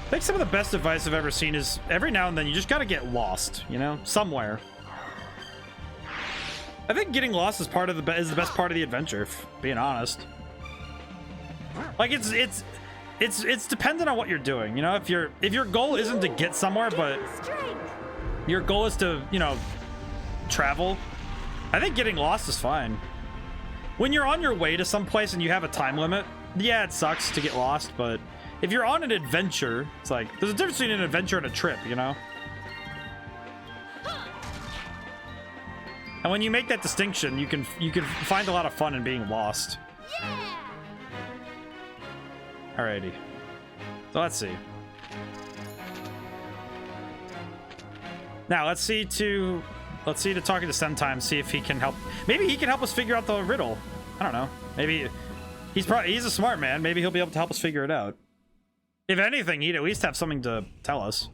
S1: I think some of the best advice I've ever seen is every now and then you just gotta get lost, you know, somewhere. I think getting lost is the best part of the adventure, if being honest. Like it's dependent on what you're doing, you know. If your goal isn't to get somewhere, but your goal is to, you know, travel, I think getting lost is fine. When you're on your way to some place and you have a time limit, yeah, it sucks to get lost, but if you're on an adventure, it's like there's a difference between an adventure and a trip, you know? And when you make that distinction, you can find a lot of fun in being lost.
S2: Yeah!
S1: Alrighty. So let's see. Now let's see to talking to Sentime, see if he can help. Maybe he can help us figure out the riddle. I don't know. Maybe he's a smart man. Maybe he'll be able to help us figure it out. If anything, he'd at least have something to tell us.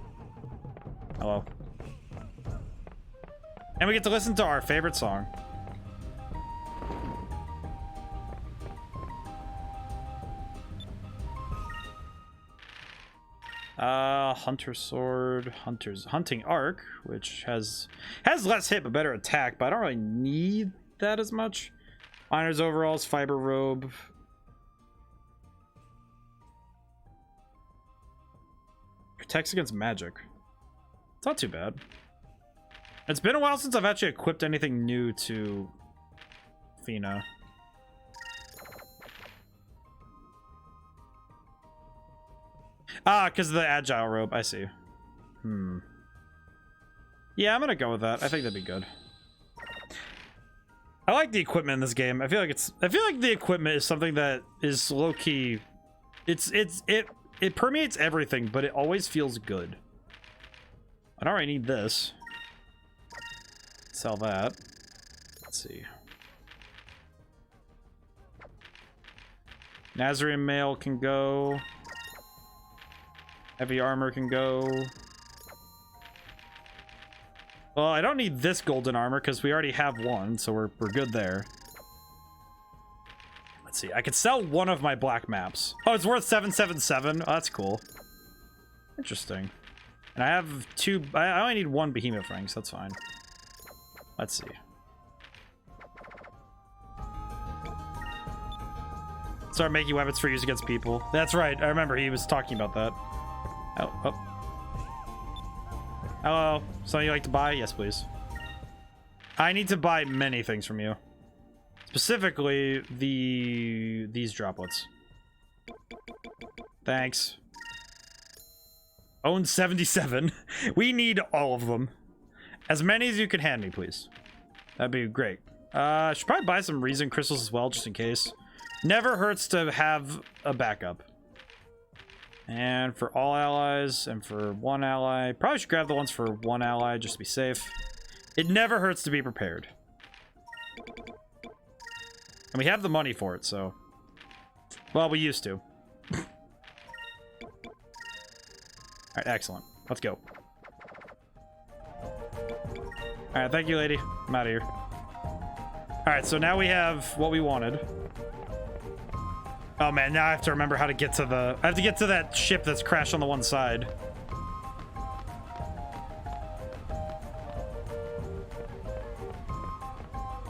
S1: Hello. And we get to listen to our favorite song. Hunter Sword, Hunting Arc, which has less hit but better attack, but I don't really need that as much. Miner's Overalls, Fiber Robe. Protects against magic. It's not too bad. It's been a while since I've actually equipped anything new to Fina. Ah, because of the Agile Robe. I see. Yeah, I'm gonna go with that. I think that'd be good. I like the equipment in this game. I feel like the equipment is something that is low-key. It permeates everything, but it always feels good. I don't really need this. Sell that. Let's see. Nazarene Mail can go. Heavy armor can go. Well, I don't need this golden armor because we already have one, so we're good there. Let's see. I could sell one of my black maps. Oh, it's worth 777. Oh, that's cool. Interesting. And I have two. I only need one behemoth ring, so that's fine. Let's see. Start making weapons for use against people. That's right. I remember he was talking about that. Oh. Hello. Something you like to buy? Yes, please. I need to buy many things from you. Specifically, these droplets. Thanks. Own 77. We need all of them. As many as you can hand me, please. That'd be great. I should probably buy some reason crystals as well, just in case. Never hurts to have a backup. And for all allies, and for one ally. Probably should grab the ones for one ally, just to be safe. It never hurts to be prepared. And we have the money for it, so... Well, we used to. Alright, excellent. Let's go. Alright, thank you, lady. I'm out of here. Alright, so now we have what we wanted. Oh man, now I have to remember how to get to the... I have to get to that ship that's crashed on the one side.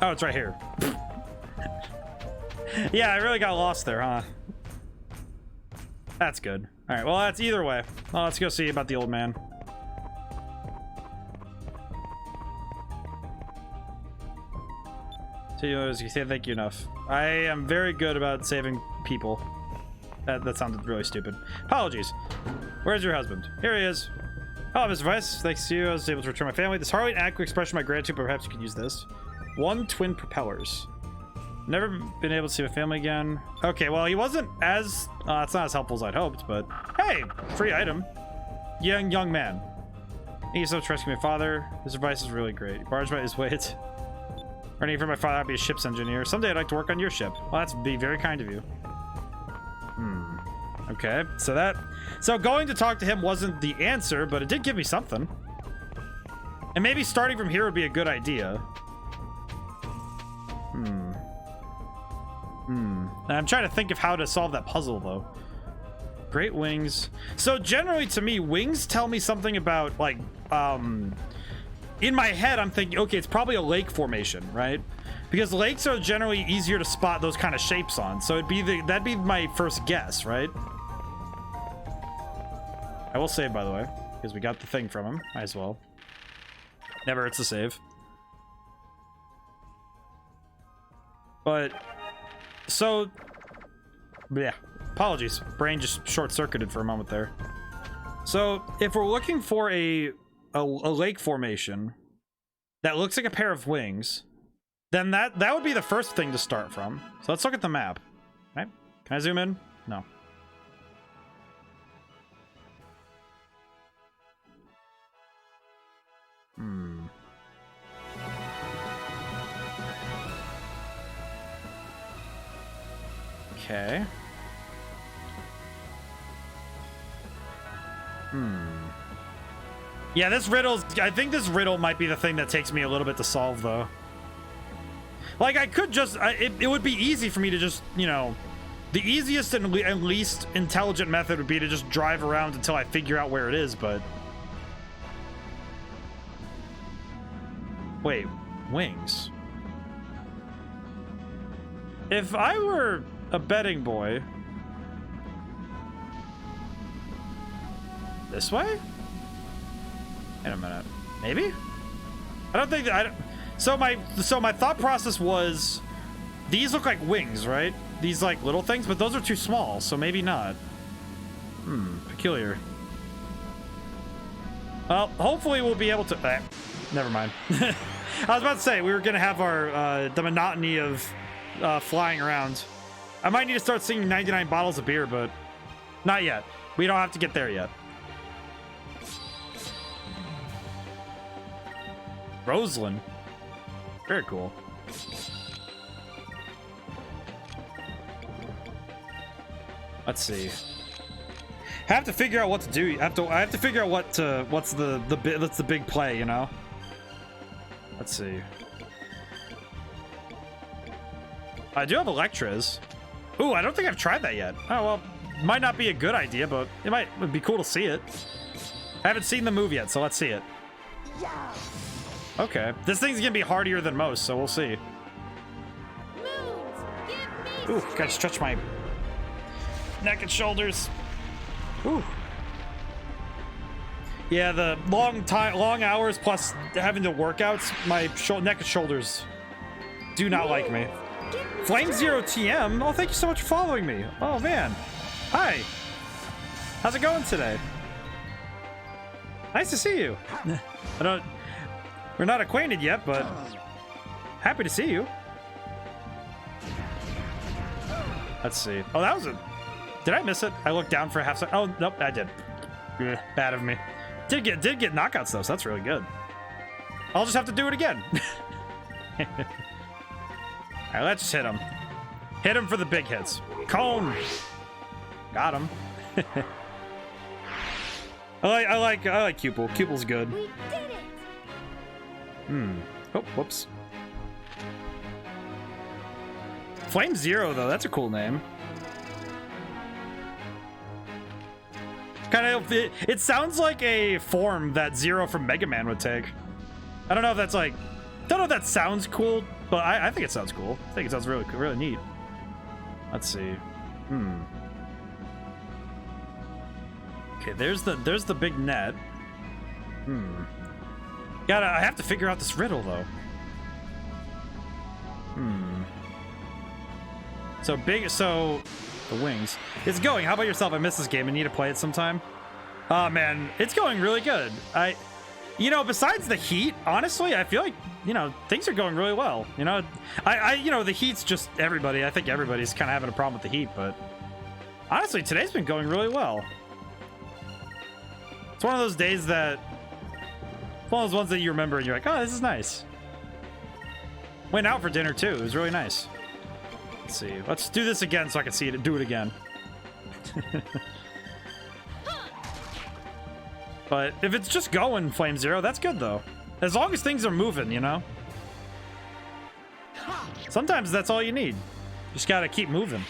S1: Oh, it's right here. Yeah, I really got lost there, huh? That's good. Alright, well, that's either way. Well, let's go see about the old man. You say thank you enough. I am very good about saving people. That sounded really stupid. Apologies. Where's your husband? Here he is. Hello, Mr. Vice. Thanks to you, I was able to return my family. This hardly an adequate expression of my gratitude, but perhaps you could use this. 1 twin propellers. Never been able to see my family again. Okay, well, he wasn't as... it's not as helpful as I'd hoped, but... Hey! Free item. Young man. Thank you so much for rescuing my father. His advice is really great. He barged by his weight. Running for my father, I'd be a ship's engineer. Someday I'd like to work on your ship. Well, that's be very kind of you. Okay, so going to talk to him wasn't the answer, but it did give me something. And maybe starting from here would be a good idea. I'm trying to think of how to solve that puzzle, though. Great wings. So generally, to me, wings tell me something about, like, in my head, I'm thinking, okay, it's probably a lake formation, right? Because lakes are generally easier to spot those kind of shapes on. So that'd be my first guess, right? I will save, by the way, because we got the thing from him. Might as well. Never hurts to save. But, so, yeah. Apologies. Brain just short-circuited for a moment there. So, if we're looking for a lake formation that looks like a pair of wings, then that would be the first thing to start from. So let's look at the map. Right? Can I zoom in? No. Okay. Yeah, this riddle's... I think this riddle might be the thing that takes me a little bit to solve, though. Like, I could just... it would be easy for me to just, you know... The easiest and least intelligent method would be to just drive around until I figure out where it is, but... Wait, wings. If I were a betting boy... This way? Wait a minute. Maybe? I don't think that... So my thought process was... These look like wings, right? These, like, little things, but those are too small, so maybe not. Peculiar. Well, hopefully we'll be able to... never mind. I was about to say, we were going to have our, the monotony of flying around. I might need to start singing 99 bottles of beer, but not yet. We don't have to get there yet. Roseland. Very cool. Let's see. I have to figure out what to do. I have to figure out what's the big play, you know? Let's see. I do have Electras. Ooh, I don't think I've tried that yet. Oh, well, might not be a good idea, but it'd be cool to see it. I haven't seen the move yet, so let's see it. Okay. This thing's gonna be hardier than most, so we'll see.
S2: Moons, give me
S1: Ooh, gotta stretch my neck and shoulders. Ooh. Yeah, the long hours plus having to workouts, my neck and shoulders do not like me. Flame Zero TM. Oh, thank you so much for following me. Oh man. Hi. How's it going today? Nice to see you. We're not acquainted yet, but happy to see you. Let's see. Oh, that was a... Did I miss it? I looked down for a half second. Oh, nope, I did. Ugh, bad of me. Did get knockouts though, so that's really good. I'll just have to do it again. Alright, let's just hit him. Hit him for the big hits. Cone! Got him. I like Cupel. Cupel's good.
S4: We did it!
S1: Oh, whoops. Flame Zero, though, that's a cool name. Kind of, it sounds like a form that Zero from Mega Man would take. I don't know if that's like, don't know if that sounds cool, but I think it sounds cool. I think it sounds really neat. Let's see. Okay, there's the big net. I have to figure out this riddle though. So the wings. It's going. How about yourself? I missed this game. I need to play it sometime. Oh man, it's going really good. You know, besides the heat, honestly, I feel like, you know, things are going really well. You know, you know, the heat's just everybody. I think everybody's kind of having a problem with the heat, but honestly, today's been going really well. It's one of those days that, it's one of those ones that you remember and you're like, oh, this is nice. Went out for dinner too. It was really nice. Let's see. Let's do this again so I can see it. Do it again. But if it's just going Flame Zero, that's good though. As long as things are moving, you know? Sometimes that's all you need. Just gotta keep moving.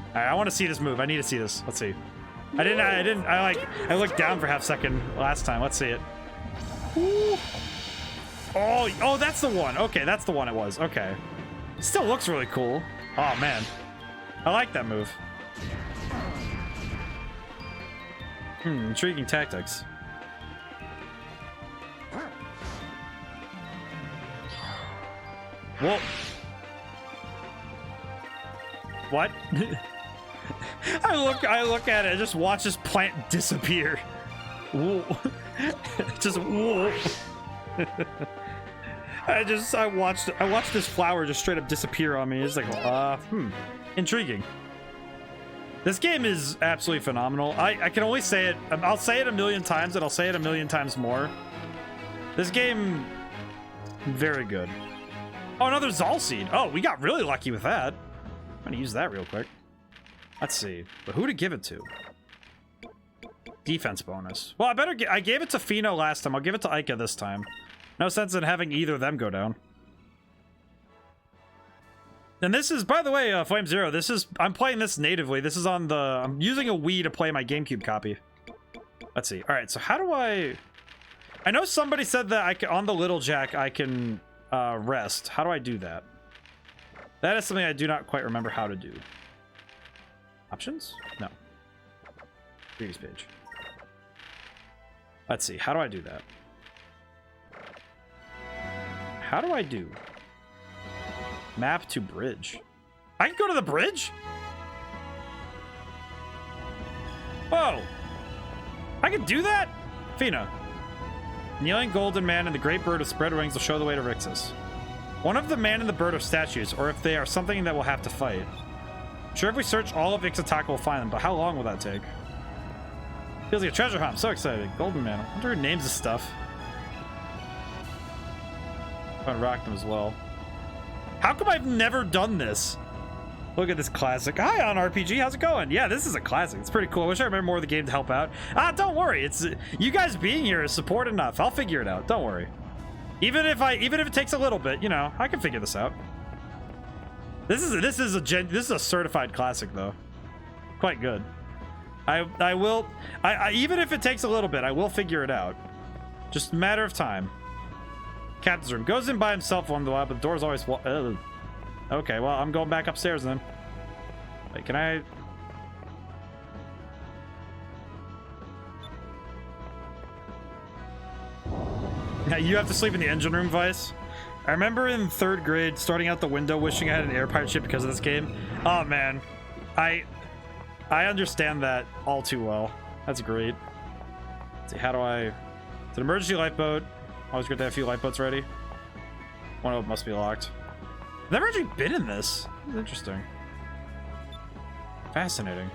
S1: Alright, I want to see this move. I need to see this. Let's see. I looked down for half a second last time. Let's see it. Ooh. Oh, that's the one. Okay, that's the one it was. Okay. Still looks really cool. Oh man. I like that move. Intriguing tactics. Whoa. What? I look at it, just watch this plant disappear. Whoa. Just whoa. I watched this flower just straight up disappear on me. It's like, intriguing. This game is absolutely phenomenal. I can only say it. I'll say it a million times, and I'll say it a million times more. This game, very good. Oh, another Zal Seed. Oh, we got really lucky with that. I'm gonna use that real quick. Let's see. But who to give it to? Defense bonus. Well, I gave it to Fino last time. I'll give it to Ica this time. No sense in having either of them go down. And this is, by the way, Flame Zero, I'm playing this natively. This is on the, I'm using a Wii to play my GameCube copy. Let's see. All right, so how do I know somebody said that on the Little Jack, I can rest. How do I do that? That is something I do not quite remember how to do. Options? No. Previous page. Let's see. How do I do that? How do I do? Map to bridge. I can go to the bridge? Whoa. I can do that? Fina. Kneeling Golden Man and the Great Bird of Spread Wings will show the way to Rixus. One of the man and the bird are statues, or if they are something that we'll have to fight. Sure, if we search all of Ixotaka, we'll find them, but how long will that take? Feels like a treasure hunt. I'm so excited. Golden Man. I wonder who names this stuff. I'm gonna rock them as well. How come I've never done this? Look at this classic. Hi, on RPG. How's it going? Yeah, this is a classic. It's pretty cool. I wish I remember more of the game to help out. Don't worry. It's you guys being here is support enough. I'll figure it out. Don't worry. Even if it takes a little bit, you know, I can figure this out. This is a certified classic though. Quite good. I will even if it takes a little bit, I will figure it out. Just a matter of time. Captain's room. Goes in by himself one while, but the door's always okay, well, I'm going back upstairs then. Wait, can I? Yeah, you have to sleep in the engine room, Vice. I remember in 3rd grade starting out the window wishing I had an air pirate ship because of this game. Oh man. I understand that all too well. That's great. Let's see, how do I? It's an emergency lifeboat. Always good to have a few lifeboats ready. One of them must be locked. I've never actually been in this. It's interesting. Fascinating.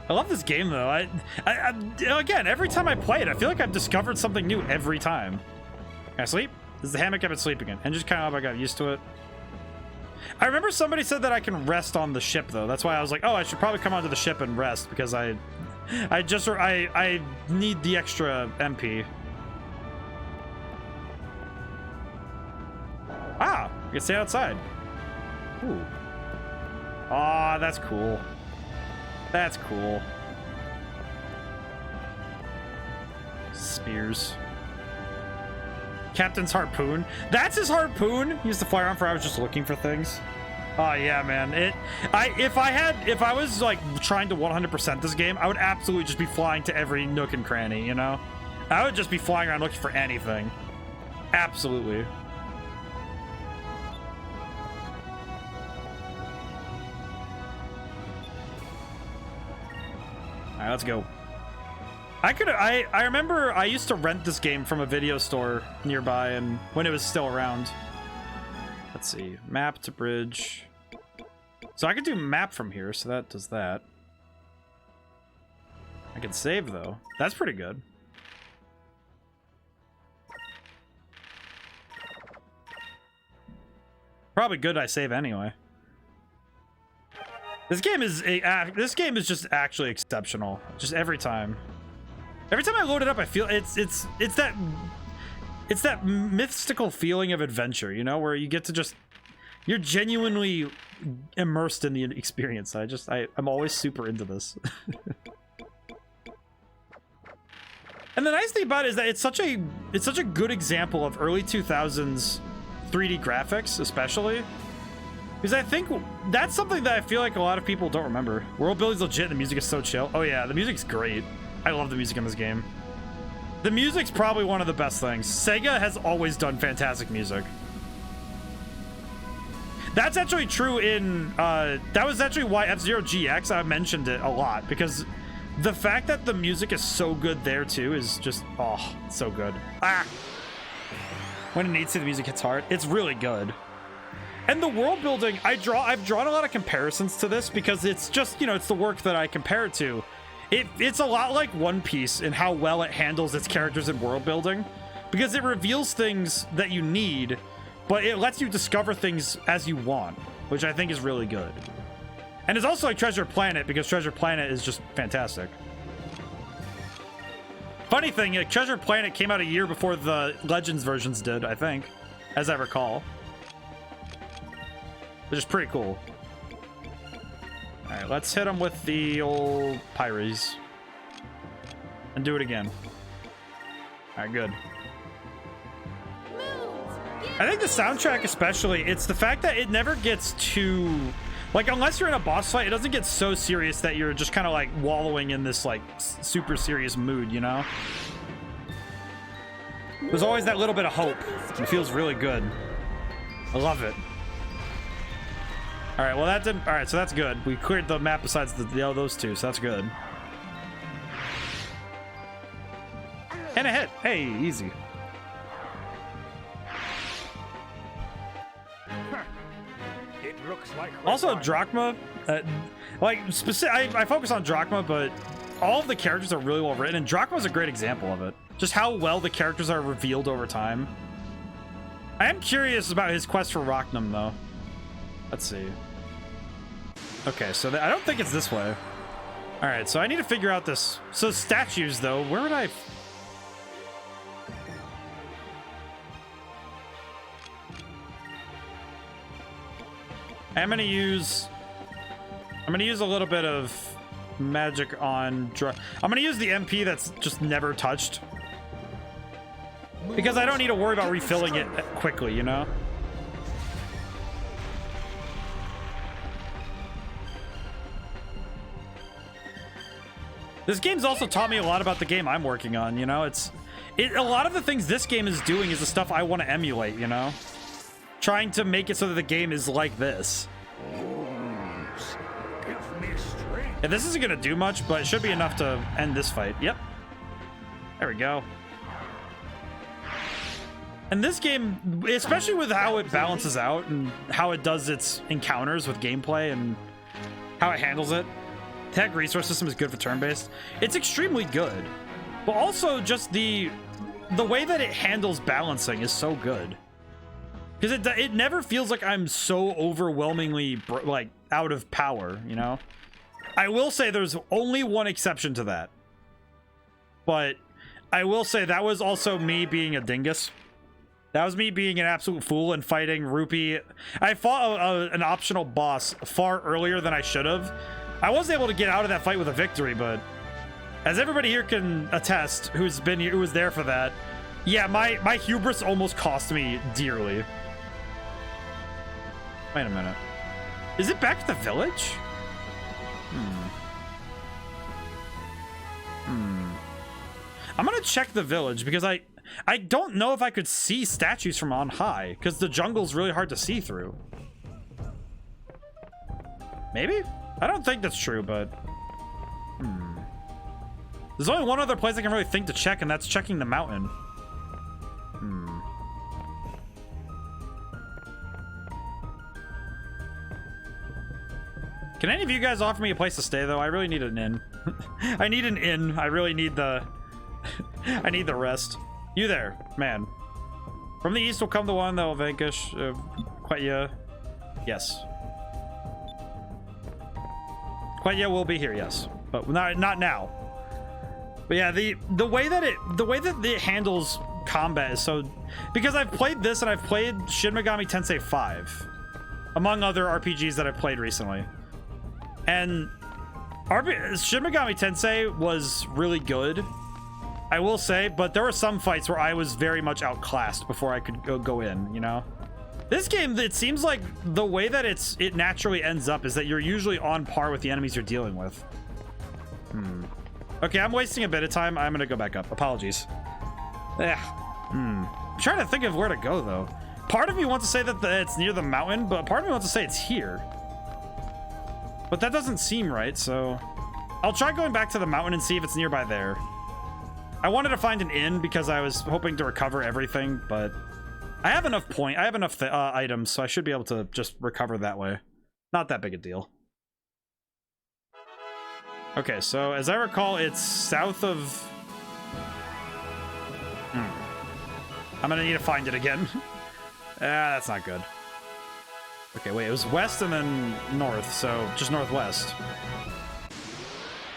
S1: I love this game though. I again, every time I play it, I feel like I've discovered something new every time. Can I sleep? This is the hammock I've been sleeping in. And just kind of I got used to it. I remember somebody said that I can rest on the ship though. That's why I was like, oh, I should probably come onto the ship and rest because I need the extra MP. Ah, you can stay outside. Ooh. Aw, that's cool. That's cool. Spears. Captain's harpoon. That's his harpoon. He used to fly around for. I was just looking for things. Oh yeah, man. If I was like trying to 100% this game, I would absolutely just be flying to every nook and cranny. You know, I would just be flying around looking for anything. Absolutely. All right, let's go. I remember I used to rent this game from a video store nearby, and when it was still around. Let's see, map to bridge. So I could do map from here, so that does that. I can save though. That's pretty good. Probably good I save anyway. This game is just actually exceptional. Just every time. Every time I load it up, I feel it's that mystical feeling of adventure, you know, where you get to just, you're genuinely immersed in the experience. I'm always super into this. And the nice thing about it is that it's such a good example of early 2000s 3D graphics, especially. Because I think that's something that I feel like a lot of people don't remember. World building's legit, the music is so chill. Oh yeah, the music's great. I love the music in this game. The music's probably one of the best things. Sega has always done fantastic music. That's actually true in, that was actually why F-Zero GX, I mentioned it a lot, because the fact that the music is so good there too is just, oh, so good. Ah! When it needs to, the music hits hard. It's really good. And the world building, I've drawn a lot of comparisons to this because it's just, you know, it's the work that I compare it to. It's a lot like One Piece in how well it handles its characters and world building, because it reveals things that you need, but it lets you discover things as you want, which I think is really good. And it's also like Treasure Planet, because Treasure Planet is just fantastic. Funny thing, like, Treasure Planet came out a year before the Legends versions did, I think, as I recall. Which is pretty cool. Alright, let's hit him with the old Pyres. And do it again. Alright, good. I think the soundtrack especially, it's the fact that it never gets too... Like, unless you're in a boss fight, it doesn't get so serious that you're just kind of, like, wallowing in this, like, super serious mood, you know? There's always that little bit of hope. It feels really good. I love it. All right, well, that didn't... All right, so that's good. We cleared the map besides those two, so that's good. And a hit. Hey, easy.
S5: It looks like
S1: Also, Drachma... I focus on Drachma, but all of the characters are really well written, and Drachma's a great example of it. Just how well the characters are revealed over time. I am curious about his quest for Rochnum, though. Let's see. Okay, so I don't think it's this way. All right, so I need to figure out this. So statues, though, where would I... I'm gonna use a little bit of magic on... I'm gonna use the MP that's just never touched. Because I don't need to worry about refilling it quickly, you know? This game's also taught me a lot about the game I'm working on, you know? A lot of the things this game is doing is the stuff I want to emulate, you know? Trying to make it so that the game is like this. Yeah, this isn't gonna do much, but it should be enough to end this fight. Yep. There we go. And this game, especially with how it balances out and how it does its encounters with gameplay and how it handles it, tech resource system is good for turn-based. It's extremely good, but also just the way that it handles balancing is so good, because it never feels like I'm so overwhelmingly like out of power, you know? I will say there's only one exception to that, but I will say that was also me being a dingus. That was me being an absolute fool and fighting Rupee. I fought an optional boss far earlier than I should have. I was able to get out of that fight with a victory, but as everybody here can attest, who was there for that, yeah, my hubris almost cost me dearly. Wait a minute. Is it back to the village? I'm gonna check the village because I don't know if I could see statues from on high, because the jungle's really hard to see through. Maybe? I don't think that's true, but... There's only one other place I can really think to check, and that's checking the mountain. Can any of you guys offer me a place to stay, though? I really need an inn. I need an inn. I really need the... I need the rest. You there, man. From the east will come the one that will vanquish... Quetya. Yes. Quetya will be here, yes. But not now. But yeah, the way that it handles combat is so... Because I've played this and I've played Shin Megami Tensei 5. Among other RPGs that I've played recently. And Shin Megami Tensei was really good, I will say, but there were some fights where I was very much outclassed before I could go in, you know? This game, it seems like the way that it naturally ends up is that you're usually on par with the enemies you're dealing with. Okay, I'm wasting a bit of time. I'm gonna go back up. Apologies. I'm trying to think of where to go, though. Part of me wants to say that it's near the mountain, but part of me wants to say it's here. But that doesn't seem right, so... I'll try going back to the mountain and see if it's nearby there. I wanted to find an inn because I was hoping to recover everything, but... I have enough items, so I should be able to just recover that way. Not that big a deal. Okay, so as I recall, it's south of... I'm gonna need to find it again. That's not good. Okay, wait, it was west and then north, so just northwest.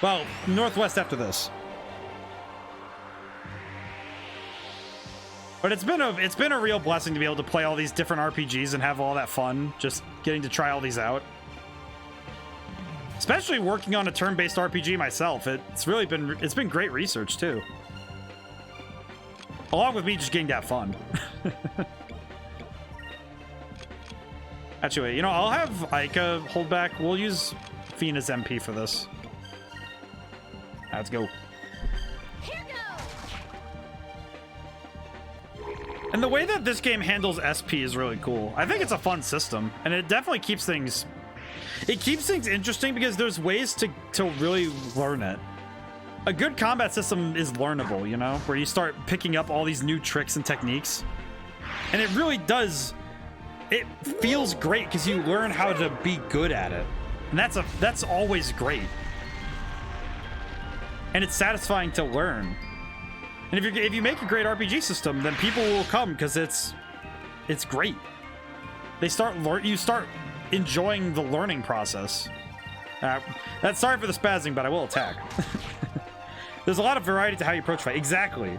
S1: Well, northwest after this. But it's been a real blessing to be able to play all these different RPGs and have all that fun, just getting to try all these out. Especially working on a turn-based RPG myself, it's been great research too. Along with me just getting that fun. Actually, wait, you know, I'll have Aika hold back. We'll use Fina's MP for this. Let's go.
S2: Here goes.
S1: And the way that this game handles SP is really cool. I think it's a fun system, and it definitely keeps things... It keeps things interesting because there's ways to really learn it. A good combat system is learnable, you know? Where you start picking up all these new tricks and techniques. And it really does... It feels great because you learn how to be good at it. And that's always great. And it's satisfying to learn. And if you make a great RPG system, then people will come because it's great. You start enjoying the learning process. That's sorry for the spazzing, but I will attack. There's a lot of variety to how you approach fight. Exactly.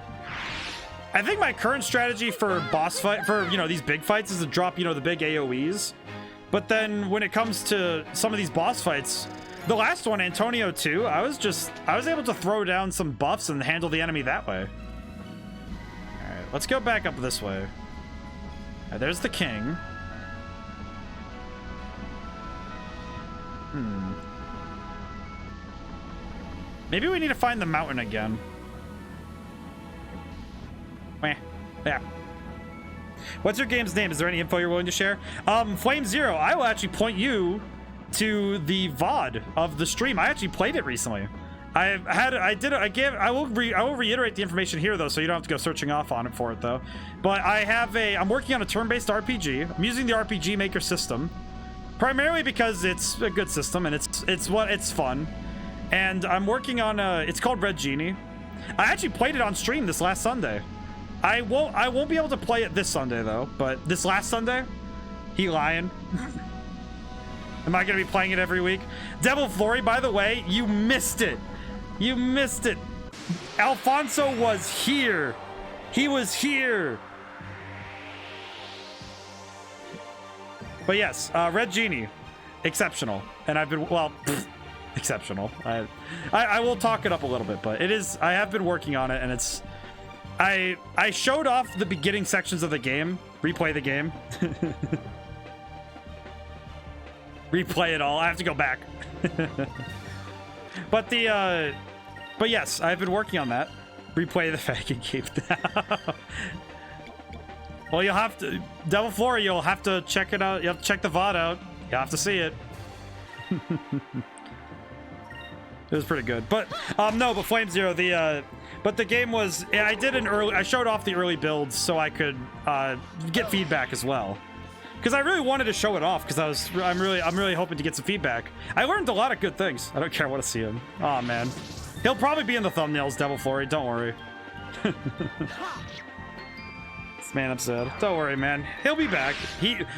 S1: I think my current strategy for boss fight, for, you know, these big fights is to drop, you know, the big AoEs. But then when it comes to some of these boss fights, the last one, Antonio 2, I was able to throw down some buffs and handle the enemy that way. All right, let's go back up this way. All right, there's the king. Maybe we need to find the mountain again. Yeah. What's your game's name? Is there any info you're willing to share? Flame Zero, I will actually point you to the VOD of the stream. I actually played it recently. I will reiterate the information here though, so you don't have to go searching off on it for it though. But I'm working on a turn-based RPG. I'm using the RPG Maker system primarily because it's a good system and it's fun. And I'm working on it's called Red Genie. I actually played it on stream this last Sunday. I won't be able to play it this Sunday though, but this last Sunday, he lying. Am I gonna be playing it every week? Devil Flory, by the way, you missed it. You missed it. Alfonso was here. He was here. But yes, Red Genie, exceptional. And I've been, well, exceptional. I will talk it up a little bit, but I have been working on it, and it's, I showed off the beginning sections of the game. Replay the game. Replay it all. I have to go back. But yes, I've been working on that. replay the fucking game now. Well, you'll have to Devil Flora. You'll have to check it out. You'll have to check the VOD out. You'll have to see it. It was pretty good, but no, but Flame Zero, but the game was, I showed off the early builds so I could get feedback as well, because I really wanted to show it off, because I'm really hoping to get some feedback. I learned a lot of good things. I don't care what to see him. Oh man, he'll probably be in the thumbnails, Devil Flurry. Don't worry. Man, I'm sad. Don't worry, man. He'll be back.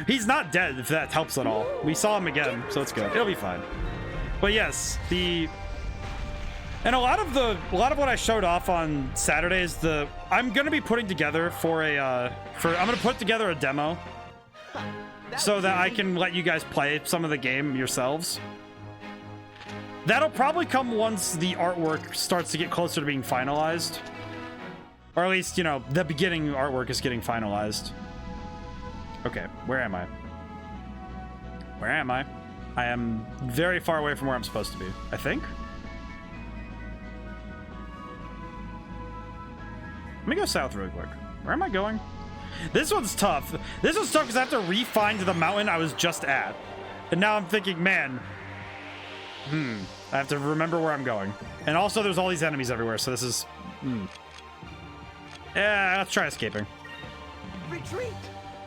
S1: He's not dead, if that helps at all. We saw him again, so it's good. It'll be fine. But yes, and a lot of what I showed off on Saturdays, I'm gonna be putting together I'm gonna put together a demo so that I can let you guys play some of the game yourselves. That'll probably come once the artwork starts to get closer to being finalized. Or at least, you know, the beginning artwork is getting finalized. Okay, where am I? Where am I? I am very far away from where I'm supposed to be, I think. Let me go south really quick. Where am I going? This one's tough. This one's tough because I have to re-find the mountain I was just at. And now I'm thinking, man, I have to remember where I'm going. And also there's all these enemies everywhere, so this is... Yeah, let's try escaping.
S3: Retreat.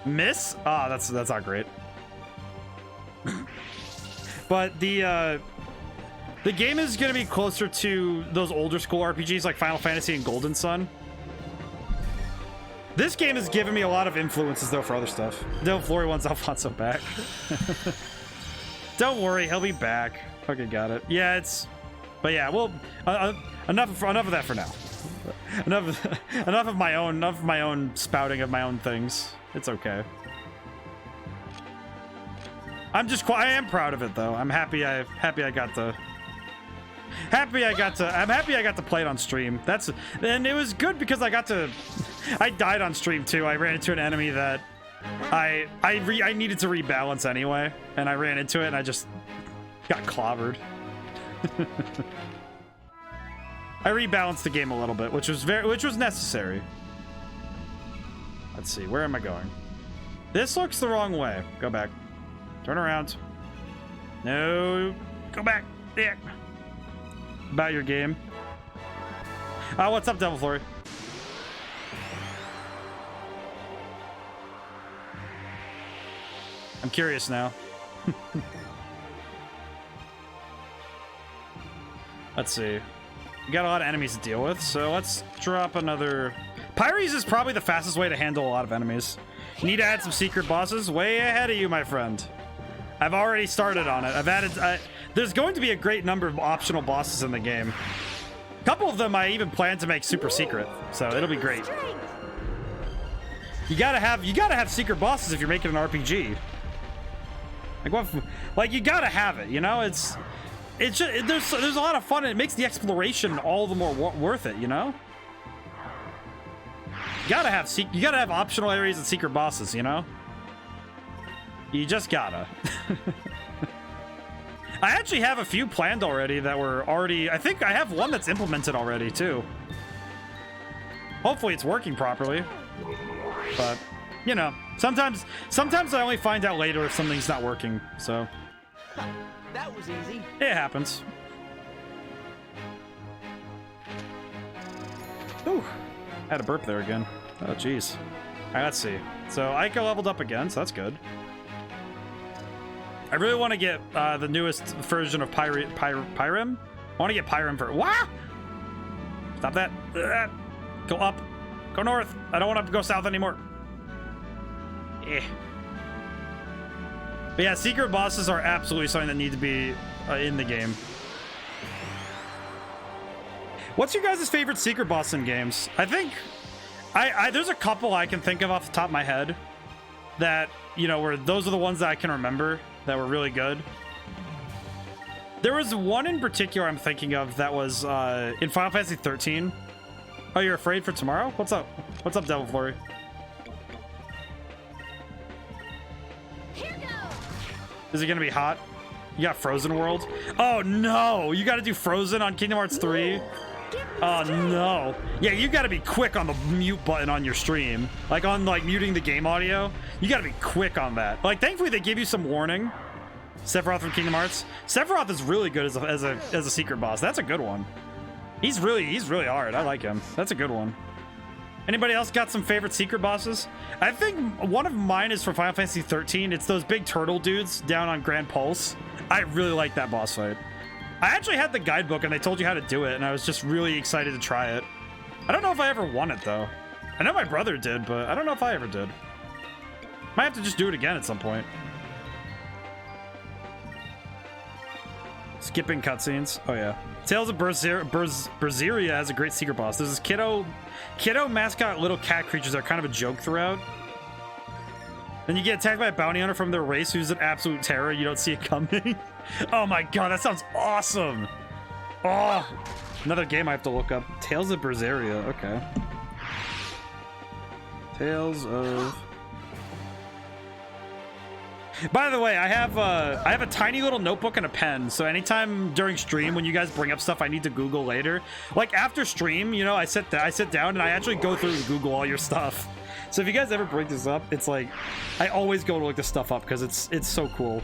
S1: Miss? Ah, that's not great. But the game is going to be closer to those older school RPGs like Final Fantasy and Golden Sun. This game has given me a lot of influences, though, for other stuff. Devil Flurry wants Alfonso back. Don't worry, he'll be back. Okay, got it. Yeah, but yeah, well, enough of that for now. enough of my own spouting of my own things. It's okay. I am proud of it, though. I'm happy I got to play it on stream. And it was good because I died on stream too. I ran into an enemy that I needed to rebalance anyway, and I ran into it and I just got clobbered. I rebalanced the game a little bit, which was necessary. Let's see, where am I going? This looks the wrong way. Go back. Turn around. No, go back. Yeah. About your game. What's up, Devil Flurry? I'm curious now. Let's see. We got a lot of enemies to deal with, so let's drop another... Pyres is probably the fastest way to handle a lot of enemies. You need to add some secret bosses way ahead of you, my friend. I've already started on it. There's going to be a great number of optional bosses in the game. A couple of them I even plan to make super secret, so it'll be great. You gotta have secret bosses if you're making an RPG. Like you gotta have it, you know? It's just, there's a lot of fun, and it makes the exploration all the more worth it, you know? You gotta have optional areas and secret bosses, you know? You just gotta. I actually have a few planned already that were already... I think I have one that's implemented already, too. Hopefully it's working properly. But, you know, sometimes I only find out later if something's not working, so...
S3: That was easy.
S1: It happens. Ooh, had a burp there again. Oh, jeez. All right, let's see. So Aiko leveled up again, so that's good. I really want to get the newest version of Pyrim. I want to get Pyrim for... Wah! Stop that. Go up. Go north. I don't want to go south anymore. Eh. But yeah, secret bosses are absolutely something that need to be in the game. What's your guys' favorite secret boss in games? I think... there's a couple I can think of off the top of my head that, you know, where those are the ones that I can remember that were really good. There was one in particular I'm thinking of that was in Final Fantasy 13. Oh, you're afraid for tomorrow? What's up? What's up, Devil Flurry?
S2: Here goes.
S1: Is it gonna be hot? You got Frozen World? Oh no! You gotta do Frozen on Kingdom Hearts 3?
S4: Give me
S1: Oh
S4: strength.
S1: no. Yeah, you gotta be quick on the mute button on your stream. Like on like muting the game audio. You gotta be quick on that. Like thankfully they give you some warning. Sephiroth from Kingdom Hearts. Sephiroth is really good as a secret boss. That's a good one. He's really hard. I like him. That's a good one. Anybody else got some favorite secret bosses? I think one of mine is from Final Fantasy 13. It's those big turtle dudes down on Grand Pulse. I really like that boss fight. I actually had the guidebook and they told you how to do it, and I was just really excited to try it. I don't know if I ever won it though. I know my brother did, but I don't know if I ever did. Might have to just do it again at some point. Skipping cutscenes. Oh yeah. Tales of Berseria has a great secret boss. There's this kiddo mascot little cat creatures that are kind of a joke throughout. Then you get attacked by a bounty hunter from their race who's an absolute terror. You don't see it coming. Oh my god, that sounds awesome. Oh, another game I have to look up. Tales of Berseria. Okay. Tales of... By the way, I have a tiny little notebook and a pen, so anytime during stream when you guys bring up stuff I need to Google later, like after stream, you know, I sit down and I actually go through and Google all your stuff. So if you guys ever bring this up, it's like I always go to look this stuff up because it's so cool.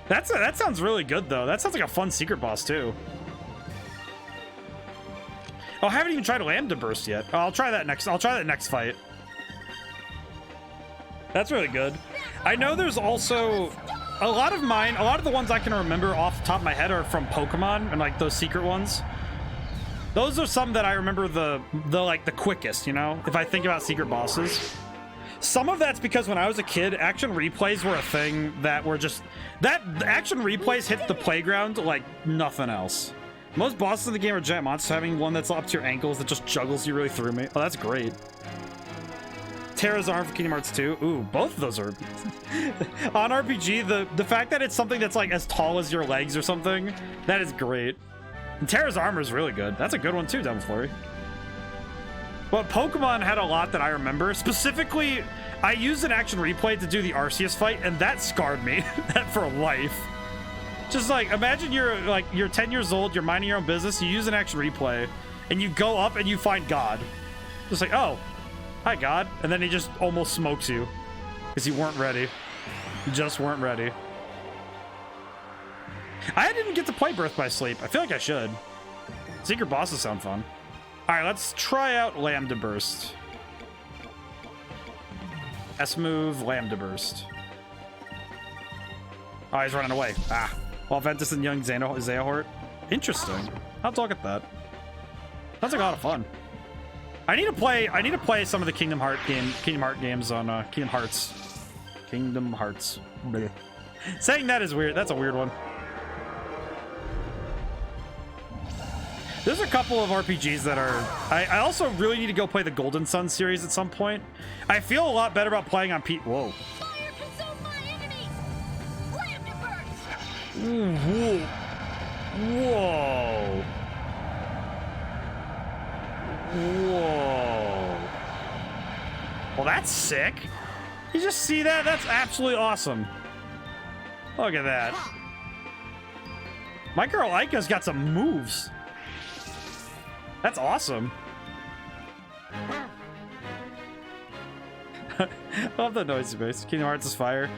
S1: That sounds really good though. That sounds like a fun secret boss too. Oh, I haven't even tried Lambda Burst yet. Oh, I'll try that next fight. That's really good. I know there's also a lot of the ones I can remember off the top of my head are from Pokemon and like those secret ones. Those are some that I remember the quickest, you know, if I think about secret bosses. Some of that's because when I was a kid, action replays were a thing that were just action replays hit the playground like nothing else. Most bosses in the game are giant monsters, having one that's up to your ankles that just juggles you really through me. Oh, that's great. Terra's Arm for Kingdom Hearts 2. Ooh, both of those are... On RPG, the fact that it's something that's like as tall as your legs or something, that is great. And Terra's Armor is really good. That's a good one too, Devil Flurry. But Pokemon had a lot that I remember. Specifically, I used an action replay to do the Arceus fight, and that scarred me for life. Just like, imagine you're 10 years old, you're minding your own business, you use an action replay, and you go up and you find God. Just like, oh, hi, God. And then he just almost smokes you because you weren't ready. You just weren't ready. I didn't get to play Birth by Sleep. I feel like I should. Secret bosses sound fun. All right, let's try out Lambda Burst. S move, Lambda Burst. Oh, he's running away. Ah. Well, Ventus and young Zeahort. Interesting. I'll talk at that. Sounds like a lot of fun. I need to play some of the Kingdom Heart games on Kingdom Hearts. Kingdom Hearts. Blech. Saying that is weird. That's a weird one. There's a couple of RPGs that are... I also really need to go play the Golden Sun series at some point. I feel a lot better about playing on Whoa.
S2: Fire consume my enemies! Lambda burst!
S1: Ooh, whoa. Whoa. Well, that's sick. You just see that? That's absolutely awesome. Look at that. My girl Aika's got some moves. That's awesome. I love the noisy bass. Kingdom Hearts is fire.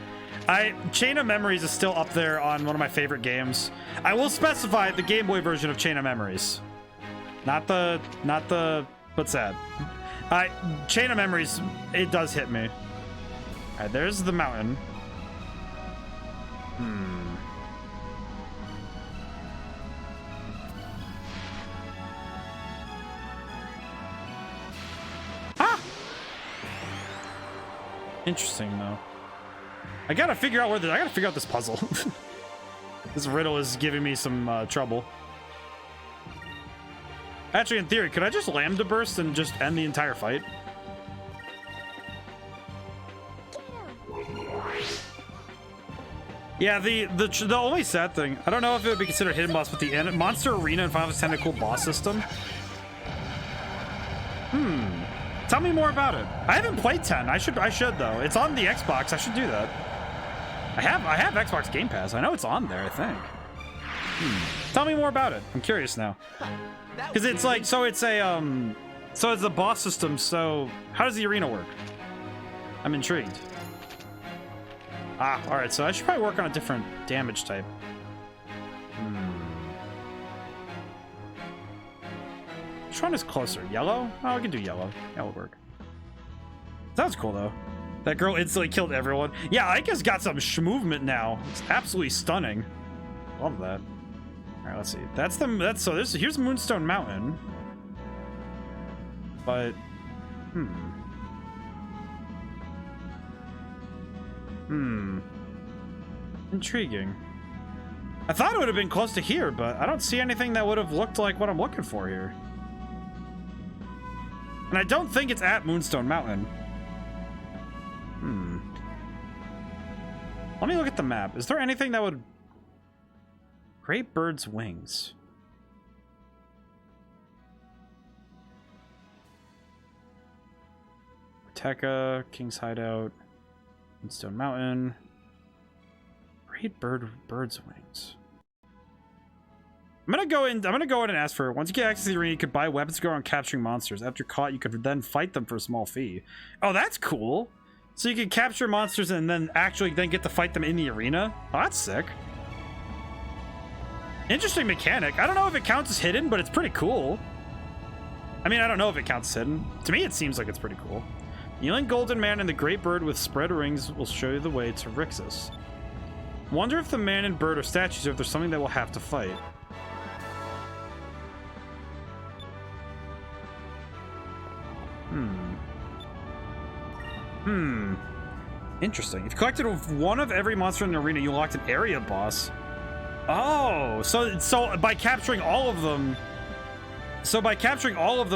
S1: Chain of Memories is still up there on one of my favorite games. I will specify the Game Boy version of Chain of Memories. Not the, what's that? Chain of Memories, it does hit me. All right, there's the mountain. Ah! Interesting, though. I gotta figure out this puzzle. This riddle is giving me some trouble. Actually, in theory, could I just Lambda Burst and just end the entire fight? Yeah, the only sad thing, I don't know if it would be considered hidden boss, but the Monster Arena in Final Fantasy X had a cool boss system. Tell me more about it. I haven't played 10. I should though. It's on the Xbox. I should do that. I have Xbox Game Pass. I know it's on there, I think. Tell me more about it. I'm curious now.
S3: That
S1: Because
S3: was
S1: it's
S3: easy.
S1: like, so it's a boss system, so how does the arena work? I'm intrigued. Ah, alright, so I should probably work on a different damage type. Which one is closer? Yellow? Oh, we can do yellow. That would work. Sounds cool, though. That girl instantly killed everyone. Yeah, Ika's got some movement now. It's absolutely stunning. Love that. Alright, let's see. Here's Moonstone Mountain. But, intriguing. I thought it would have been close to here, but I don't see anything that would have looked like what I'm looking for here. And I don't think it's at Moonstone Mountain. Let me look at the map. Is there anything that would... Great Bird's Wings. Tekka, King's Hideout, Moonstone Mountain. Great Bird's Wings. I'm gonna go in and ask for it. Once you get access to the arena, you could buy weapons to go around capturing monsters. After you're caught, you could then fight them for a small fee. Oh, that's cool. So you can capture monsters and then actually get to fight them in the arena. Oh, that's sick. Interesting mechanic. I don't know if it counts as hidden, but it's pretty cool. I mean, I don't know if it counts as hidden. To me, it seems like it's pretty cool. The Yelling Golden Man and the Great Bird with spread wings will show you the way to Rixus. Wonder if the man and bird are statues or if there's something that we'll have to fight. Interesting. If you collected one of every monster in the arena, you unlocked an area boss. Oh, so by capturing all of them,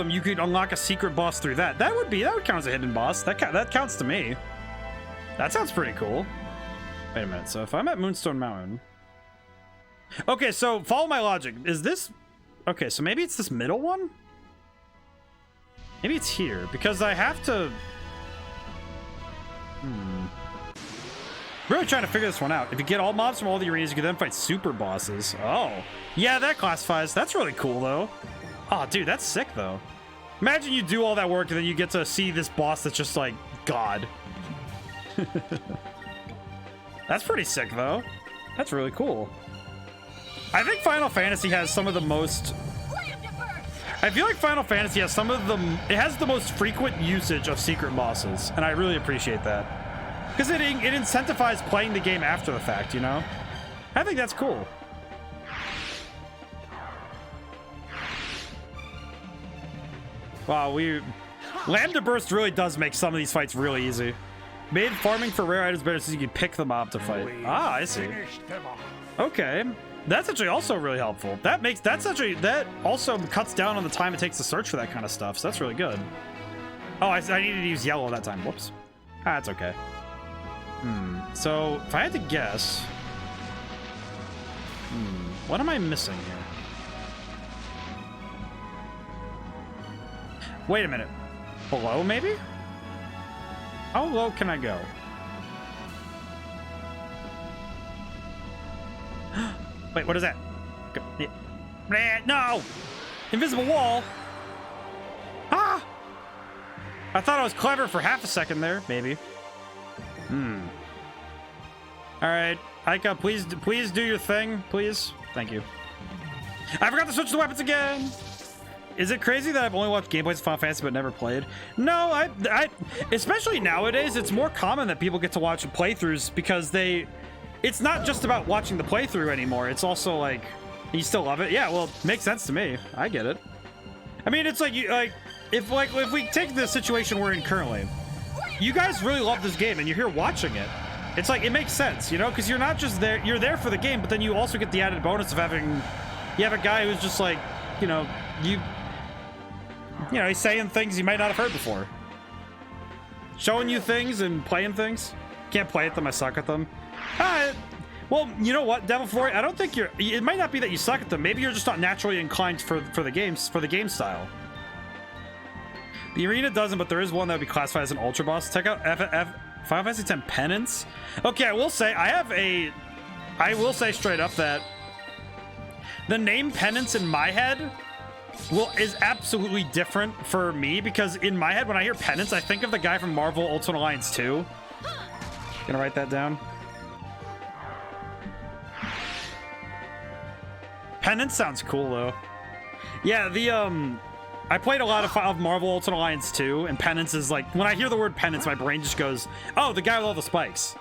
S1: you could unlock a secret boss through that. That would count as a hidden boss. That counts to me. That sounds pretty cool. Wait a minute. So if I'm at Moonstone Mountain, okay. So follow my logic. Is this okay? So maybe it's this middle one. Maybe it's here because I have to. Really trying to figure this one out. If you get all mobs from all the arenas, you can then fight super bosses. Oh, yeah, that classifies. That's really cool, though. Oh, dude, that's sick, though. Imagine you do all that work and then you get to see this boss that's just like God. That's pretty sick, though. That's really cool. I think Final Fantasy has some of the most... I feel like Final Fantasy has some of the... It has the most frequent usage of secret bosses, and I really appreciate that. Because it incentivizes playing the game after the fact, you know? I think that's cool. Wow, Lambda Burst really does make some of these fights really easy. Made farming for rare items better so you can pick them up to fight. Ah, I see. Okay. That's actually also really helpful. That also cuts down on the time it takes to search for that kind of stuff, so that's really good. Oh, I needed to use yellow that time. Whoops. Ah, that's okay. So, if I had to guess... what am I missing here? Wait a minute. Below, maybe? How low can I go? Wait, what is that? Go. Yeah. No! Invisible wall! Ah! I thought I was clever for half a second there, maybe. Alright, Aika, please do your thing, please. Thank you. I forgot to switch the weapons again! Is it crazy that I've only watched gameplays of Final Fantasy but never played? No, I especially nowadays, it's more common that people get to watch playthroughs because it's not just about watching the playthrough anymore. It's also like, you still love it? Yeah, well, it makes sense to me. I get it. I mean, it's like, if we take the situation we're in currently, you guys really love this game and you're here watching it. It's like, it makes sense, you know, because you're not just there, you're there for the game, but then you also get the added bonus of you have a guy who's just like, you know, he's saying things you might not have heard before. Showing you things and playing things. Can't play at them, I suck at them. Well, you know what, Devil Flory, I don't think it might not be that you suck at them. Maybe you're just not naturally inclined for the game style. The arena doesn't, but there is one that would be classified as an ultra boss. Check out Final Fantasy X Penance. Okay, I will say straight up that the name Penance in my head is absolutely different for me, because in my head when I hear Penance, I think of the guy from Marvel Ultimate Alliance 2. Gonna write that down. Penance sounds cool though. Yeah, the I played a lot of Marvel Ultimate Alliance 2, and Penance is like, when I hear the word Penance, my brain just goes, oh, the guy with all the spikes.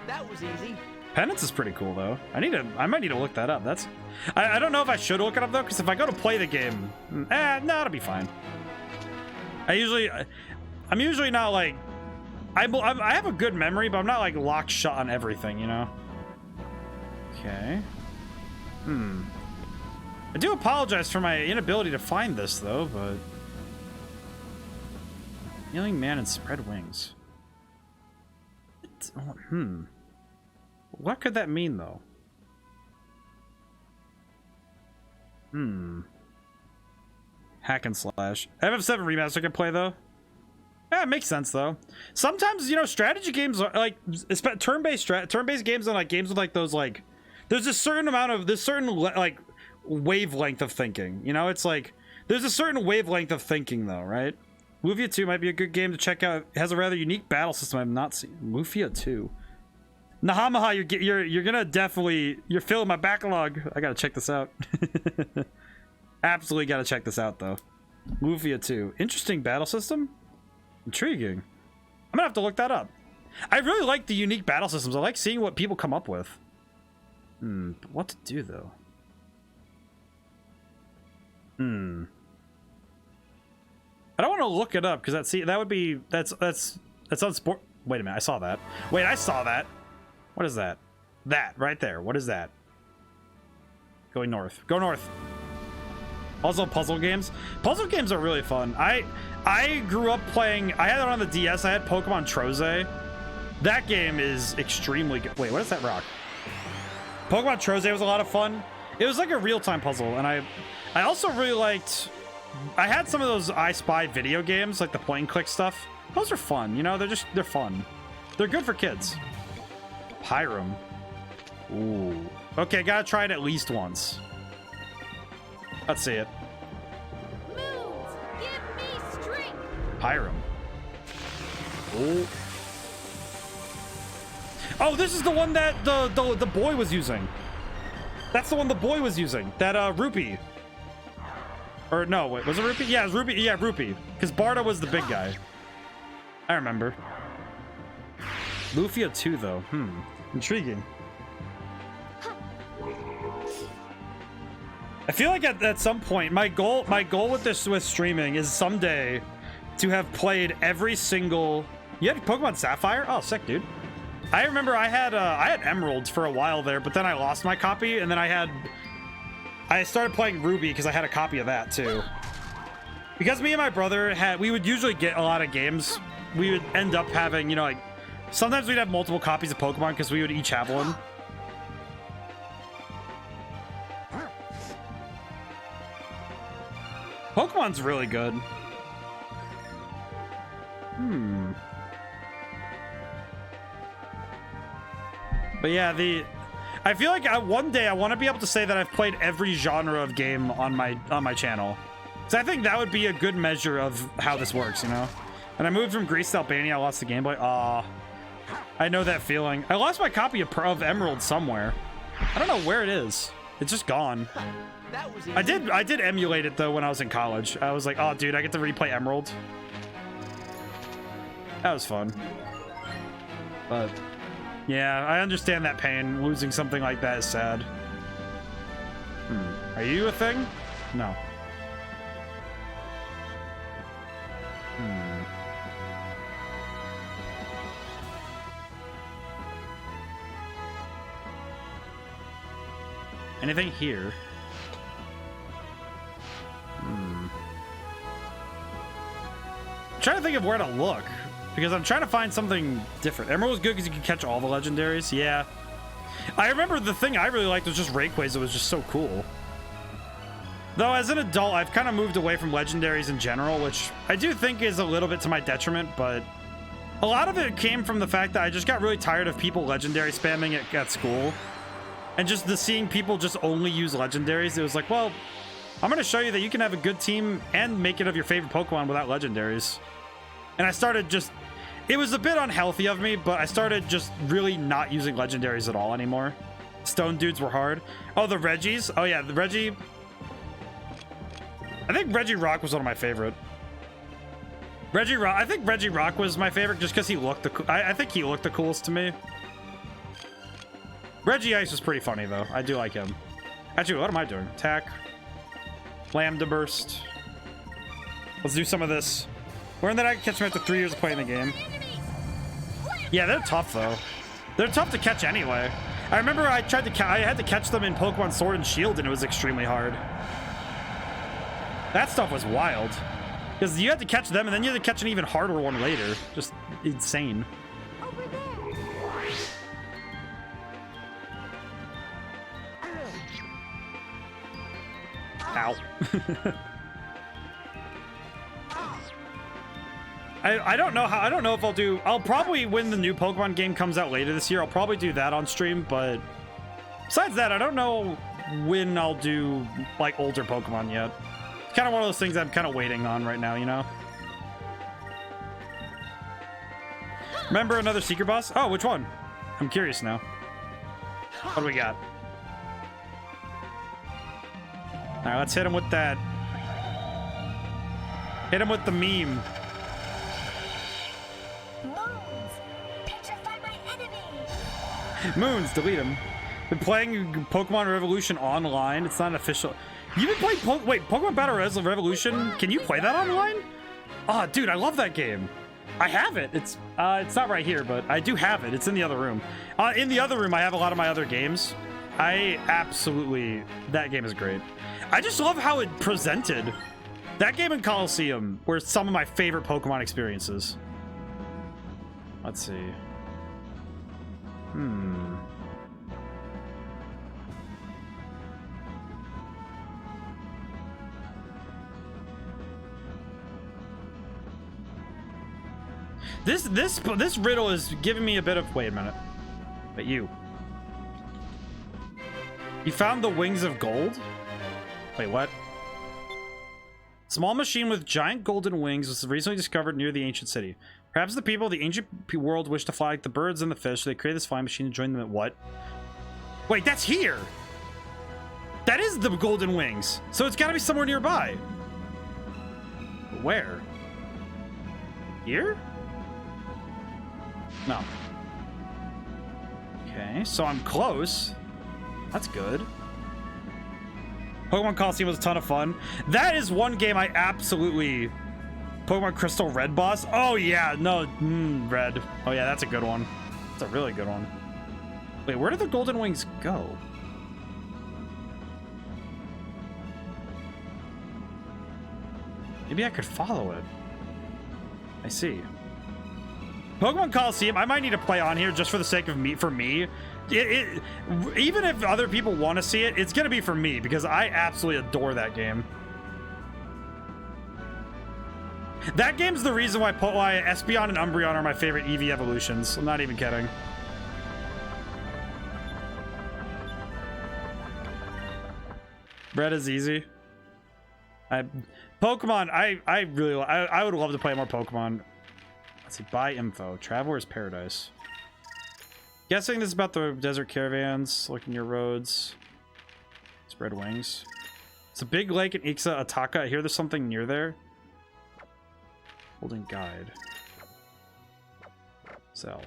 S3: That was easy.
S1: Penance is pretty cool though. I might need to look that up. I don't know if I should look it up though, because if I go to play the game, no, it'll be fine. I'm usually not like, I have a good memory, but I'm not like locked shut on everything, you know? Okay. I do apologize for my inability to find this though, but Kneeling Man and Spread Wings. What could that mean though? Hack and slash. FF7 Remaster can play though. Yeah, it makes sense though. Sometimes, you know, strategy games are like turn-based games, and like games with like those like, there's a certain amount of like wavelength of thinking. You know, it's like there's a certain wavelength of thinking though, right? Lufia 2 might be a good game to check out. It has a rather unique battle system I've not seen. Lufia 2. Nahamaha, you're gonna definitely, you're filling my backlog. I gotta check this out. Absolutely gotta check this out though. Lufia 2. Interesting battle system. Intriguing. I'm gonna have to look that up. I really like the unique battle systems. I like seeing what people come up with. But what to do though? I don't want to look it up because that's on sport. Wait a minute, I saw that. Wait, I saw that. What is that? That right there. What is that? Going north. Go north. Also, puzzle games. Puzzle games are really fun. I grew up playing. I had it on the DS. I had Pokemon Troze. That game is extremely good. Wait, what is that rock? Pokemon Troze was a lot of fun. It was like a real-time puzzle, and I also really liked. I had some of those I Spy video games, like the point and click stuff. Those are fun, you know. They're fun. They're good for kids. Pyram. Ooh. Okay, gotta try it at least once. Let's see it.
S2: Moons, give me strength.
S1: Pyram. Ooh. Oh, this is the one that the boy was using. That's the one the boy was using. That rupee. Or no, wait, was it rupee? Yeah, it was rupee. Yeah, rupee. Because Barda was the big guy. I remember. Lufia 2 though. Intriguing. I feel like at some point my goal with streaming is someday to have played every single. You had Pokemon Sapphire? Oh, sick, dude. I remember I had Emeralds for a while there, but then I lost my copy, and then I started playing Ruby because I had a copy of that too. Because me and my brother we would usually get a lot of games. We would end up having, you know, like sometimes we'd have multiple copies of Pokemon because we would each have one. Pokemon's really good. But yeah, I feel like one day I want to be able to say that I've played every genre of game on my channel. So I think that would be a good measure of how this works, you know? And I moved from Greece to Albania, I lost the Game Boy. Aw. I know that feeling. I lost my copy of Emerald somewhere. I don't know where it is. It's just gone.
S3: That was easy.
S1: I did emulate it though when I was in college. I was like, oh dude, I get to replay Emerald. That was fun. But yeah, I understand that pain. Losing something like that is sad. Are you a thing? No. Anything here? I'm trying to think of where to look because I'm trying to find something different. Emerald was good because you could catch all the legendaries. Yeah. I remember the thing I really liked was just Rayquaza. It was just so cool. Though as an adult, I've kind of moved away from legendaries in general, which I do think is a little bit to my detriment, but A lot of it came from the fact that I just got really tired of people legendary spamming at school. And just seeing people just only use legendaries. It was like, well, I'm going to show you that you can have a good team and make it of your favorite Pokemon without legendaries. And I started just... It was a bit unhealthy of me, but I started just really not using legendaries at all anymore. Stone dudes were hard. Oh, the Reggies. Oh, yeah, the Reggie... I think Regirock was one of my favorite. Regirock. I think Regirock was my favorite just because he looked I think he looked the coolest to me. Regice was pretty funny, though. I do like him. Actually, what am I doing? Attack. Lambda Burst. Let's do some of this. Learn that I can catch them after 3 years of playing the game. Yeah, they're tough, though. They're tough to catch anyway. I remember I had to catch them in Pokemon Sword and Shield, and it was extremely hard. That stuff was wild. Because you had to catch them, and then you had to catch an even harder one later. Just insane.
S4: Over there.
S1: Ow. I don't know if I'll probably, when the new Pokemon game comes out later this year, I'll probably do that on stream, but besides that, I don't know when I'll do like older Pokemon yet. It's kind of one of those things I'm kind of waiting on right now, you know? Remember another secret boss? Oh, which one? I'm curious now. What do we got? All right, let's hit him with that. Hit him with the meme.
S4: Moons. Petrify my enemy.
S1: Moons, delete him. Been playing Pokemon Revolution online. It's not official. You've been playing wait, Pokemon Battle Revolution? Can you play that online? Oh, dude, I love that game. I have it. It's not right here, but I do have it. It's in the other room. In the other room, I have a lot of my other games. That game is great. I just love how it presented. That game and Coliseum were some of my favorite Pokemon experiences. Let's see. This riddle is giving me a bit of... Wait a minute. But you found the wings of gold? Wait, what? Small machine with giant golden wings was recently discovered near the ancient city. Perhaps the people of the ancient world wish to fly like the birds and the fish, so they create this flying machine to join them at what? Wait, that's here! That is the golden wings! So it's gotta be somewhere nearby. Where? Here? No. Okay, so I'm close. That's good. Pokemon Coliseum was a ton of fun. That is one game I absolutely... Pokemon Crystal Red boss? Oh yeah, no, Red. Oh yeah, that's a good one. That's a really good one. Wait, where did the golden wings go? Maybe I could follow it. I see. Pokemon Coliseum, I might need to play on here just for the sake of me. For me, even if other people want to see it, it's gonna be for me because I absolutely adore that game. That game's the reason why Espeon and Umbreon are my favorite EV evolutions. I'm not even kidding. Red is easy. Pokemon, I would love to play more Pokemon. Let's see, buy info. Traveler's Paradise. Guessing this is about the desert caravans. Looking your roads. Spread wings. It's a big lake in Ataka. I hear there's something near there. Holding guide. Sell.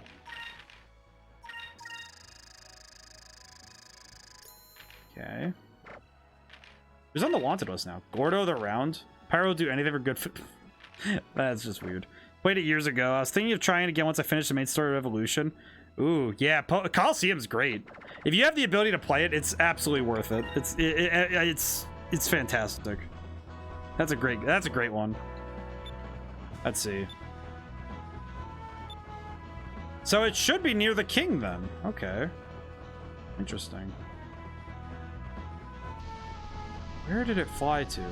S1: Okay. Who's on the wanted list now? Gordo the Round? Pyro will do anything for good. That's just weird. Played it years ago. I was thinking of trying it again once I finished the main story of Evolution. Ooh, yeah, Coliseum's great. If you have the ability to play it, it's absolutely worth it. It's fantastic. That's a great one. Let's see. So it should be near the king then. Okay. Interesting. Where did it fly to?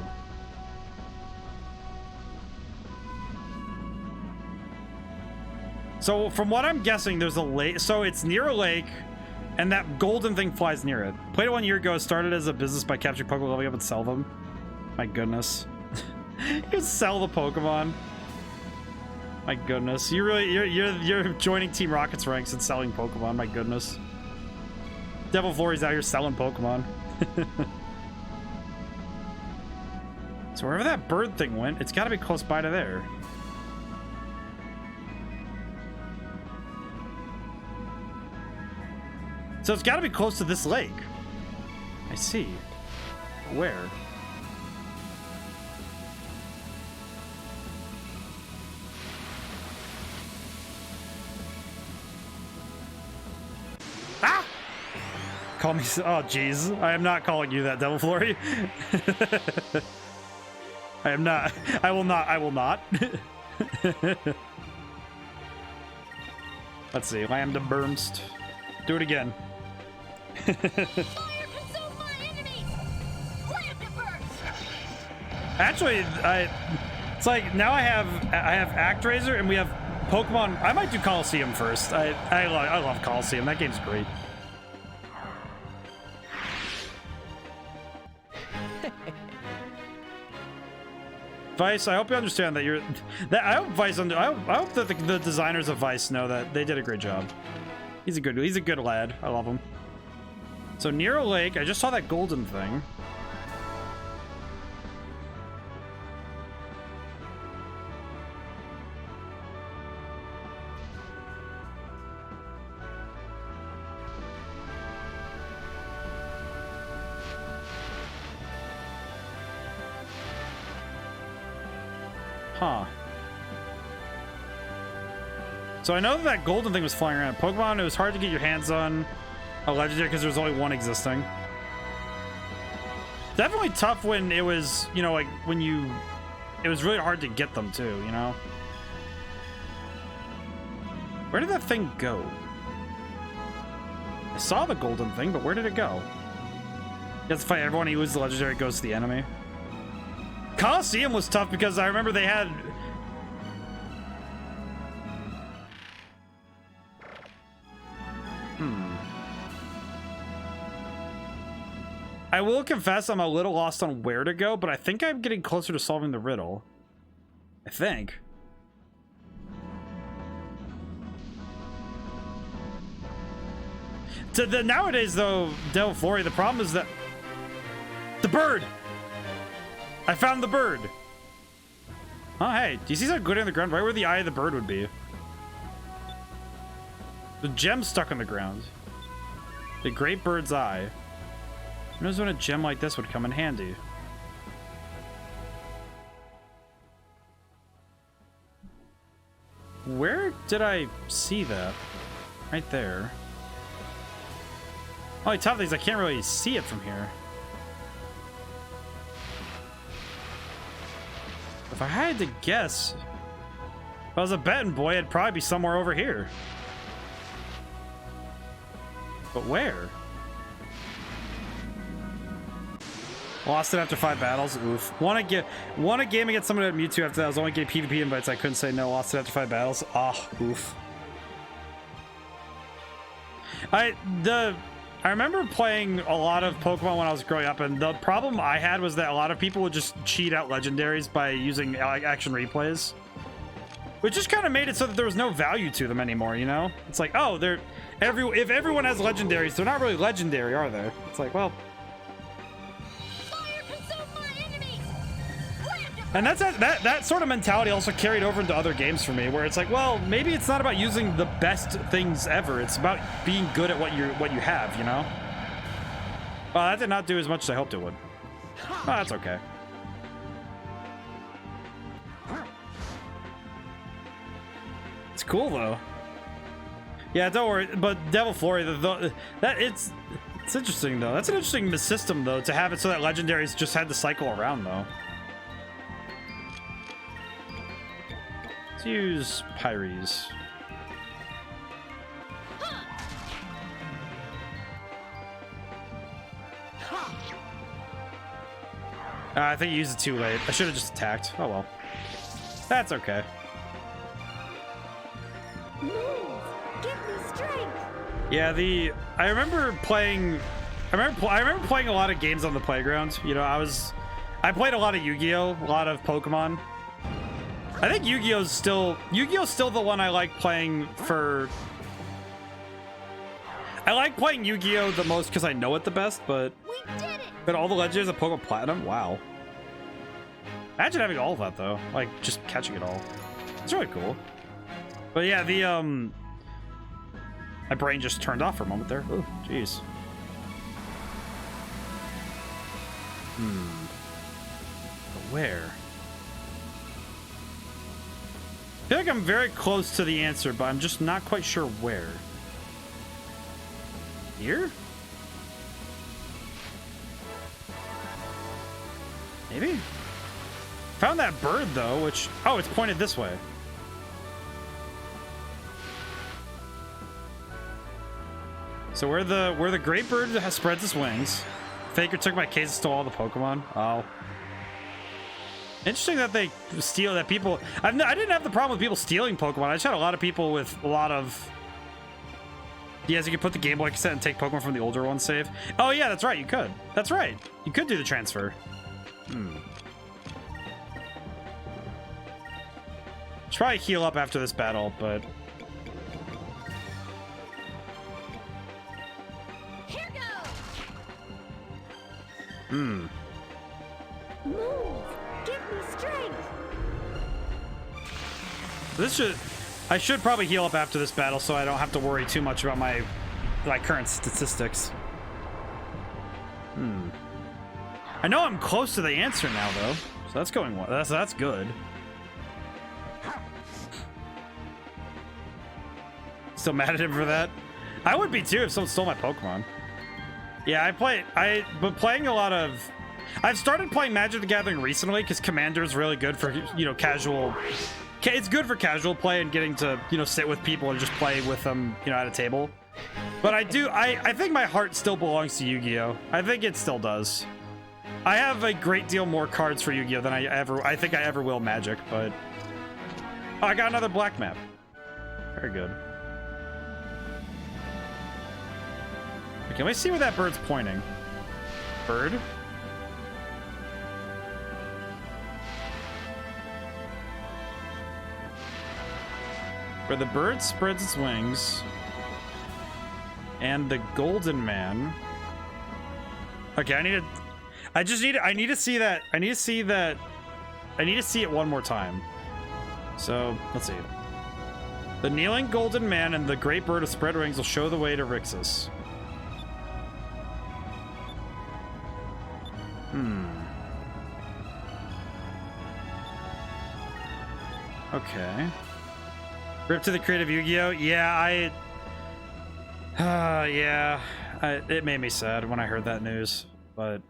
S1: So from what I'm guessing, there's a lake. So it's near a lake, and that golden thing flies near it. Played it 1 year ago. Started as a business by capturing Pokemon, leveling up and sell them. My goodness. You can sell the Pokemon. My goodness. You're joining Team Rocket's ranks and selling Pokemon. My goodness. Devil Florey's out here selling Pokemon. So wherever that bird thing went, it's got to be close by to there. So it's got to be close to this lake. I see. Where? Ah! Call me. Oh, jeez. I am not calling you that, Devil Flurry. I am not. I will not. I will not. Let's see. Lambda Burnst. Do it again.
S4: Fire consume my enemies! Lambda burst!
S1: Actually, it's like now I have Actraiser and we have Pokemon. I might do Coliseum first. I love Coliseum. That game's great. Vice, I hope you understand that you're. I hope Vice. I hope that the designers of Vice know that they did a great job. He's a good lad. I love him. So near a lake, I just saw that golden thing. Huh. So I know that golden thing was flying around. Pokemon, it was hard to get your hands on a legendary because there was only one existing. Definitely tough when it was, you know, like when you... It was really hard to get them too, you know? Where did that thing go? I saw the golden thing, but where did it go? You have to fight everyone, you lose the legendary, it goes to the enemy. Coliseum was tough because I remember they had... I will confess I'm a little lost on where to go, but I think I'm getting closer to solving the riddle. I think. Nowadays, though, Devil Flurry, the problem is that... The bird! I found the bird! Oh, hey. Do you see something good on the ground? Right where the eye of the bird would be. The gem stuck on the ground. The great bird's eye. Who knows when a gem like this would come in handy? Where did I see that? Right there. Only tough thing is I can't really see it from here. If I had to guess, if I was a betting boy, it'd probably be somewhere over here. But where? Lost it after 5 battles. Oof. Won a game against someone at Mewtwo after that. I was only getting PvP invites. I couldn't say no. Lost it after 5 battles. Ah, oof. I remember playing a lot of Pokemon when I was growing up, and the problem I had was that a lot of people would just cheat out legendaries by using action replays, which just kind of made it so that there was no value to them anymore. You know, it's like, oh, if everyone has legendaries, they're not really legendary, are they? It's like, well. And that sort of mentality also carried over into other games for me, where it's like, well, maybe it's not about using the best things ever. It's about being good at what you have, you know? Well, that did not do as much as I hoped it would. Oh, that's okay. It's cool though. Yeah, don't worry. But Devil Flurry, it's interesting though. That's an interesting system though, to have it so that legendaries just had to cycle around though. Let's use Pyres. I think you used it too late. I should have just attacked. Oh well. That's okay.
S2: Move! Give me strength!
S1: Yeah, I remember playing a lot of games on the playground. You know, I played a lot of Yu-Gi-Oh, a lot of Pokemon. I think Yu-Gi-Oh's still the one I like playing for. I like playing Yu-Gi-Oh the most because I know it the best, but
S2: We did it!
S1: all the legends of Pokemon Platinum, wow. Imagine having all of that though, like just catching it all. It's really cool. But yeah, my brain just turned off for a moment there. Oh, jeez. But where? I feel like I'm very close to the answer, but I'm just not quite sure where. Here? Maybe? Found that bird though, which, oh, it's pointed this way. So where the great bird has spreads its wings. Faker took my case and stole all the Pokemon. Oh. Interesting that they steal that people. I didn't have the problem with people stealing Pokemon. I just had a lot of people with a lot of. Yes, you could put the Game Boy cassette and take Pokemon from the older one save. Oh yeah, that's right. You could. That's right. You could do the transfer. Should probably heal up after this battle, but.
S2: Here goes!
S1: Hmm.
S2: Move! Give me strength!
S1: I should probably heal up after this battle so I don't have to worry too much about my current statistics. I know I'm close to the answer now though, so that's going well. That's good. Still mad at him for that? I would be too if someone stole my Pokemon. Yeah, but playing a lot of. I've started playing Magic the Gathering recently because Commander's really good for, you know, casual. It's good for casual play and getting to, you know, sit with people and just play with them, you know, at a table. But I think my heart still belongs to Yu-Gi-Oh. I think it still does. I have a great deal more cards for Yu-Gi-Oh than I think I ever will Magic, but. Oh, I got another black map. Very good. Okay, let me see where that bird's pointing. Bird? Where the bird spreads its wings and the golden man. Okay, I need to see that. I need to see it one more time. So let's see. The kneeling golden man and the great bird of spread wings will show the way to Rixus. Okay. Rip to the creative Yu-Gi-Oh! Yeah, it made me sad when I heard that news, but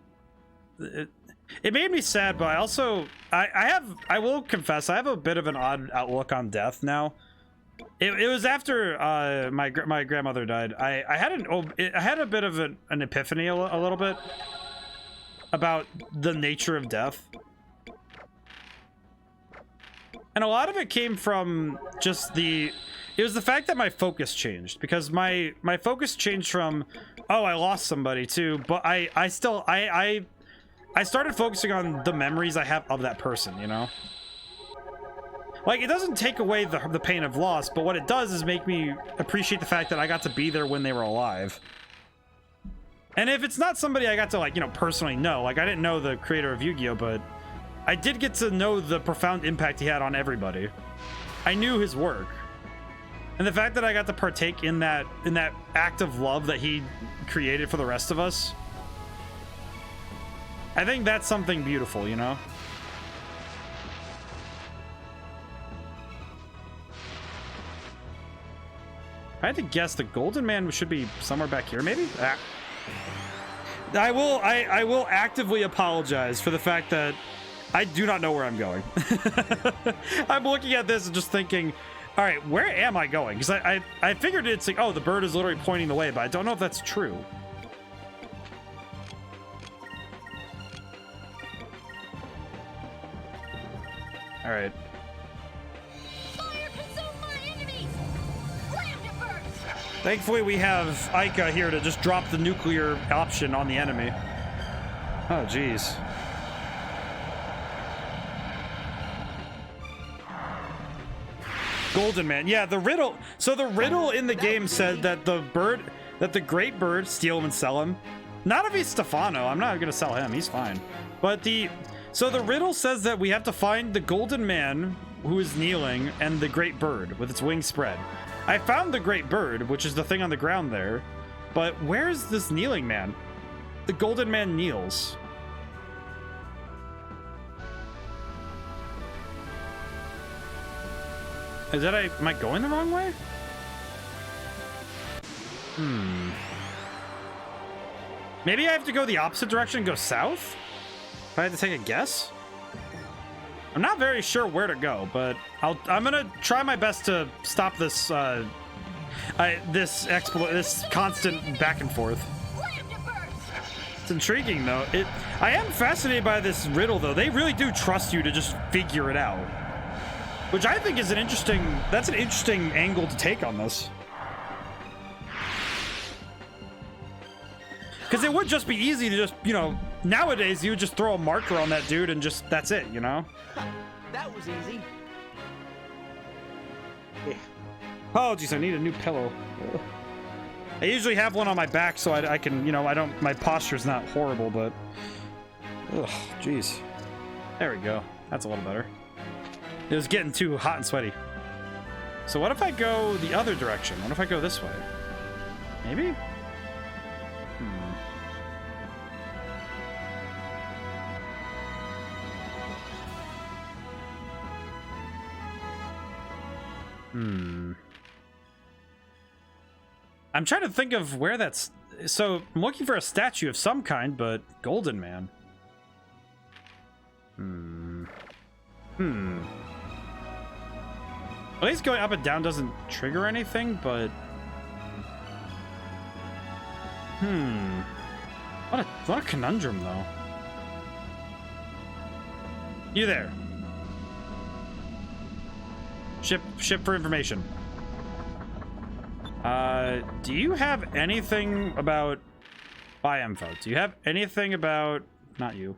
S1: it made me sad, but I also I will confess I have a bit of an odd outlook on death now. It was after my grandmother died. I had a bit of an epiphany a little bit about the nature of death. And a lot of it came from just it was the fact that my focus changed, because my focus changed from, oh, I lost somebody to, but I started focusing on the memories I have of that person, you know? Like, it doesn't take away the pain of loss, but what it does is make me appreciate the fact that I got to be there when they were alive. And if it's not somebody I got to, like, you know, personally know, like, I didn't know the creator of Yu-Gi-Oh, but I did get to know the profound impact he had on everybody. I knew his work. And the fact that I got to partake in that act of love that he created for the rest of us, I think that's something beautiful, you know? I had to guess the golden man should be somewhere back here, maybe? Ah. I will actively apologize for the fact that I do not know where I'm going. I'm looking at this and just thinking, all right, where am I going? Because I figured it's like, oh, the bird is literally pointing the way, but I don't know if that's true. All right.
S2: Fire consume my enemies!
S1: Thankfully, we have Ica here to just drop the nuclear option on the enemy. Oh, jeez. Golden Man. Yeah, the riddle. So the riddle in the game said that the great bird, steal him and sell him. Not if he's Stefano. I'm not gonna sell him. He's fine. But so the riddle says that we have to find the Golden Man who is kneeling and the great bird with its wings spread. I found the great bird, which is the thing on the ground there. But where's this kneeling man? The Golden Man kneels. Am I going the wrong way? Maybe I have to go the opposite direction and go south? If I had to take a guess? I'm not very sure where to go, but I'm gonna try my best to stop this this constant back and forth. It's intriguing though. I am fascinated by this riddle though. They really do trust you to just figure it out. Which I think is an interesting angle to take on this. Because it would just be easy to just, you know, nowadays you would just throw a marker on that dude and just, that's it, you know?
S3: That was easy.
S1: Oh, geez, I need a new pillow. I usually have one on my back so I can, you know, my posture's not horrible, but... Ugh, jeez. There we go. That's a little better. It was getting too hot and sweaty. So what if I go the other direction? What if I go this way? Maybe? I'm trying to think of where that's... So, I'm looking for a statue of some kind, but Golden Man. At least going up and down doesn't trigger anything, but... What a conundrum, though. You there. Ship for information. Do you have anything about buy info? Do you have anything about not you?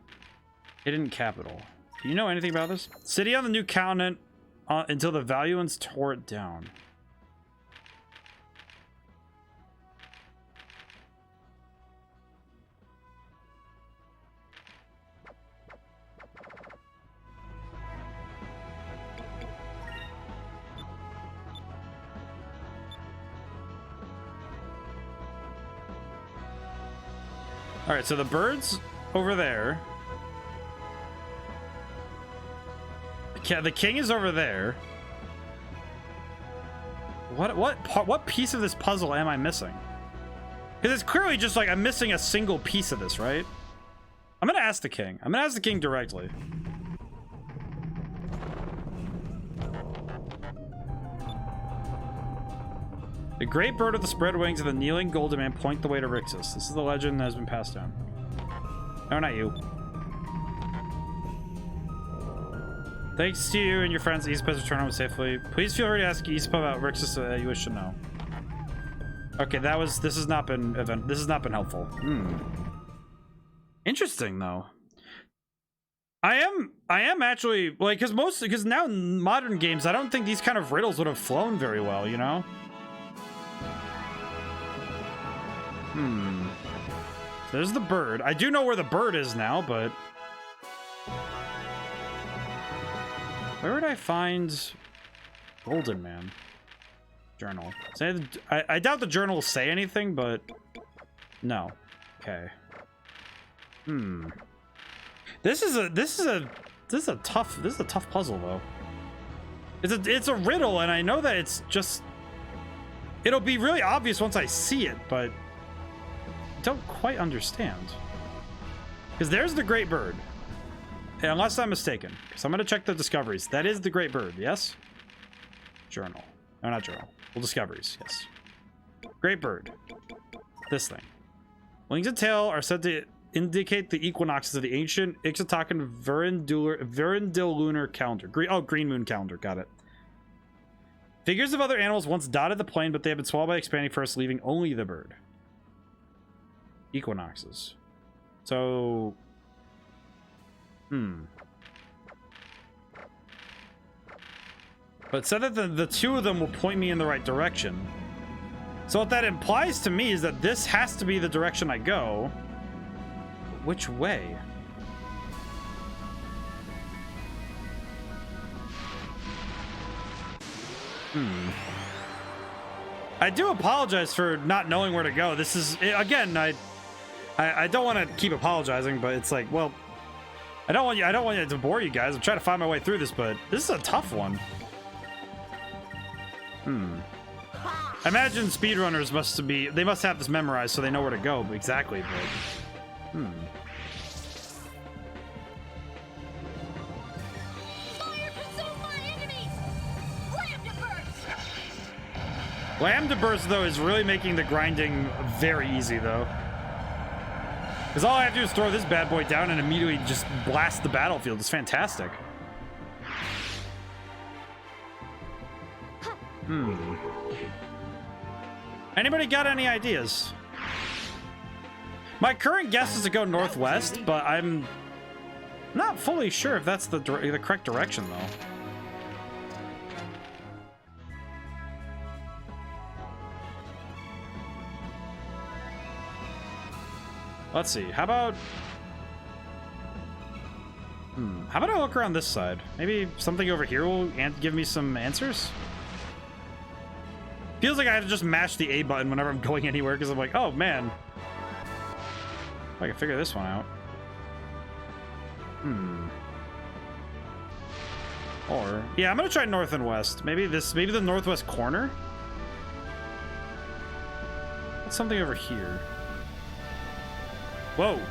S1: Hidden capital. Do you know anything about this? City on the new continent until the Valuans tore it down. All right, so the bird's over there. The king is over there. What piece of this puzzle am I missing? Because it's clearly just like I'm missing a single piece of this, right? I'm gonna ask the king. I'm gonna ask the king directly. The great bird with the spread wings and the kneeling Golden Man point the way to Rixus. This is the legend that has been passed down. No, not you. Thanks to you and your friends, Easpa has returned home safely. Please feel free to ask Easpa about Rixus that you wish to know. Okay, this has not been helpful. Interesting though. I am actually like because now in modern games I don't think these kind of riddles would have flown very well, you know? There's the bird. I do know where the bird is now, but where would I find Golden Man? Journal. I doubt the journal will say anything, but no. Okay. This is a tough puzzle though. It's a riddle, and I know that it's just it'll be really obvious once I see it, but don't quite understand. Because there's the great bird. Unless I'm mistaken. Because I'm going to check the discoveries. That is the great bird, yes? Journal. No, not journal. Well, discoveries, yes. Great bird. This thing. Wings and tail are said to indicate the equinoxes of the ancient Ixatacan Verindil lunar calendar. Green moon calendar, got it. Figures of other animals once dotted the plain, but they have been swallowed by expanding first, leaving only the bird. Equinoxes. So... But it said that the two of them will point me in the right direction. So what that implies to me is that this has to be the direction I go. But which way? I do apologize for not knowing where to go. This is, again, I don't want to keep apologizing, but it's like, well, I don't want you to bore you guys. I'm trying to find my way through this, but this is a tough one. I imagine speedrunners they must have this memorized so they know where to go exactly, but
S4: Fire consume my enemies! Lambda burst!
S1: Lambda burst though is really making the grinding very easy though. Because all I have to do is throw this bad boy down and immediately just blast the battlefield. It's fantastic. Anybody got any ideas? My current guess is to go northwest, but I'm not fully sure if that's the correct direction, though. Let's see. How about I look around this side? Maybe something over here will give me some answers? Feels like I have to just mash the A button whenever I'm going anywhere because I'm like, oh man, I can figure this one out. Or yeah, I'm gonna try north and west. Maybe the northwest corner. What's something over here? Whoa.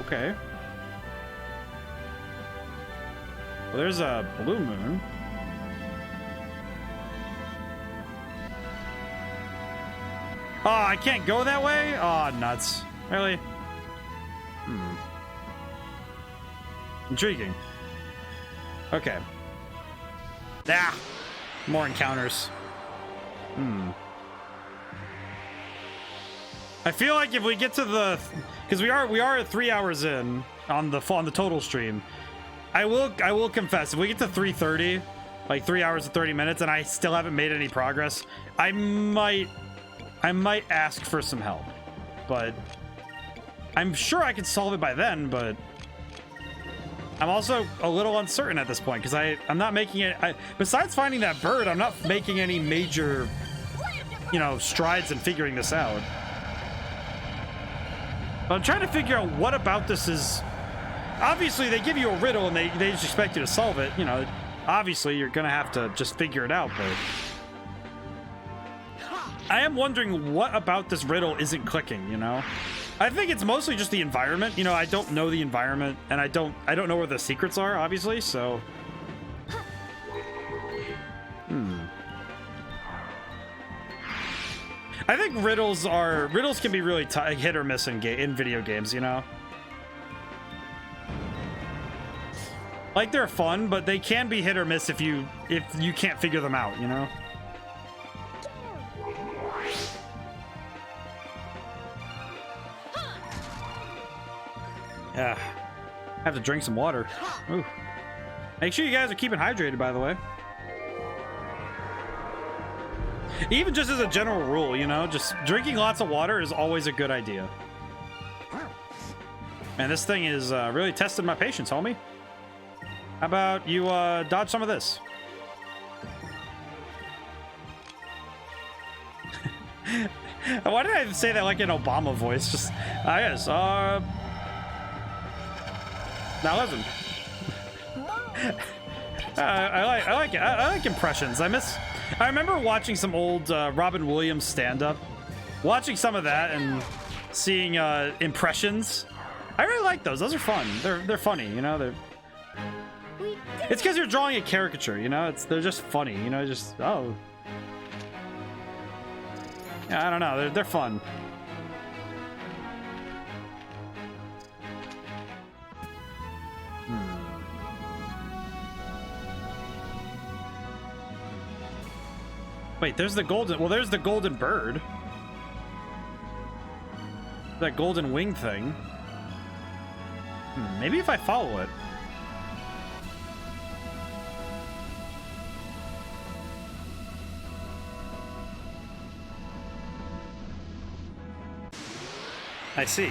S1: Okay. Well, there's a blue moon. Oh, I can't go that way? Oh, nuts. Really? Intriguing. Okay. Ah! More encounters. I feel like if we get to the... Because we are 3 hours in on the total stream. I will confess, if we get to 3:30, like 3 hours and 30 minutes, and I still haven't made any progress, I might ask for some help, but I'm sure I could solve it by then, but I'm also a little uncertain at this point because I'm not making it, besides finding that bird, I'm not making any major, strides in figuring this out. But I'm trying to figure out what about this is, obviously they give you a riddle and they just expect you to solve it, obviously you're gonna have to just figure it out, but I am wondering what about this riddle isn't clicking, I think it's mostly just the environment. I don't know the environment, and I don't know where the secrets are, obviously, so... I think riddles can be really hit or miss in video games, Like, they're fun, but they can be hit or miss if you can't figure them out, Yeah, have to drink some water. Ooh. Make sure you guys are keeping hydrated, by the way. Even just as a general rule, just drinking lots of water is always a good idea. Man, this thing is really testing my patience, homie. How about you dodge some of this? Why did I say that like an Obama voice? Just, yes, now listen. I like it. I like impressions. I remember watching some old Robin Williams stand-up, watching some of that and seeing impressions. I really like those. Those are fun. They're funny. It's because you're drawing a caricature. They're just funny. Just oh. Yeah, I don't know. They're fun. Wait, there's the golden... Well, there's the golden bird. That golden wing thing. Maybe if I follow it. I see.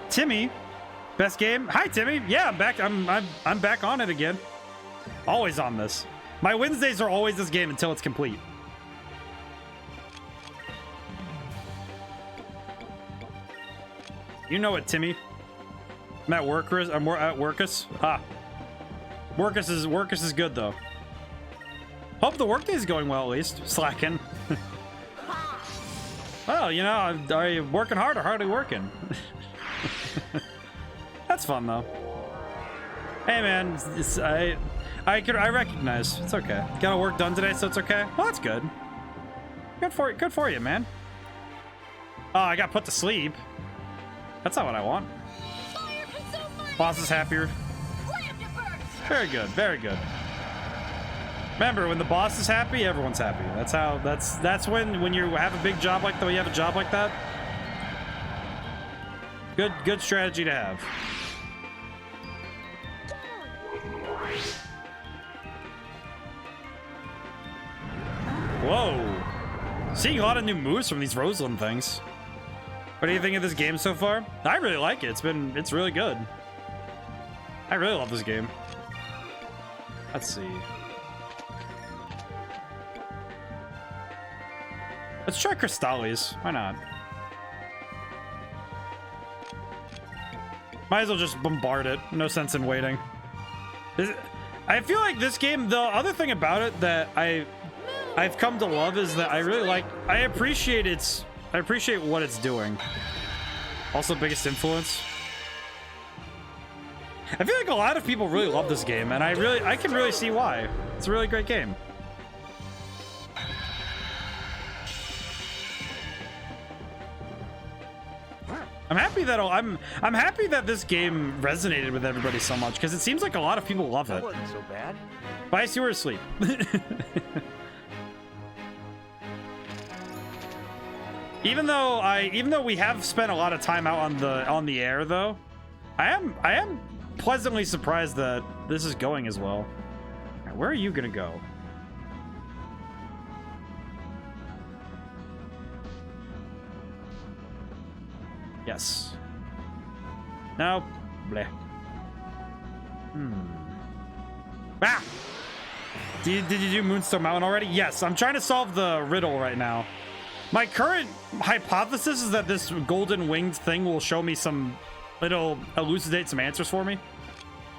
S1: Timmy, best game. Hi, Timmy. Yeah, I'm back. I'm back on it again. Always on this. My Wednesdays are always this game until it's complete. You know it, Timmy. I'm at Workers. I'm at Workus. Ah, Workus is good though. Hope the workday is going well at least. Slacking. Well, you know, are you working hard or hardly working? That's fun though. Hey man, I recognize. It's okay. Got work done today, so it's okay. Well, that's good. Good for you, man. Oh, I got put to sleep. That's not what I want. Boss is happier. Very good, very good. Remember, when the boss is happy, everyone's happy. That's when you have a big job like that. When you have a job like that, good strategy to have. Whoa! Seeing a lot of new moves from these Roseland things. What do you think of this game so far? I really like it. It's really good. I really love this game. Let's see. Let's try Crystallis. Why not? Might as well just bombard it. No sense in waiting. I feel like this game, the other thing about it that I've come to love is that I really like, I appreciate what it's doing. Also, biggest influence. I feel like a lot of people really love this game, and I can really see why. It's a really great game. I'm happy that this game resonated with everybody so much, because it seems like a lot of people love it.
S3: That wasn't so bad.
S1: Bye, you were asleep. Even though we have spent a lot of time out on the air though, I am pleasantly surprised that this is going as well. Right, where are you gonna go? Yes. No. Bleh. Ah! Did you do Moonstone Mountain already? Yes, I'm trying to solve the riddle right now. My current hypothesis is that this golden winged thing will show me it'll elucidate some answers for me.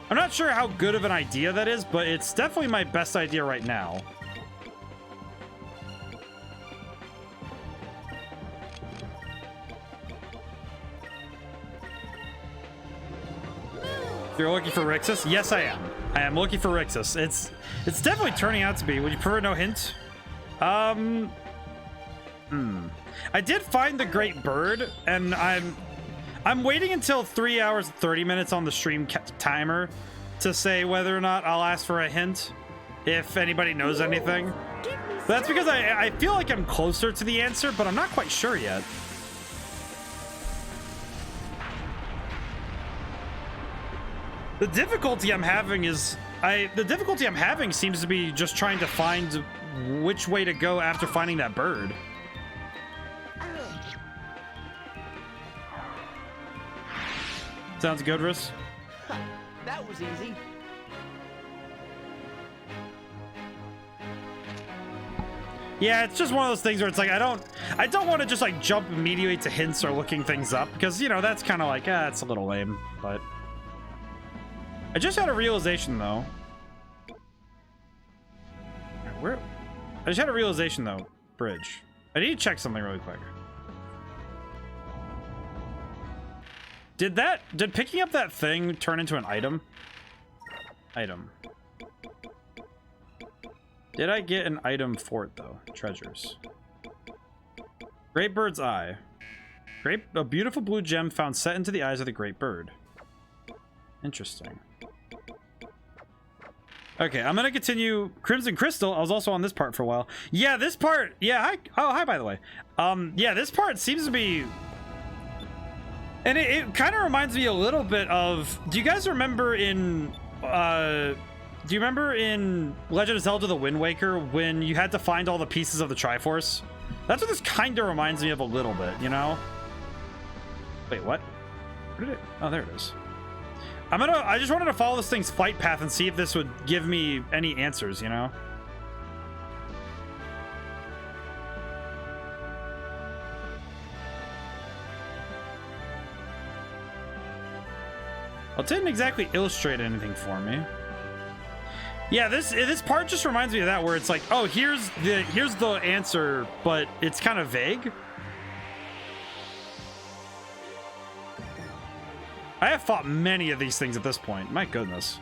S1: I'm not sure how good of an idea that is, but it's definitely my best idea right now. You're looking for Rixus? Yes, I am. I am looking for Rixus. It's definitely turning out to be. Would you prefer no hint? I did find the great bird, and I'm waiting until 3 hours and 30 minutes on the stream timer to say whether or not I'll ask for a hint if anybody knows anything. But that's because I feel like I'm closer to the answer, but I'm not quite sure yet. The difficulty I'm having seems to be just trying to find which way to go after finding that bird. Sounds good, Riss.
S3: That was easy.
S1: Yeah, it's just one of those things where it's like I don't want to just like jump immediately to hints or looking things up, because you know that's kind of like it's a little lame. But I just had a realization though. I just had a realization though. Bridge. I need to check something really quick. Did picking up that thing turn into an item? Item. Did I get an item for it though? Treasures. Great bird's eye. A beautiful blue gem found set into the eyes of the great bird. Interesting. Okay, I'm gonna continue Crimson Crystal. I was also on this part for a while. Yeah, this part. Yeah, hi. Oh, hi, by the way. Yeah, this part seems to be, and it kind of reminds me a little bit of. Do you guys remember in? Do you remember in Legend of Zelda: The Wind Waker when you had to find all the pieces of the Triforce? That's what this kind of reminds me of a little bit. You know? Wait, what? Where did it? Oh, there it is. I just wanted to follow this thing's flight path and see if this would give me any answers, you know? Well, it didn't exactly illustrate anything for me. Yeah, this part just reminds me of that, where it's like, oh, here's the answer, but it's kind of vague. I have fought many of these things at this point. My goodness.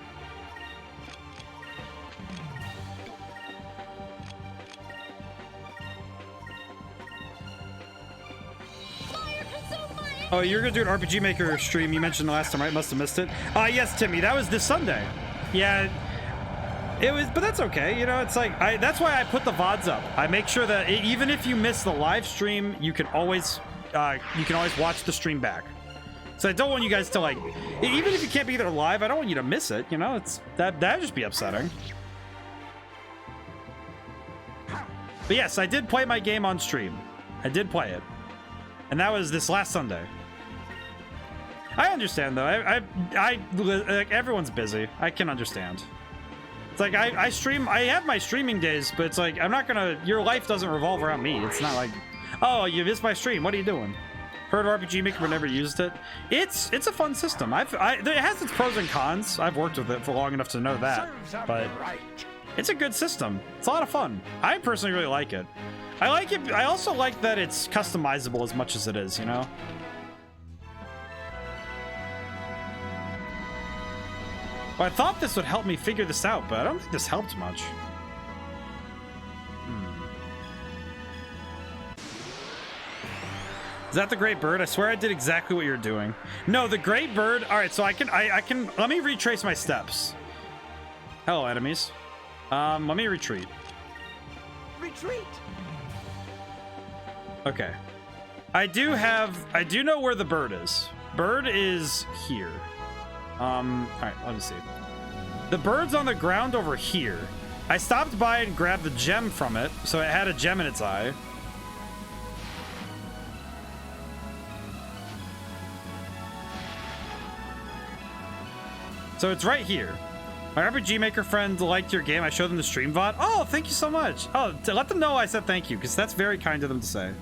S1: Oh, you're gonna do an RPG Maker stream you mentioned the last time, right? Must have missed it. Yes, Timmy, that was this Sunday. Yeah, it was, but that's okay. You know, it's like, that's why I put the VODs up. I make sure that even if you miss the live stream, you can always watch the stream back. So I don't want you guys to, like, even if you can't be there live, I don't want you to miss it, you know? It's that'd just be upsetting. But yes, I did play my game on stream. I did play it. And that was this last Sunday. I understand though. Like, everyone's busy. I can understand. It's like I stream, I have my streaming days, but it's like I'm not gonna, your life doesn't revolve around me. It's not like, oh, you missed my stream, what are you doing? Heard of RPG Maker but never used it. It's a fun system. It has its pros and cons. I've worked with it for long enough to know that, but it's a good system. It's a lot of fun. I personally really like it. I like it. I also like that it's customizable as much as it is, you know? Well, I thought this would help me figure this out, but I don't think this helped much. Is that the great bird? I swear I did exactly what you're doing. No, the great bird. All right, so I can let me retrace my steps. Hello, enemies. Let me retreat.
S3: Retreat.
S1: Okay. I do know where the bird is. Bird is here. All right, let me see. The bird's on the ground over here. I stopped by and grabbed the gem from it, so it had a gem in its eye. So it's right here. My RPG Maker friend liked your game. I showed them the stream VOD. Oh, thank you so much. Oh, to let them know I said thank you, because that's very kind of them to say.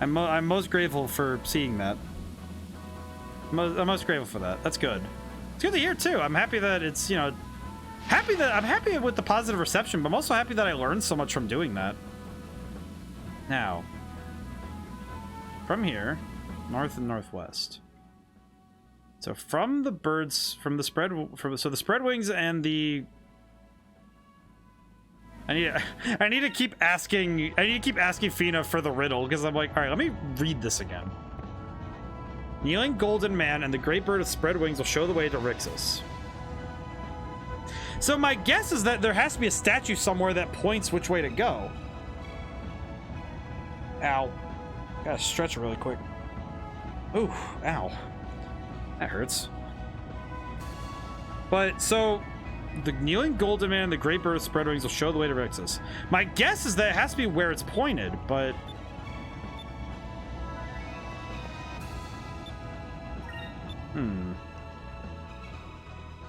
S1: I'm most grateful for seeing that. I'm most grateful for that. That's good. It's good to hear too. I'm happy that it's, you know, I'm happy with the positive reception, but I'm also happy that I learned so much from doing that. Now, from here, north and northwest. So from the birds, so the spread wings and the, I need to keep asking Fina for the riddle, because I'm like, all right, let me read this again. Kneeling golden man and the great bird of spread wings will show the way to Rixus. So my guess is that there has to be a statue somewhere that points which way to go. Ow. Gotta stretch it really quick. Ooh, ow. That hurts. But, so, the kneeling golden man and the great bird of spread wings will show the way to Rixus. My guess is that it has to be where it's pointed, but...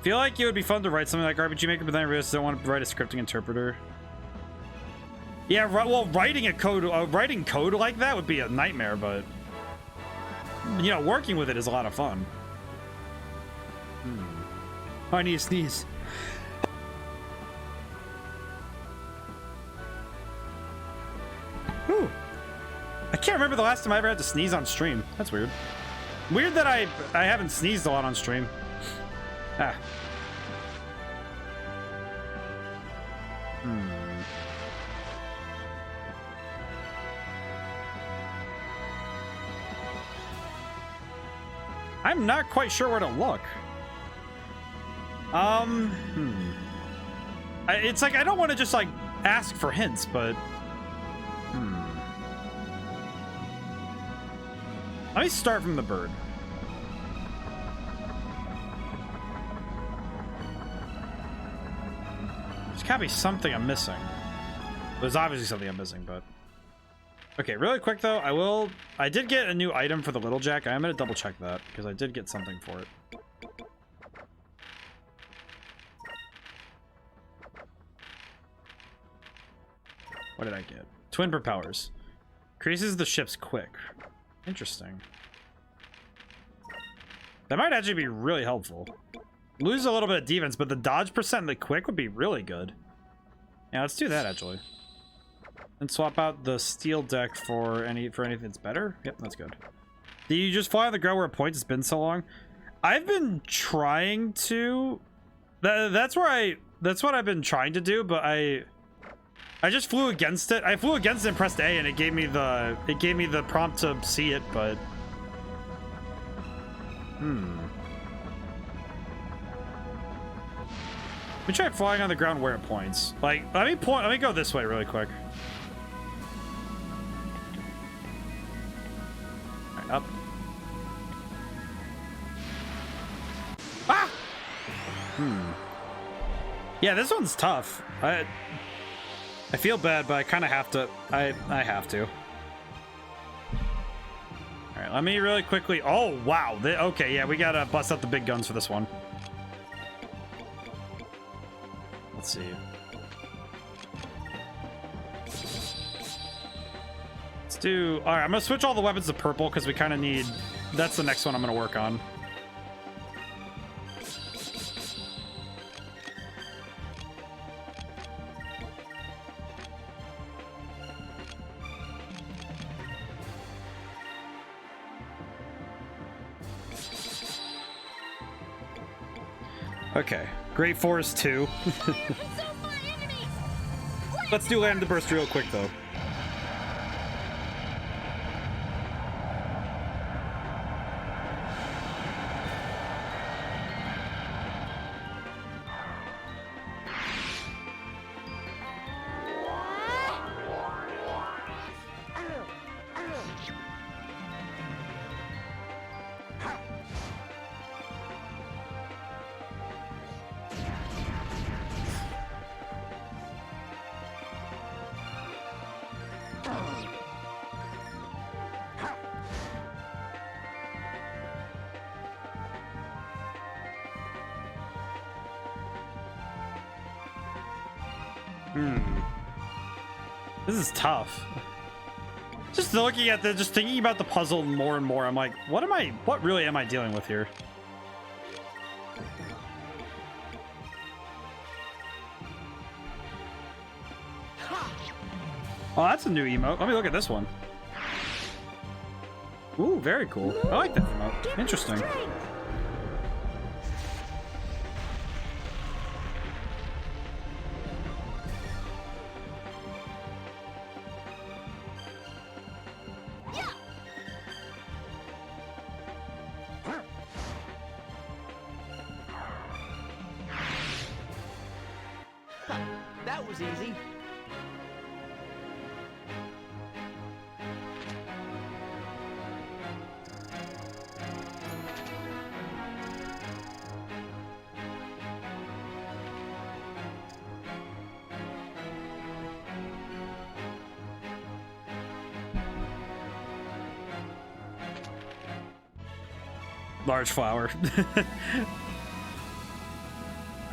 S1: Feel like it would be fun to write something like RPG Maker, but then I realized I don't want to write a scripting interpreter. Yeah, well, writing code like that would be a nightmare, but... You know, working with it is a lot of fun. Oh, I need to sneeze. Whew. I can't remember the last time I ever had to sneeze on stream. That's weird. Weird that I haven't sneezed a lot on stream. Ah. I'm not quite sure where to look. It's like I don't want to just like ask for hints, but let me start from the bird. There's gotta be something I'm missing. There's obviously something I'm missing, but okay, really quick though, I did get a new item for the Little Jack. I'm gonna double check that because I did get something for it. What did I get? Twin propellers. Increases the ship's quick. Interesting. That might actually be really helpful. Lose a little bit of defense, but the dodge percent and the quick would be really good. Yeah, let's do that actually. And swap out the steel deck for anything that's better. Yep, that's good. Do you just fly on the ground where it points? It's been so long. I've been trying to. That's what I've been trying to do, but I just flew against it. I flew against it and pressed A, and it gave me the prompt to see it, but Let me try flying on the ground where it points. Like, let me go this way really quick. All right, up. Ah! Yeah, this one's tough. I feel bad, but I kind of have to. I have to. All right, let me really quickly. Oh, wow. Okay, yeah, we gotta bust out the big guns for this one. Let's see. Let's do. All right, I'm gonna switch all the weapons to purple because we kind of need. That's the next one I'm gonna work on. Okay, Great Forest 2. Let's do Land the Burst real quick, though. This is tough. Just looking at just thinking about the puzzle more and more, I'm like, what really am I dealing with here? Oh, that's a new emote. Let me look at this one. Ooh, very cool. I like that emote. Interesting.
S3: That was easy.
S1: Large flower. All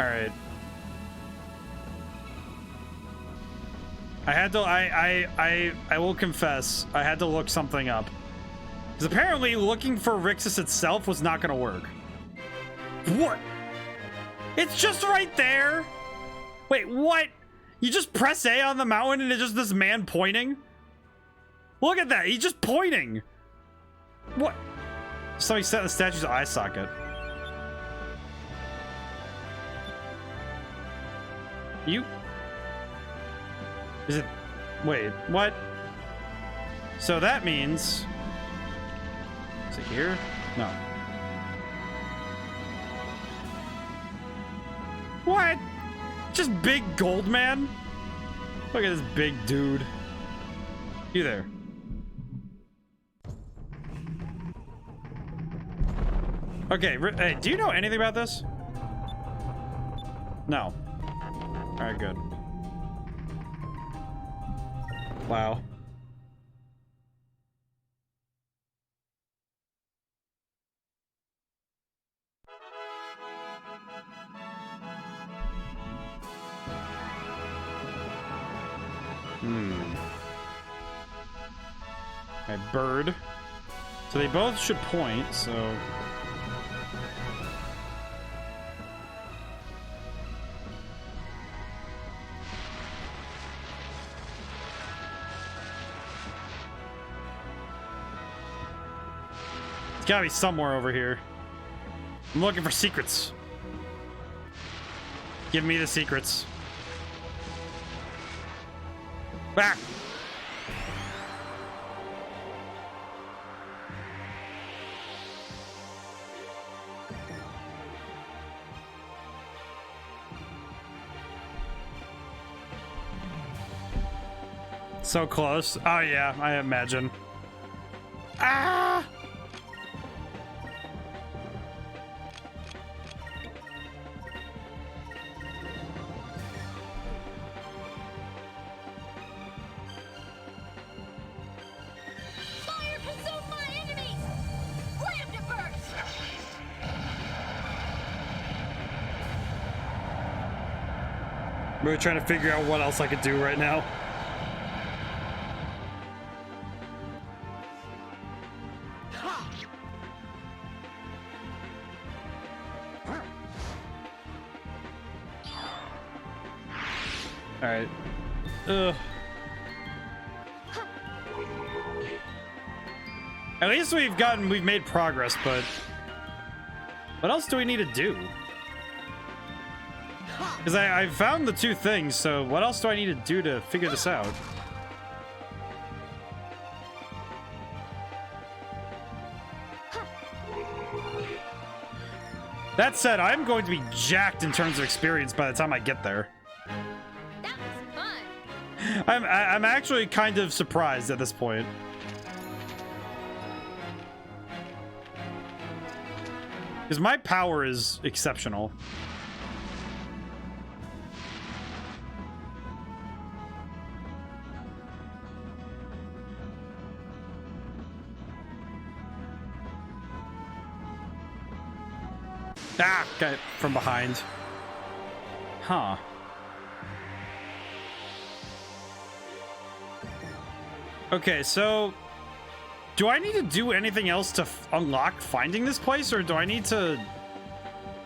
S1: right. I had to. I will confess. I had to look something up because apparently looking for Rixus itself was not going to work. What? It's just right there. Wait, what? You just press A on the mountain and it's just this man pointing? Look at that. He's just pointing. What? So he set the statue's eye socket. You? Is it? Wait, what? So that means... Is it here? No. What? Just big gold man. Look at this big dude. You there. Okay, hey, do you know anything about this? No. Alright, good. Wow. Alright, bird. So they both should point, so... It's gotta be somewhere over here. I'm looking for secrets. Give me the secrets. Back! So close. Oh yeah, I imagine. Ah!
S4: Fire consume my enemies! Lambda burst!
S1: I'm really trying to figure out what else I could do right now. Alright. Ugh. At least we've made progress, but what else do we need to do? Because I found the two things, so what else do I need to do to figure this out? That said, I'm going to be jacked in terms of experience by the time I get there.
S4: That was fun!
S1: I'm actually kind of surprised at this point. Because my power is exceptional. Ah, got it from behind. Huh. Okay, so do I need to do anything else to unlock finding this place, or do I need to...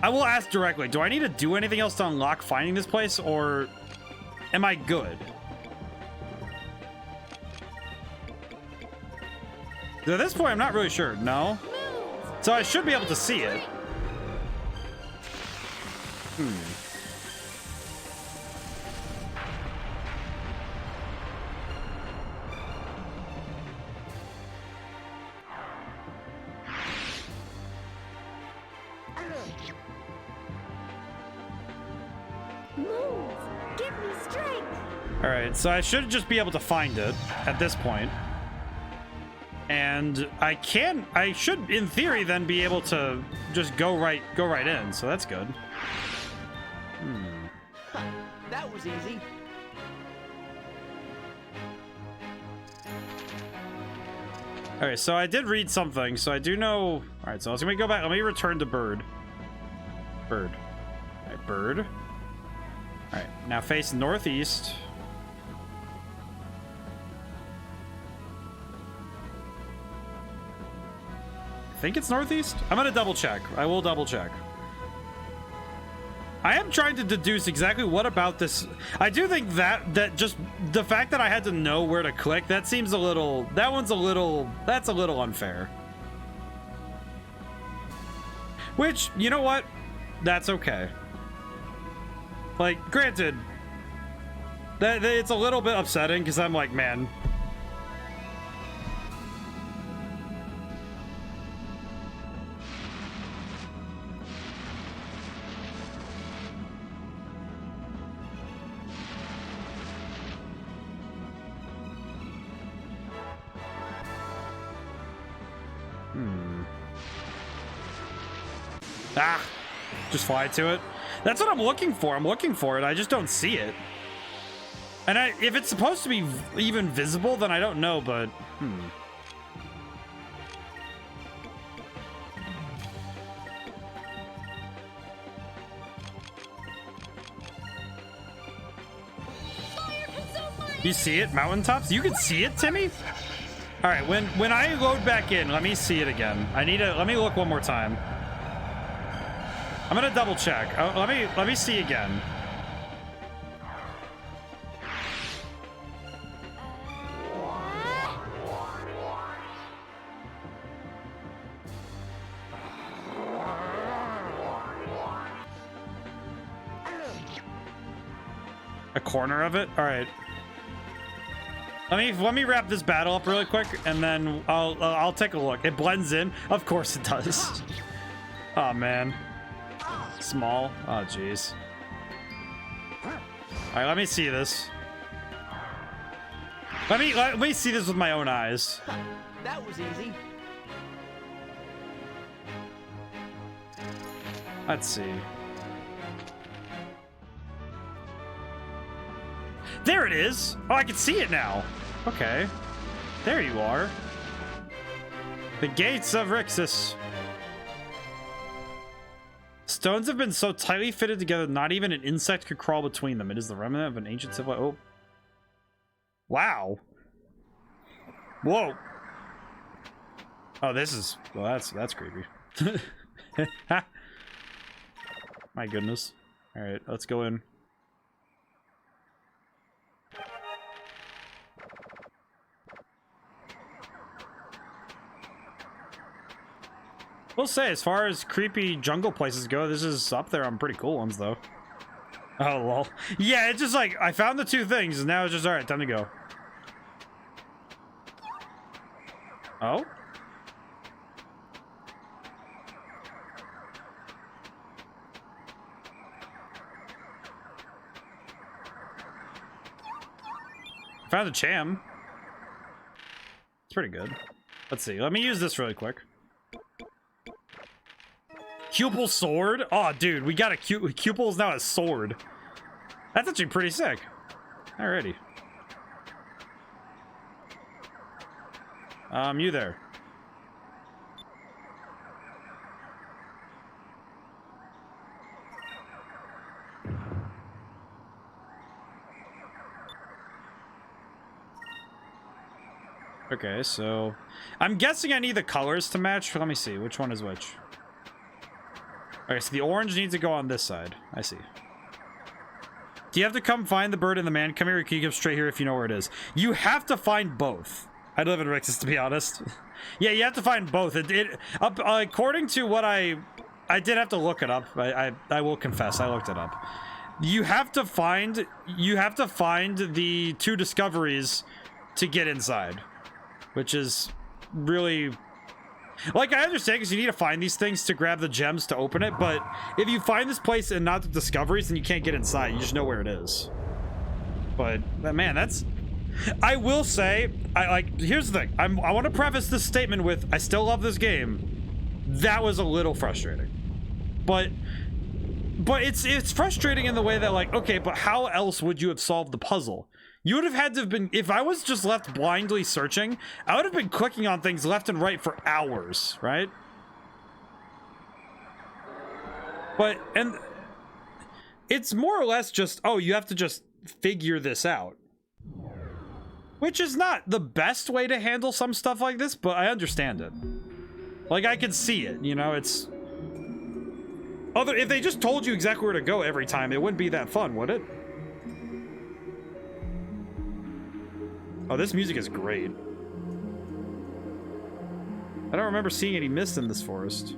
S1: I will ask directly, do I need to do anything else to unlock finding this place, or am I good? At this point, I'm not really sure. No? So I should be able to see it.
S2: Move! Give me strength!
S1: Alright, so I should just be able to find it at this point. And I should, in theory, then be able to just go right in, so that's good.
S3: That was easy.
S1: Alright, so I did read something, so I do know... Alright, so let me go back. Let me return to bird. Bird. Alright, bird. Alright, now face northeast. I think it's northeast? I'm gonna double check. I will double check. I am trying to deduce exactly what about this. I do think that just the fact that I had to know where to click, that seems a little, that's a little unfair. Which, you know what? That's okay. Like, granted, that it's a little bit upsetting because I'm like, man. Ah! Just fly to it. That's what I'm looking for. I'm looking for it. I just don't see it. And if it's supposed to be even visible, then I don't know, but... You see it, mountaintops? You can see it, Timmy? All right, when I load back in, let me see it again. Let me look one more time. I'm gonna double check. Let me see again. A corner of it? All right. Let me wrap this battle up really quick, and then I'll take a look. It blends in. Of course it does. Oh man. Small. Oh jeez. All right, let me see this. Let me see this with my own eyes.
S3: That was easy.
S1: Let's see. There it is. Oh, I can see it now. Okay. There you are. The gates of Rixus. Stones have been so tightly fitted together, not even an insect could crawl between them. It is the remnant of an ancient civilization. Oh. Wow. Whoa. Oh, this is... Well, that's creepy. My goodness. All right, let's go in. We'll say, as far as creepy jungle places go, this is up there on pretty cool ones, though. Oh, well. Yeah, it's just like, I found the two things, and now it's just, alright, time to go. Oh? Found a Cham. It's pretty good. Let's see, let me use this really quick. Cupel sword? Oh, dude, we got a Cupel is now a sword. That's actually pretty sick. Alrighty. You there. Okay, so I'm guessing I need the colors to match. Let me see, which one is which? Okay, so the orange needs to go on this side. I see. Do you have to come find the bird and the man? Come here, or can you come straight here if you know where it is? You have to find both. I live in Rixus, to be honest. Yeah, you have to find both. According to what I did have to look it up. I will confess, I looked it up. You have to find the two discoveries to get inside, which is really... Like, I understand, because you need to find these things to grab the gems to open it, but if you find this place and not the discoveries, then you can't get inside. You just know where it is. But, man, that's... I will say, here's the thing. I want to preface this statement with, I still love this game. That was a little frustrating. But it's frustrating in the way that, like, okay, but how else would you have solved the puzzle? You would have had to have been, if I was just left blindly searching, I would have been clicking on things left and right for hours, right? And it's more or less just, oh, you have to just figure this out. Which is not the best way to handle some stuff like this, but I understand it. Like, I can see it, you know, it's... If they just told you exactly where to go every time, it wouldn't be that fun, would it? Oh, this music is great. I don't remember seeing any mist in this forest.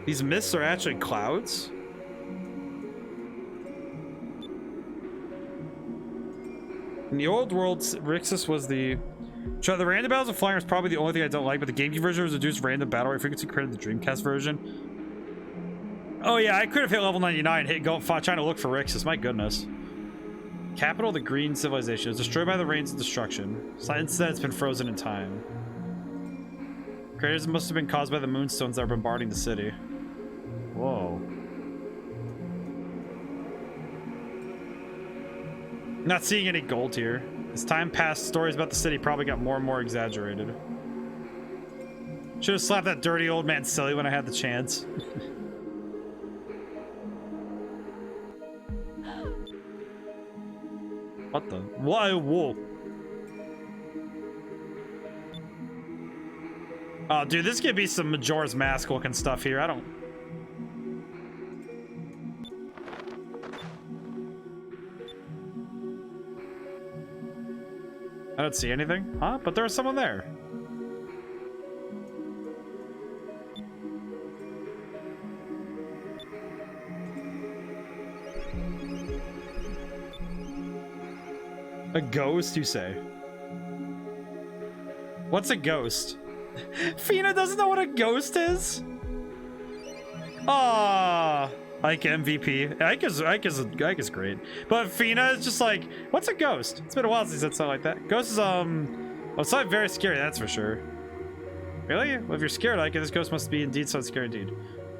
S1: These mists are actually clouds? In the old world, Rixus was the... The random battles of flying is probably the only thing I don't like, but the GameCube version was reduced random battle rate frequency compared to the Dreamcast version. Oh yeah, I could have hit level 99 trying to look for Rixus, my goodness. Capital of the Green Civilization is destroyed by the rains of destruction. Instead, it's been frozen in time. Craters must have been caused by the moonstones that are bombarding the city. Whoa. Not seeing any gold here. As time passed, stories about the city probably got more and more exaggerated. Should have slapped that dirty old man silly when I had the chance. What the? Whoa, whoa. Oh, dude, this could be some Majora's Mask looking stuff here. I don't see anything. Huh? But there's someone there. A ghost, you say? What's a ghost? Fina doesn't know what a ghost is? Ah, Ike MVP. Ike is great. But Fina is just like, what's a ghost? It's been a while since he said something like that. Ghost is, well, it's not very scary, that's for sure. Really? Well, if you're scared, Ike, this ghost must be indeed so scary indeed.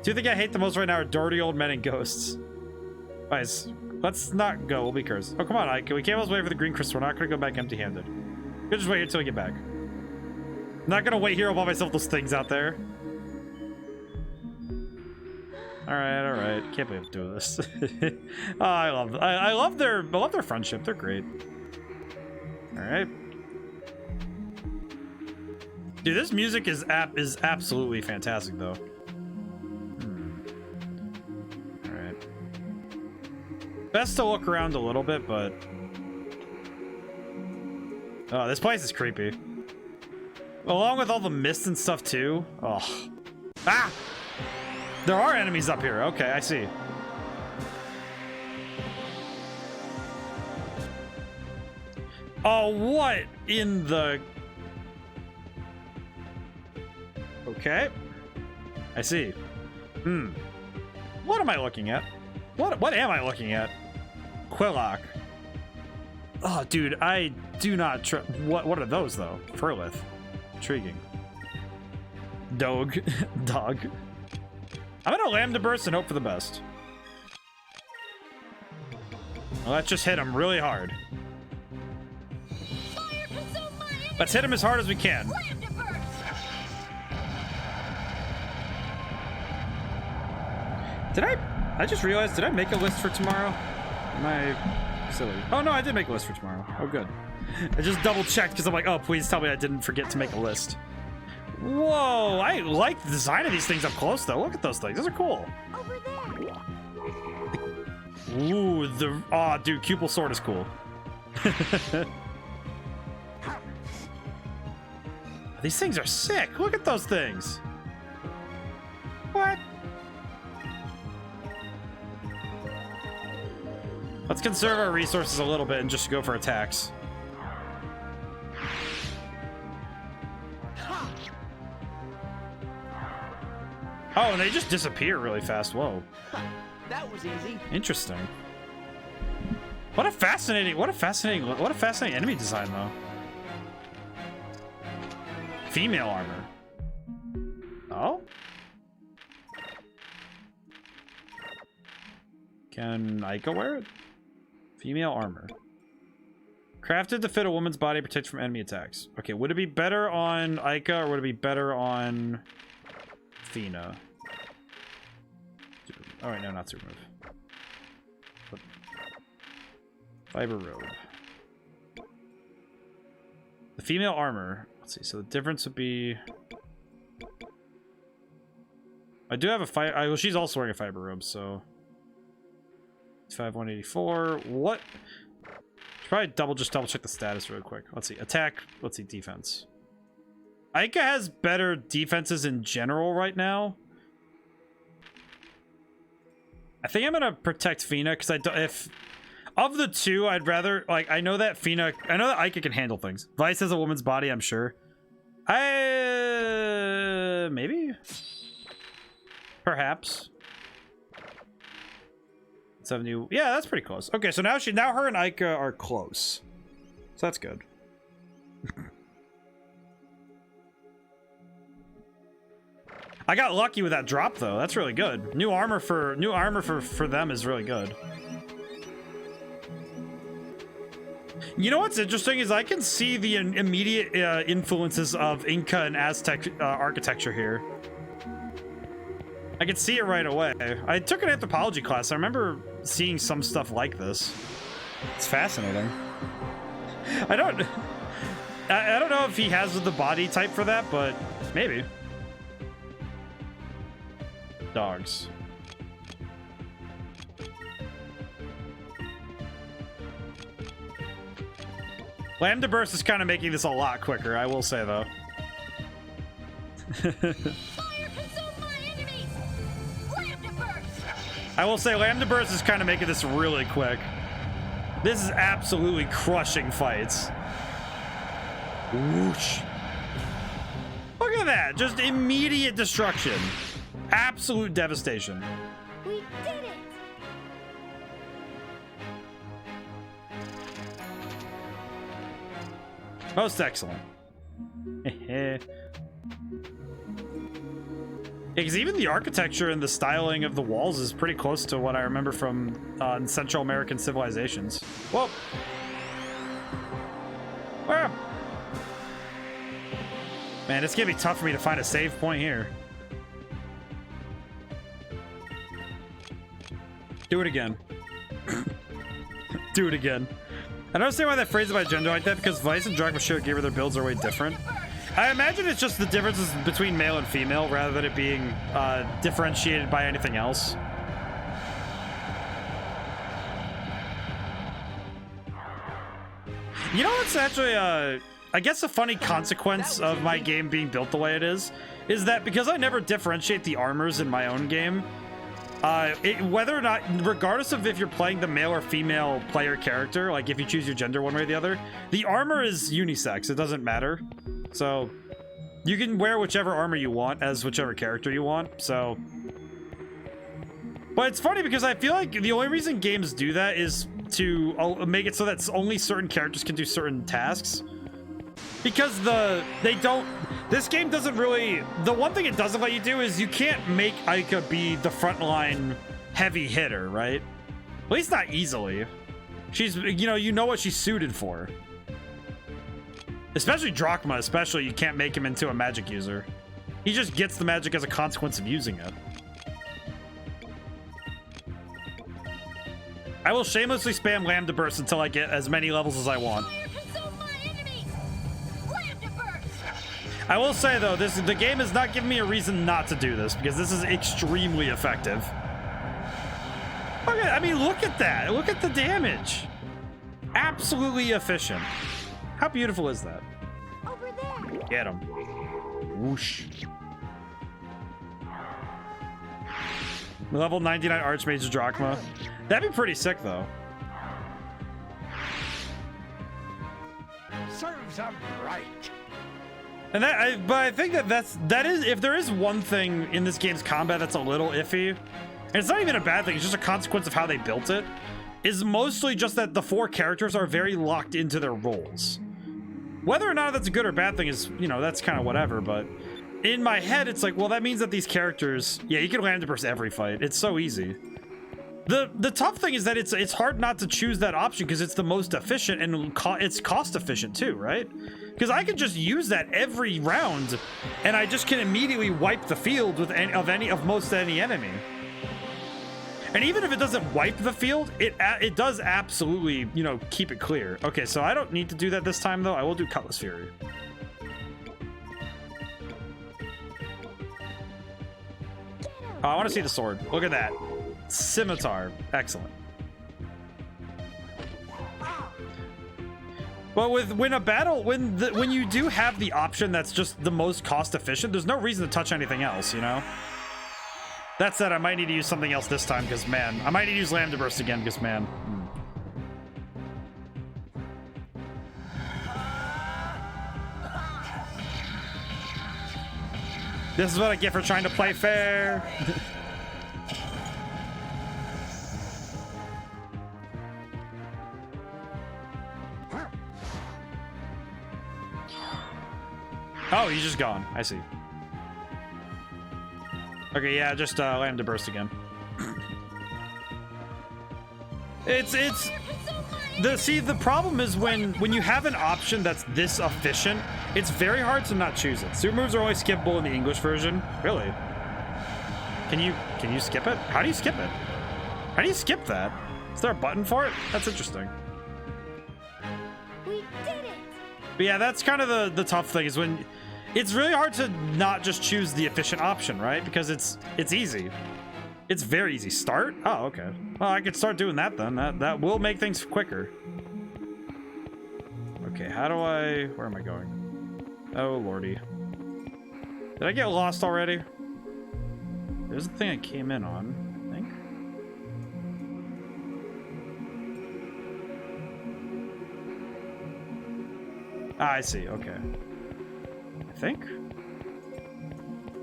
S1: Do you think I hate the most right now are dirty old men and ghosts? Guys, let's not go. We'll be cursed. Oh, come on, Ike. We can't always wait for the green crystal. We're not going to go back empty-handed. We'll just wait here until we get back. I'm not going to wait here all by myself with those things out there. All right. Can't believe I'm doing this. Oh, I love their friendship. They're great. All right. Dude, this music is absolutely fantastic, though. All right. Best to look around a little bit, but oh, this place is creepy. Along with all the mist and stuff too. Oh, ah! There are enemies up here. Okay, I see. Oh, what in the? Okay, I see. What am I looking at? What am I looking at? Quillock. Oh, dude, I do not trust. What are those though? Furlith. Intriguing. Dog. I'm gonna lamb to burst and hope for the best. Well, let's just hit him really hard. Let's hit him as hard as we can. I just realized, did I make a list for tomorrow? Am I silly? Oh no, I did make a list for tomorrow. Oh good. I just double checked because I'm like, oh, please tell me I didn't forget to make a list. Whoa, I like the design of these things up close though. Look at those things, those are cool.
S2: Over there.
S1: Ooh, dude, Cupel Sword is cool. These things are sick. Look at those things. What? Let's conserve our resources a little bit and just go for attacks. Oh, and they just disappear really fast. Whoa.
S3: That was easy.
S1: Interesting. What a fascinating enemy design though. Female armor. Oh? Can Aika wear it? Female armor. Crafted to fit a woman's body, protect from enemy attacks. Okay, would it be better on Aika or would it be better on Fina? Oh wait, no, not super move. Fiber robe. The female armor. Let's see. So the difference would be. I do have a fiber. Well, she's also wearing a fiber robe, so. 5184. What? Should probably just double check the status real quick. Let's see. Attack. Let's see. Defense. Aika has better defenses in general right now. I think I'm gonna protect Fina because if of the two, I'd rather I know that Aika can handle things. Vice has a woman's body, I'm sure. Maybe, perhaps. 70. Yeah, that's pretty close. Okay, so now her and Ica are close. So that's good. I got lucky with that drop though. That's really good. New armor for them is really good. You know what's interesting is I can see the immediate influences of Inca and Aztec architecture here. I can see it right away. I took an anthropology class. I remember seeing some stuff like this. It's fascinating. I don't know if he has the body type for that, but maybe. Dogs. Lambda Burst is kind of making this a lot quicker, I will say, though. I will say, Lambda Burst is kind of making this really quick. This is absolutely crushing fights. Whoosh. Look at that. Just immediate destruction. Absolute devastation.
S2: We did it!
S1: Most excellent. Because even the architecture and the styling of the walls is pretty close to what I remember from Central American civilizations. Whoa. Ah. Man, it's gonna be tough for me to find a save point here. Do it again. Do it again. I don't understand why that phrase is about gender like that, because Vice and Drachma Shield gave her their builds are way different. I imagine it's just the differences between male and female rather than it being differentiated by anything else. You know what's actually, I guess a funny consequence of my game being built the way it is that because I never differentiate the armors in my own game, whether or not, regardless of if you're playing the male or female player character, like if you choose your gender one way or the other, the armor is unisex. It doesn't matter. So you can wear whichever armor you want as whichever character you want. So, but it's funny because I feel like the only reason games do that is to make it so that only certain characters can do certain tasks. Because this game doesn't really, the one thing it doesn't let you do is you can't make Ica be the frontline heavy hitter, right? At least not easily. She's, you know what she's suited for. Especially Drachma, you can't make him into a magic user. He just gets the magic as a consequence of using it. I will shamelessly spam Lambda Burst until I get as many levels as I want. I will say though, the game is not giving me a reason not to do this because this is extremely effective. Okay, I mean, look at that. Look at the damage. Absolutely efficient. How beautiful is that?
S2: Over there.
S1: Get him. Whoosh. Level 99 Archmage Drachma. That'd be pretty sick though.
S5: Serves them right.
S1: And but I think that is if there is one thing in this game's combat that's a little iffy, and it's not even a bad thing, it's just a consequence of how they built it, is mostly just that the four characters are very locked into their roles. Whether or not that's a good or bad thing is, that's kind of whatever, but in my head, it's like, well, that means that these characters, yeah, you can Lambda Burst every fight. It's so easy. The tough thing is that it's hard not to choose that option because it's the most efficient and it's cost efficient too, right? Because I can just use that every round and I just can immediately wipe the field with most any enemy. And even if it doesn't wipe the field, it does absolutely, keep it clear. Okay, so I don't need to do that this time though. I will do Cutlass Fury. Oh, I want to see the sword. Look at that. Scimitar. Excellent. But when you do have the option that's just the most cost efficient, there's no reason to touch anything else, That said, I might need to use something else this time because, man, I might need to use Lambda Burst again because, man. This is what I get for trying to play fair. Oh, he's just gone. I see. Okay, yeah, just Lambda Burst again. It's the problem is when you have an option that's this efficient, it's very hard to not choose it. Super moves are only skippable in the English version. Really? Can you skip it? How do you skip it? How do you skip that? Is there a button for it? That's interesting.
S2: We did it!
S1: But yeah, that's kind of the tough thing is when it's really hard to not just choose the efficient option, right? Because it's easy. It's very easy. Start? Oh, okay. Well, I could start doing that then. That will make things quicker. Okay, how do I... Where am I going? Oh, lordy. Did I get lost already? There's the thing I came in on, I think. Ah, I see. Okay. I think.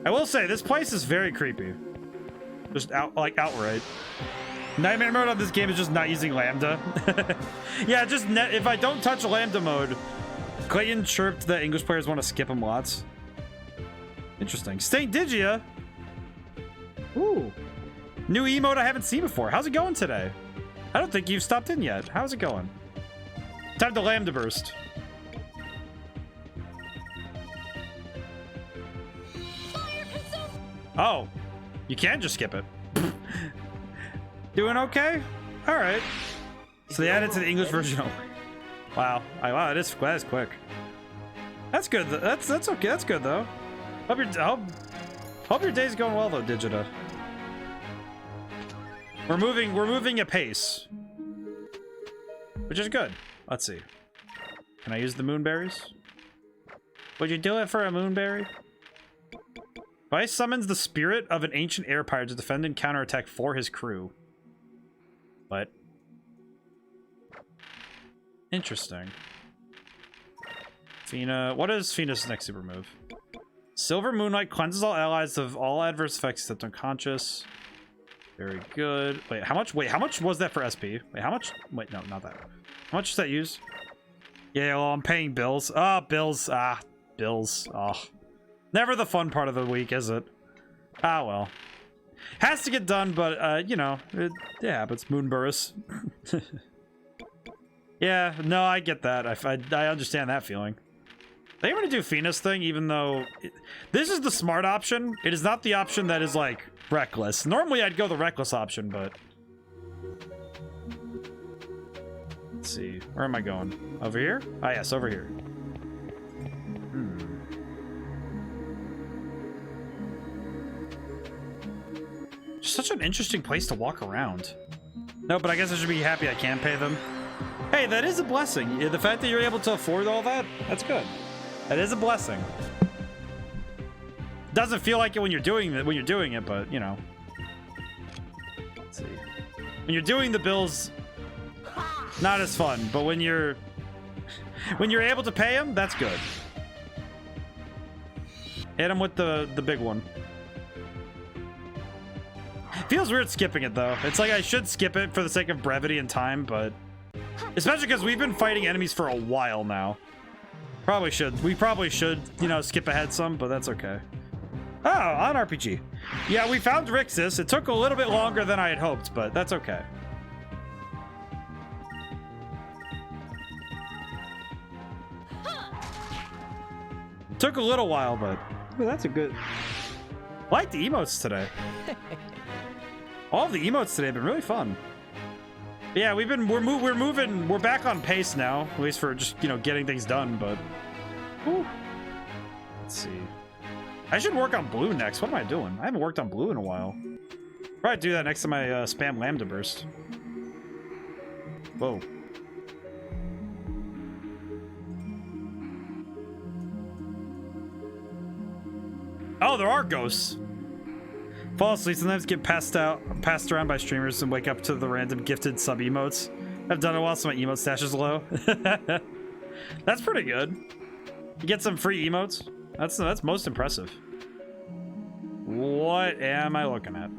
S1: I will say, this place is very creepy. Just outright. Nightmare mode on this game is just not using Lambda. Yeah, just if I don't touch Lambda mode, Clayton chirped that English players want to skip him lots. Interesting. St. Digia. Ooh. New emote I haven't seen before. How's it going today? I don't think you've stopped in yet. How's it going? Time to Lambda Burst. Oh. You can just skip it. Doing okay? All right. So they added to the English version only. Wow. Wow, that is quick. That's good. That's okay. That's good though. Hope your day's going well though, Digita. We're moving at pace, which is good. Let's see. Can I use the moonberries? Would you do it for a moonberry? Vice summons the spirit of an ancient air pirate to defend and counterattack for his crew. What? Interesting. Fina. What is Fina's next super move? Silver Moonlight cleanses all allies of all adverse effects except unconscious. Very good. Wait, how much? Wait, how much was that for SP? Wait, how much? Wait, no, not that. How much does that use? Yeah, well, I'm paying bills. Ah, bills. Ah, bills. Oh. Never the fun part of the week, is it? Ah, well. Has to get done, but, you know, yeah, but it's Moonburst. Yeah, no, I get that. I understand that feeling. They want to do Fina's thing, even though... this is the smart option. It is not the option that is, like, reckless. Normally, I'd go the reckless option, but... Let's see. Where am I going? Over here? Ah, yes, over here. Such an interesting place to walk around. No, but I guess I should be happy I can pay them. Hey, that is a blessing. The fact that you're able to afford all that, that's good. That is a blessing. Doesn't feel like it when you're doing it, but you know. Let's see. When you're doing the bills, not as fun, but when you're able to pay them, that's good. Hit him with the big one. Feels weird skipping it though. It's like I should skip it for the sake of brevity and time, but especially because we've been fighting enemies for a while now. We probably should, you know, skip ahead some, but that's okay. Oh, on RPG. Yeah, we found Rixus. It took a little bit longer than I had hoped, but that's okay. Took a little while, but ooh, that's a good. I like the emotes today. All of the emotes today have been really fun. Yeah, we're moving, we're back on pace now, at least for just, you know, getting things done, but whew. Let's see. I should work on blue next. What am I doing? I haven't worked on blue in a while. Probably do that next time I spam Lambda Burst. Whoa. Oh, there are ghosts. Fall asleep, sometimes get passed around by streamers and wake up to the random gifted sub emotes. I've done it while so my emote stash is low. That's pretty good. You get some free emotes. That's most impressive. What am I looking at?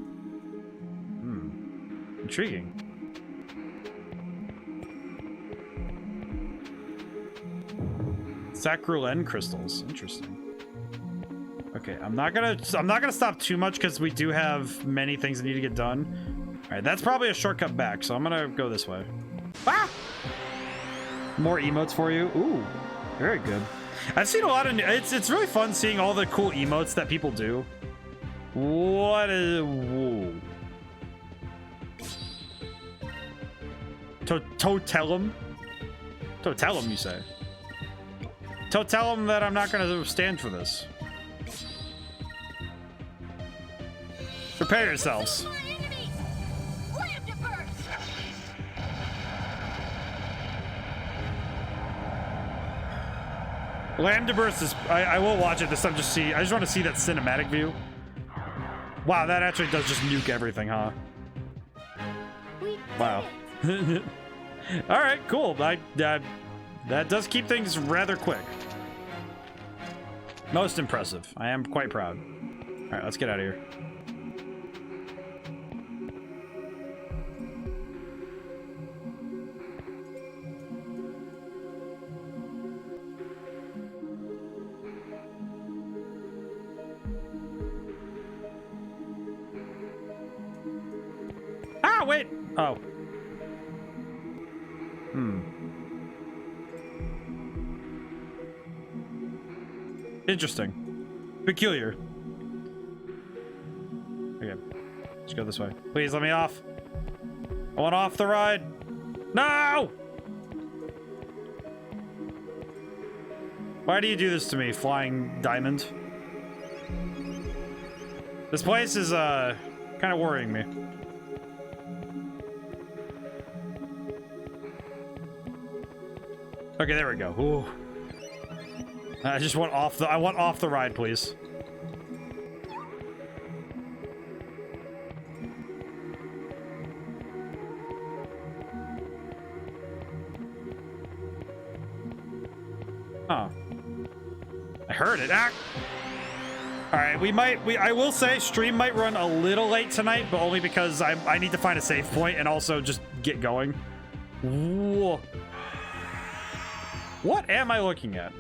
S1: Intriguing. Sacrulen crystals. Interesting. Okay, I'm not gonna stop too much because we do have many things that need to get done. All right, that's probably a shortcut back, so I'm gonna go this way. Ah! More emotes for you. Ooh, very good. I've seen a lot of. It's really fun seeing all the cool emotes that people do. What is? Whoa. Totelum? Totelum, you say? Tell him that I'm not gonna stand for this. Prepare yourselves. Lambda Burst is. I will watch it this time. I just want to see that cinematic view. Wow, that actually does just nuke everything, huh? Wow. All right, cool. That does keep things rather quick. Most impressive. I am quite proud. All right, let's get out of here. Ah, wait. Oh. Interesting. Peculiar. Okay. Let's go this way. Please let me off. I want off the ride. No! Why do you do this to me, Flying Diamond? This place is, kind of worrying me. Okay, there we go. Ooh. I just want off the. I want off the ride, please. Huh. I heard it. Ah. All right, I will say stream might run a little late tonight, but only because I need to find a save point and also just get going. Whoa. What am I looking at?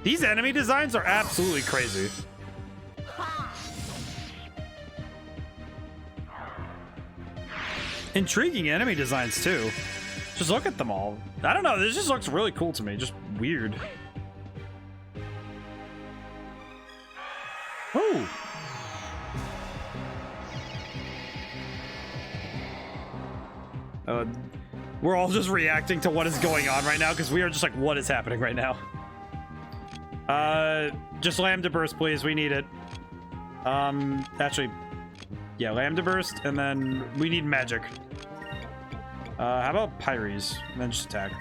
S1: These enemy designs are absolutely crazy. Intriguing enemy designs too. Just look at them all. I don't know, this just looks really cool to me. Just weird. Ooh. We're all just reacting to what is going on right now because we are just like, what is happening right now? Just Lambda Burst, please. We need it. Actually, yeah, Lambda Burst, and then we need magic. How about Pyres? And then just attack.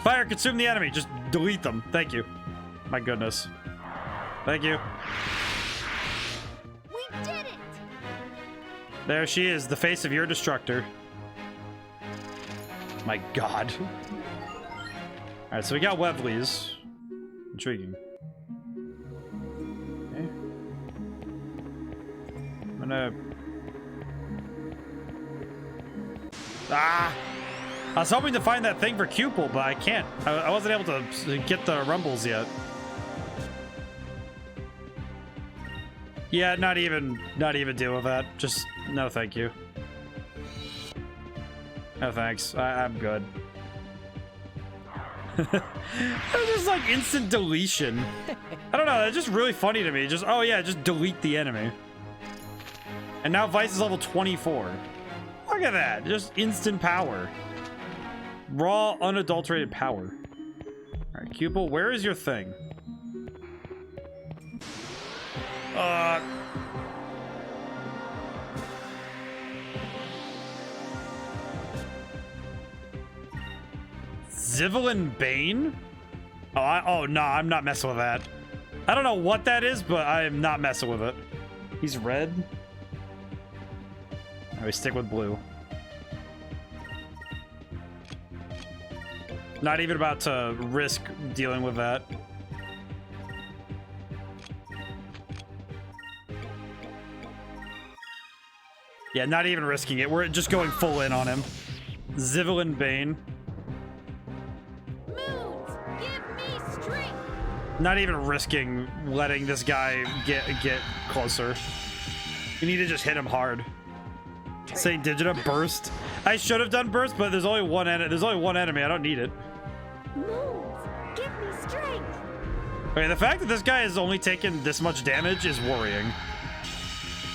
S1: Fire, consume the enemy. Just delete them. Thank you. My goodness. Thank you.
S2: We did it!
S1: There she is, the face of your destructor. My god. Alright, so we got Wevleys. Intriguing. Okay. I'm gonna... Ah! I was hoping to find that thing for Cupel, but I can't. I wasn't able to get the rumbles yet. Yeah, not even deal with that. Just, no thank you. No thanks. I'm good. It's just like instant deletion. I don't know, it's just really funny to me. Just, oh yeah, just delete the enemy. And now Vice is level 24. Look at that, just instant power. Raw, unadulterated power. Alright, Cupel, where is your thing? Zivelin Bane? Oh, no, I'm not messing with that. I don't know what that is, but I am not messing with it. He's red. All right, we stick with blue. Not even about to risk dealing with that. Yeah, not even risking it. We're just going full in on him. Zivelin Bane.
S4: Moons, get
S1: Not even risking letting this guy get closer. You need to just hit him hard. Say Digita burst. I should have done burst, but there's only one enemy. I don't need it.
S2: Moons, give me strength.
S1: Okay, the fact that this guy has only taken this much damage is worrying.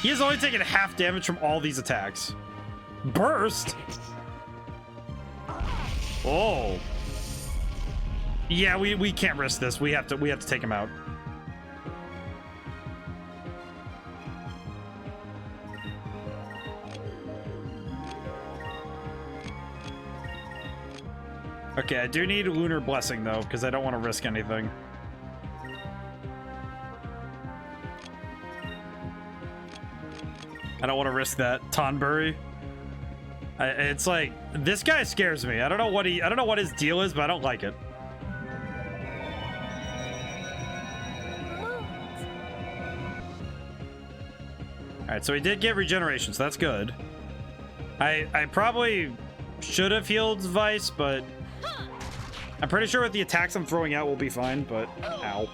S1: He has only taken half damage from all these attacks. Burst? Oh. Yeah, we can't risk this. We have to take him out. Okay, I do need Lunar Blessing though, because I don't want to risk anything. I don't want to risk that Tonberry. It's like this guy scares me. I don't know what his deal is, but I don't like it. All right, so he did get regeneration, so that's good. I probably should have healed Vice, but I'm pretty sure with the attacks I'm throwing out we'll be fine. But ow.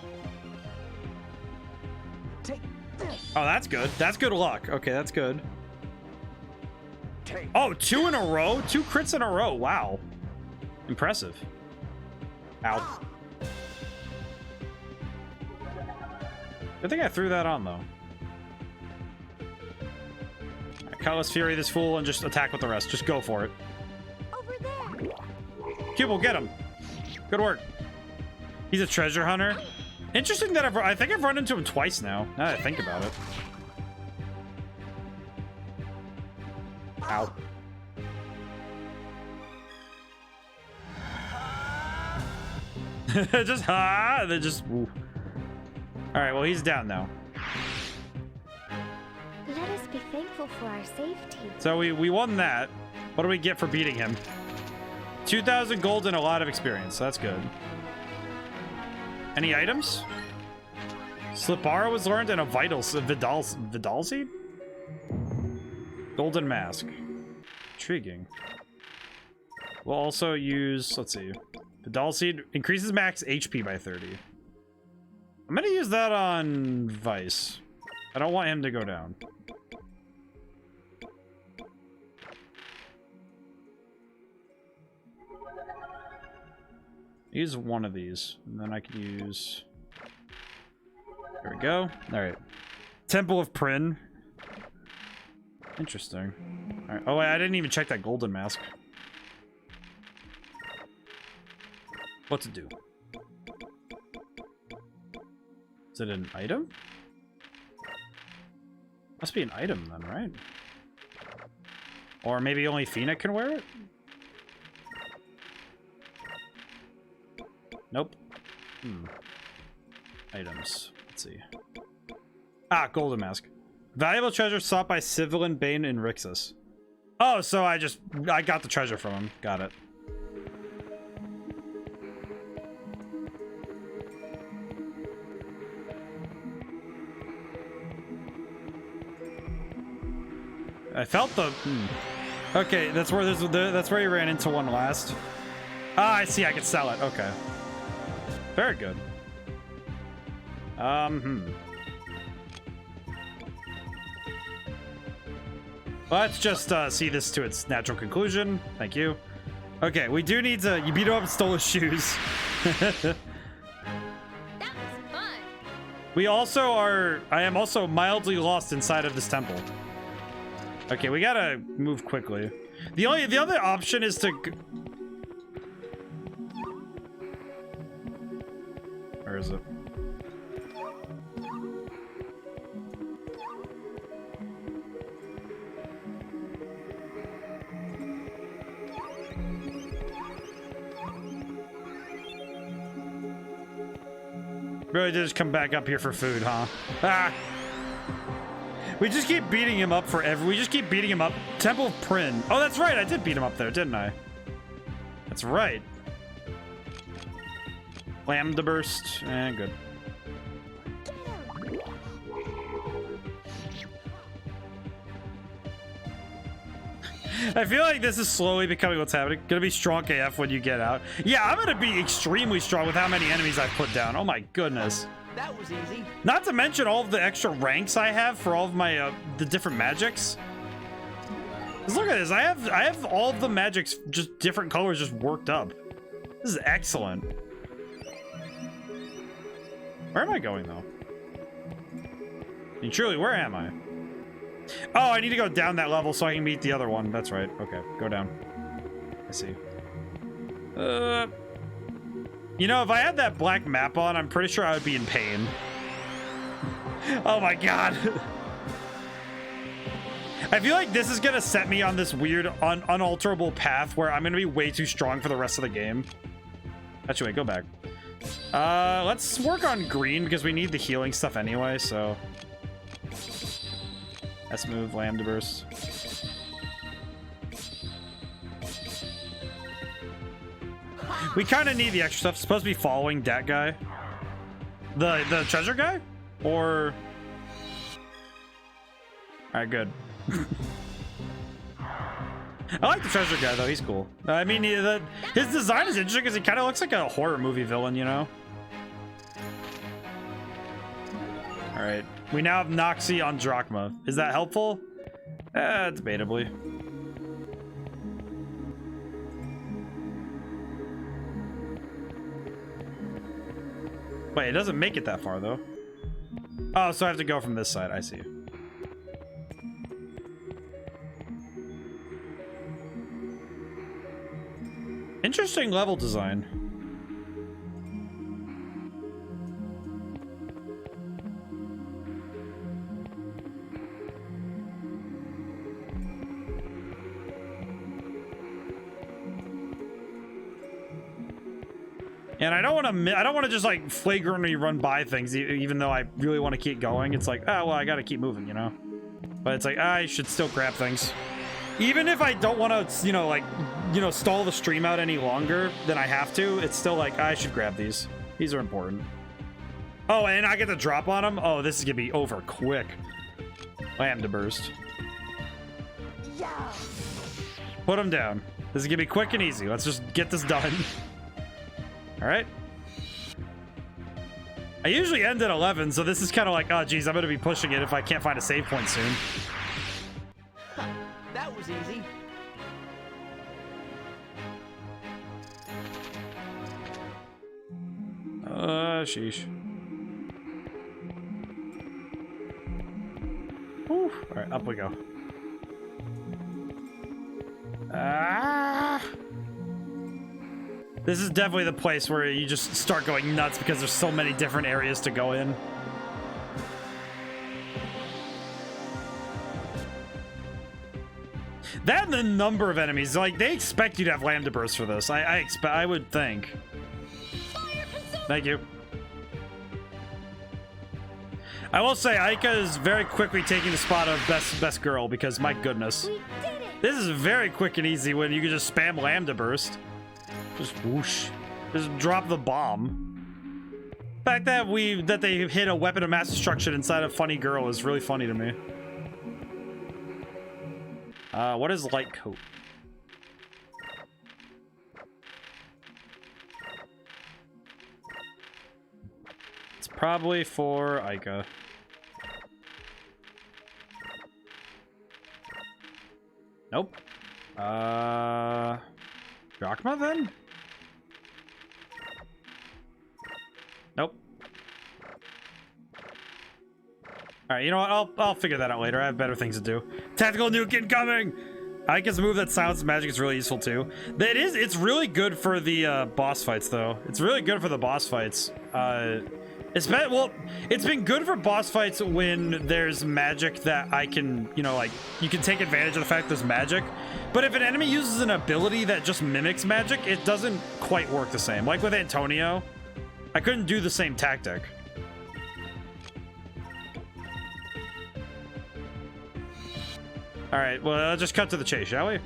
S1: Oh, that's good. That's good luck. Okay, that's good. Oh, 2 in a row? 2 crits in a row. Wow. Impressive. Ow. Good thing I threw that on, though. Right, Cutlass Fury this fool and just attack with the rest. Just go for it.
S2: Over there.
S1: Cubel, get him. Good work. He's a treasure hunter. Interesting that I think I've run into him twice now that I think about it. Ow. Just then just. Ooh. All right, well he's down now.
S2: Let us be thankful for our safety.
S1: So we won that. What do we get for beating him? 2,000 gold and a lot of experience. That's good. Any items? Slipara was learned and a Vidal Seed? Golden Mask. Intriguing. We'll also use, let's see. Vidal Seed increases max HP by 30. I'm gonna use that on Vice. I don't want him to go down. Use one of these, and then I can use... There we go. Alright. Temple of Prin. Interesting. Alright. Oh, wait, I didn't even check that golden mask. What to do? Is it an item? Must be an item then, right? Or maybe only Fina can wear it? Nope. Items. Let's see. Ah, golden mask. Valuable treasure sought by Civilin, Bane, and Rixus. Oh, so I got the treasure from him. Got it. I felt the... Okay, that's where that's where you ran into one last. Ah, I see. I can sell it. Okay. Very good. Let's just see this to its natural conclusion. Thank you. Okay, we do need to... You beat him up and stole his shoes.
S4: That was fun.
S1: We also are... I am also mildly lost inside of this temple. Okay, we gotta move quickly. The other option is to... Where is it? Really just come back up here for food, huh? Ah! We just keep beating him up we just keep beating him up. Temple of Prin. Oh, that's right. I did beat him up there, didn't I? That's right. Lambda burst. Good. I feel like this is slowly becoming what's happening. Gonna be strong AF when you get out. Yeah, I'm gonna be extremely strong with how many enemies I've put down. Oh my goodness.
S3: That was easy.
S1: Not to mention all of the extra ranks I have for all of my the different magics. Just look at this. I have all of the magics, just different colors, just worked up. This is excellent. Where am I going though? I mean, truly, where am I? Oh, I need to go down that level so I can meet the other one. That's right. Okay, go down. I see. You know, if I had that black map on, I'm pretty sure I would be in pain. Oh my god. I feel like this is gonna set me on this weird, unalterable path where I'm gonna be way too strong for the rest of the game. Actually, wait, go back. Let's work on green because we need the healing stuff anyway, so... S move, Lambda Burst. We kind of need the extra stuff. It's supposed to be following that guy. The treasure guy? Or... Alright, good. I like the treasure guy, though. He's cool. I mean, his design is interesting because he kind of looks like a horror movie villain, you know? Alright. We now have Noxie on Drachma. Is that helpful? Debatably. Wait, it doesn't make it that far, though. Oh, so I have to go from this side. I see. Interesting level design. And I don't want to just like flagrantly run by things, even though I really want to keep going. It's like, oh, well, I got to keep moving, you know? But it's like, I should still grab things. Even if I don't want to, stall the stream out any longer than I have to, it's still like, I should grab these. These are important. Oh, and I get the drop on them? Oh, this is going to be over quick. Lambda Burst. Put them down. This is going to be quick and easy. Let's just get this done. All right. I usually end at 11, so this is kind of like, oh, geez, I'm going to be pushing it if I can't find a save point soon.
S3: That was easy.
S1: Sheesh. Whew. All right, up we go. Ah! This is definitely the place where you just start going nuts because there's so many different areas to go in. That and the number of enemies, like, they expect you to have Lambda Burst for this. I would think. Thank you. I will say, Aika is very quickly taking the spot of best girl because, my goodness.
S2: We did it!
S1: This is very quick and easy when you can just spam Lambda Burst. Just whoosh. Just drop the bomb. The fact that they hit a weapon of mass destruction inside a funny girl is really funny to me. What is light coat? It's probably for Aika. Nope. Drachma then? Nope. Alright, you know what? I'll figure that out later. I have better things to do. Tactical nuke incoming! Aika's move that silence magic is really useful too. It's really good for the boss fights though. It's really good for the boss fights. It's been good for boss fights when there's magic that I can, you can take advantage of the fact there's magic. But if an enemy uses an ability that just mimics magic, it doesn't quite work the same. Like with Antonio, I couldn't do the same tactic. All right, well, let's just cut to the chase, shall we?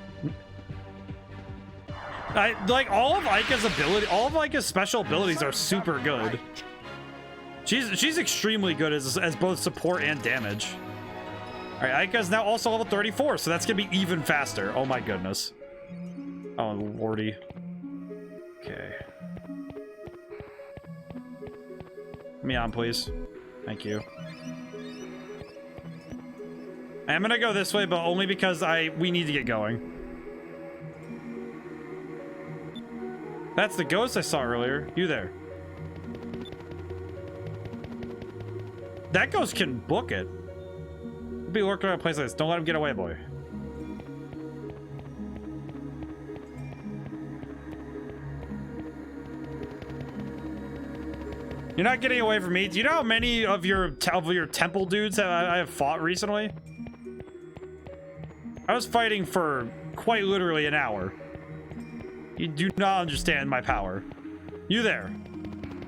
S1: All of Aika's special abilities are super good. She's extremely good as both support and damage. All right, Aika's now also level 34, so that's gonna be even faster. Oh my goodness. Oh lordy. Okay. Let me on, please. Thank you. I'm gonna go this way, but only because we need to get going. That's the ghost I saw earlier. You there. That ghost can book it. Be lurking around a place like this. Don't let him get away, boy. You're not getting away from me. Do you know how many of your temple dudes I have fought recently? I was fighting for quite literally an hour. You do not understand my power. You there,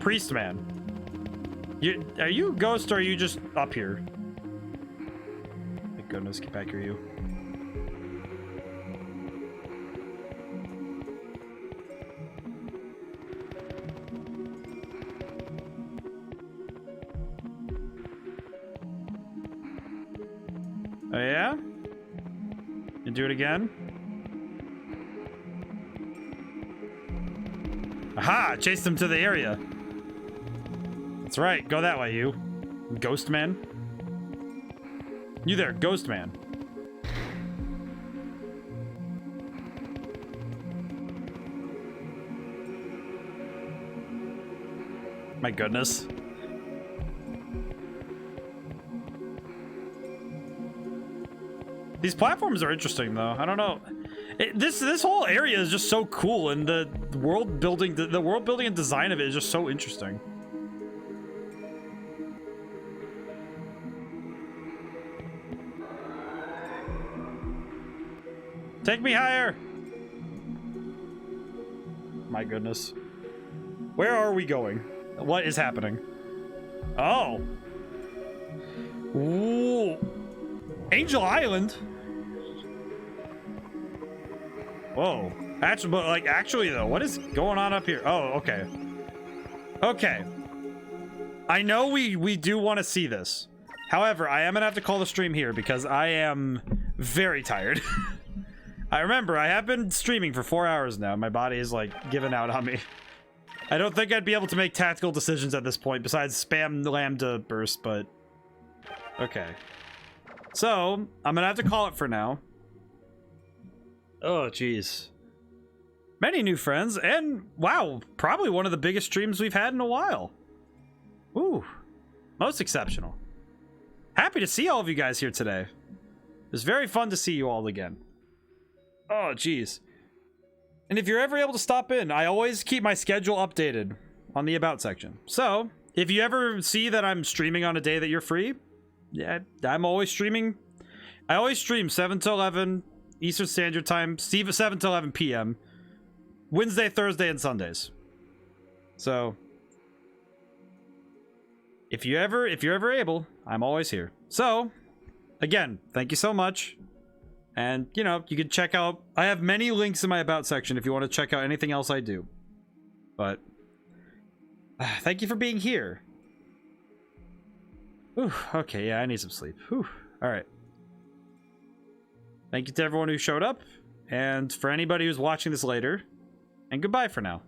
S1: priest man. Are you a ghost or are you just up here? Goodness, get back here, you. Oh yeah? You do it again? Aha! Chased him to the area. That's right, go that way, you. Ghost man. You there, ghost man. My goodness. These platforms are interesting though. I don't know. This whole area is just so cool, and the world building and design of it is just so interesting. Take me higher! My goodness. Where are we going? What is happening? Oh. Ooh. Angel Island? Whoa. Actually though, what is going on up here? Oh, okay. Okay. I know we do want to see this. However, I am gonna have to call the stream here because I am very tired. I remember, I have been streaming for 4 hours now. My body is, like, giving out on me. I don't think I'd be able to make tactical decisions at this point, besides spam the Lambda burst, but... Okay. So, I'm gonna have to call it for now. Oh, jeez. Many new friends, and, wow, probably one of the biggest streams we've had in a while. Ooh. Most exceptional. Happy to see all of you guys here today. It was very fun to see you all again. Oh, geez. And if you're ever able to stop in, I always keep my schedule updated on the About section. So, if you ever see that I'm streaming on a day that you're free, yeah, I'm always streaming. I always stream 7 to 11 Eastern Standard Time, 7 to 11 p.m. Wednesday, Thursday, and Sundays. So, if you're ever able, I'm always here. So, again, thank you so much. And, you know, you can check out... I have many links in my About section if you want to check out anything else I do. But... thank you for being here. Whew, okay, yeah, I need some sleep. Alright. Thank you to everyone who showed up. And for anybody who's watching this later. And goodbye for now.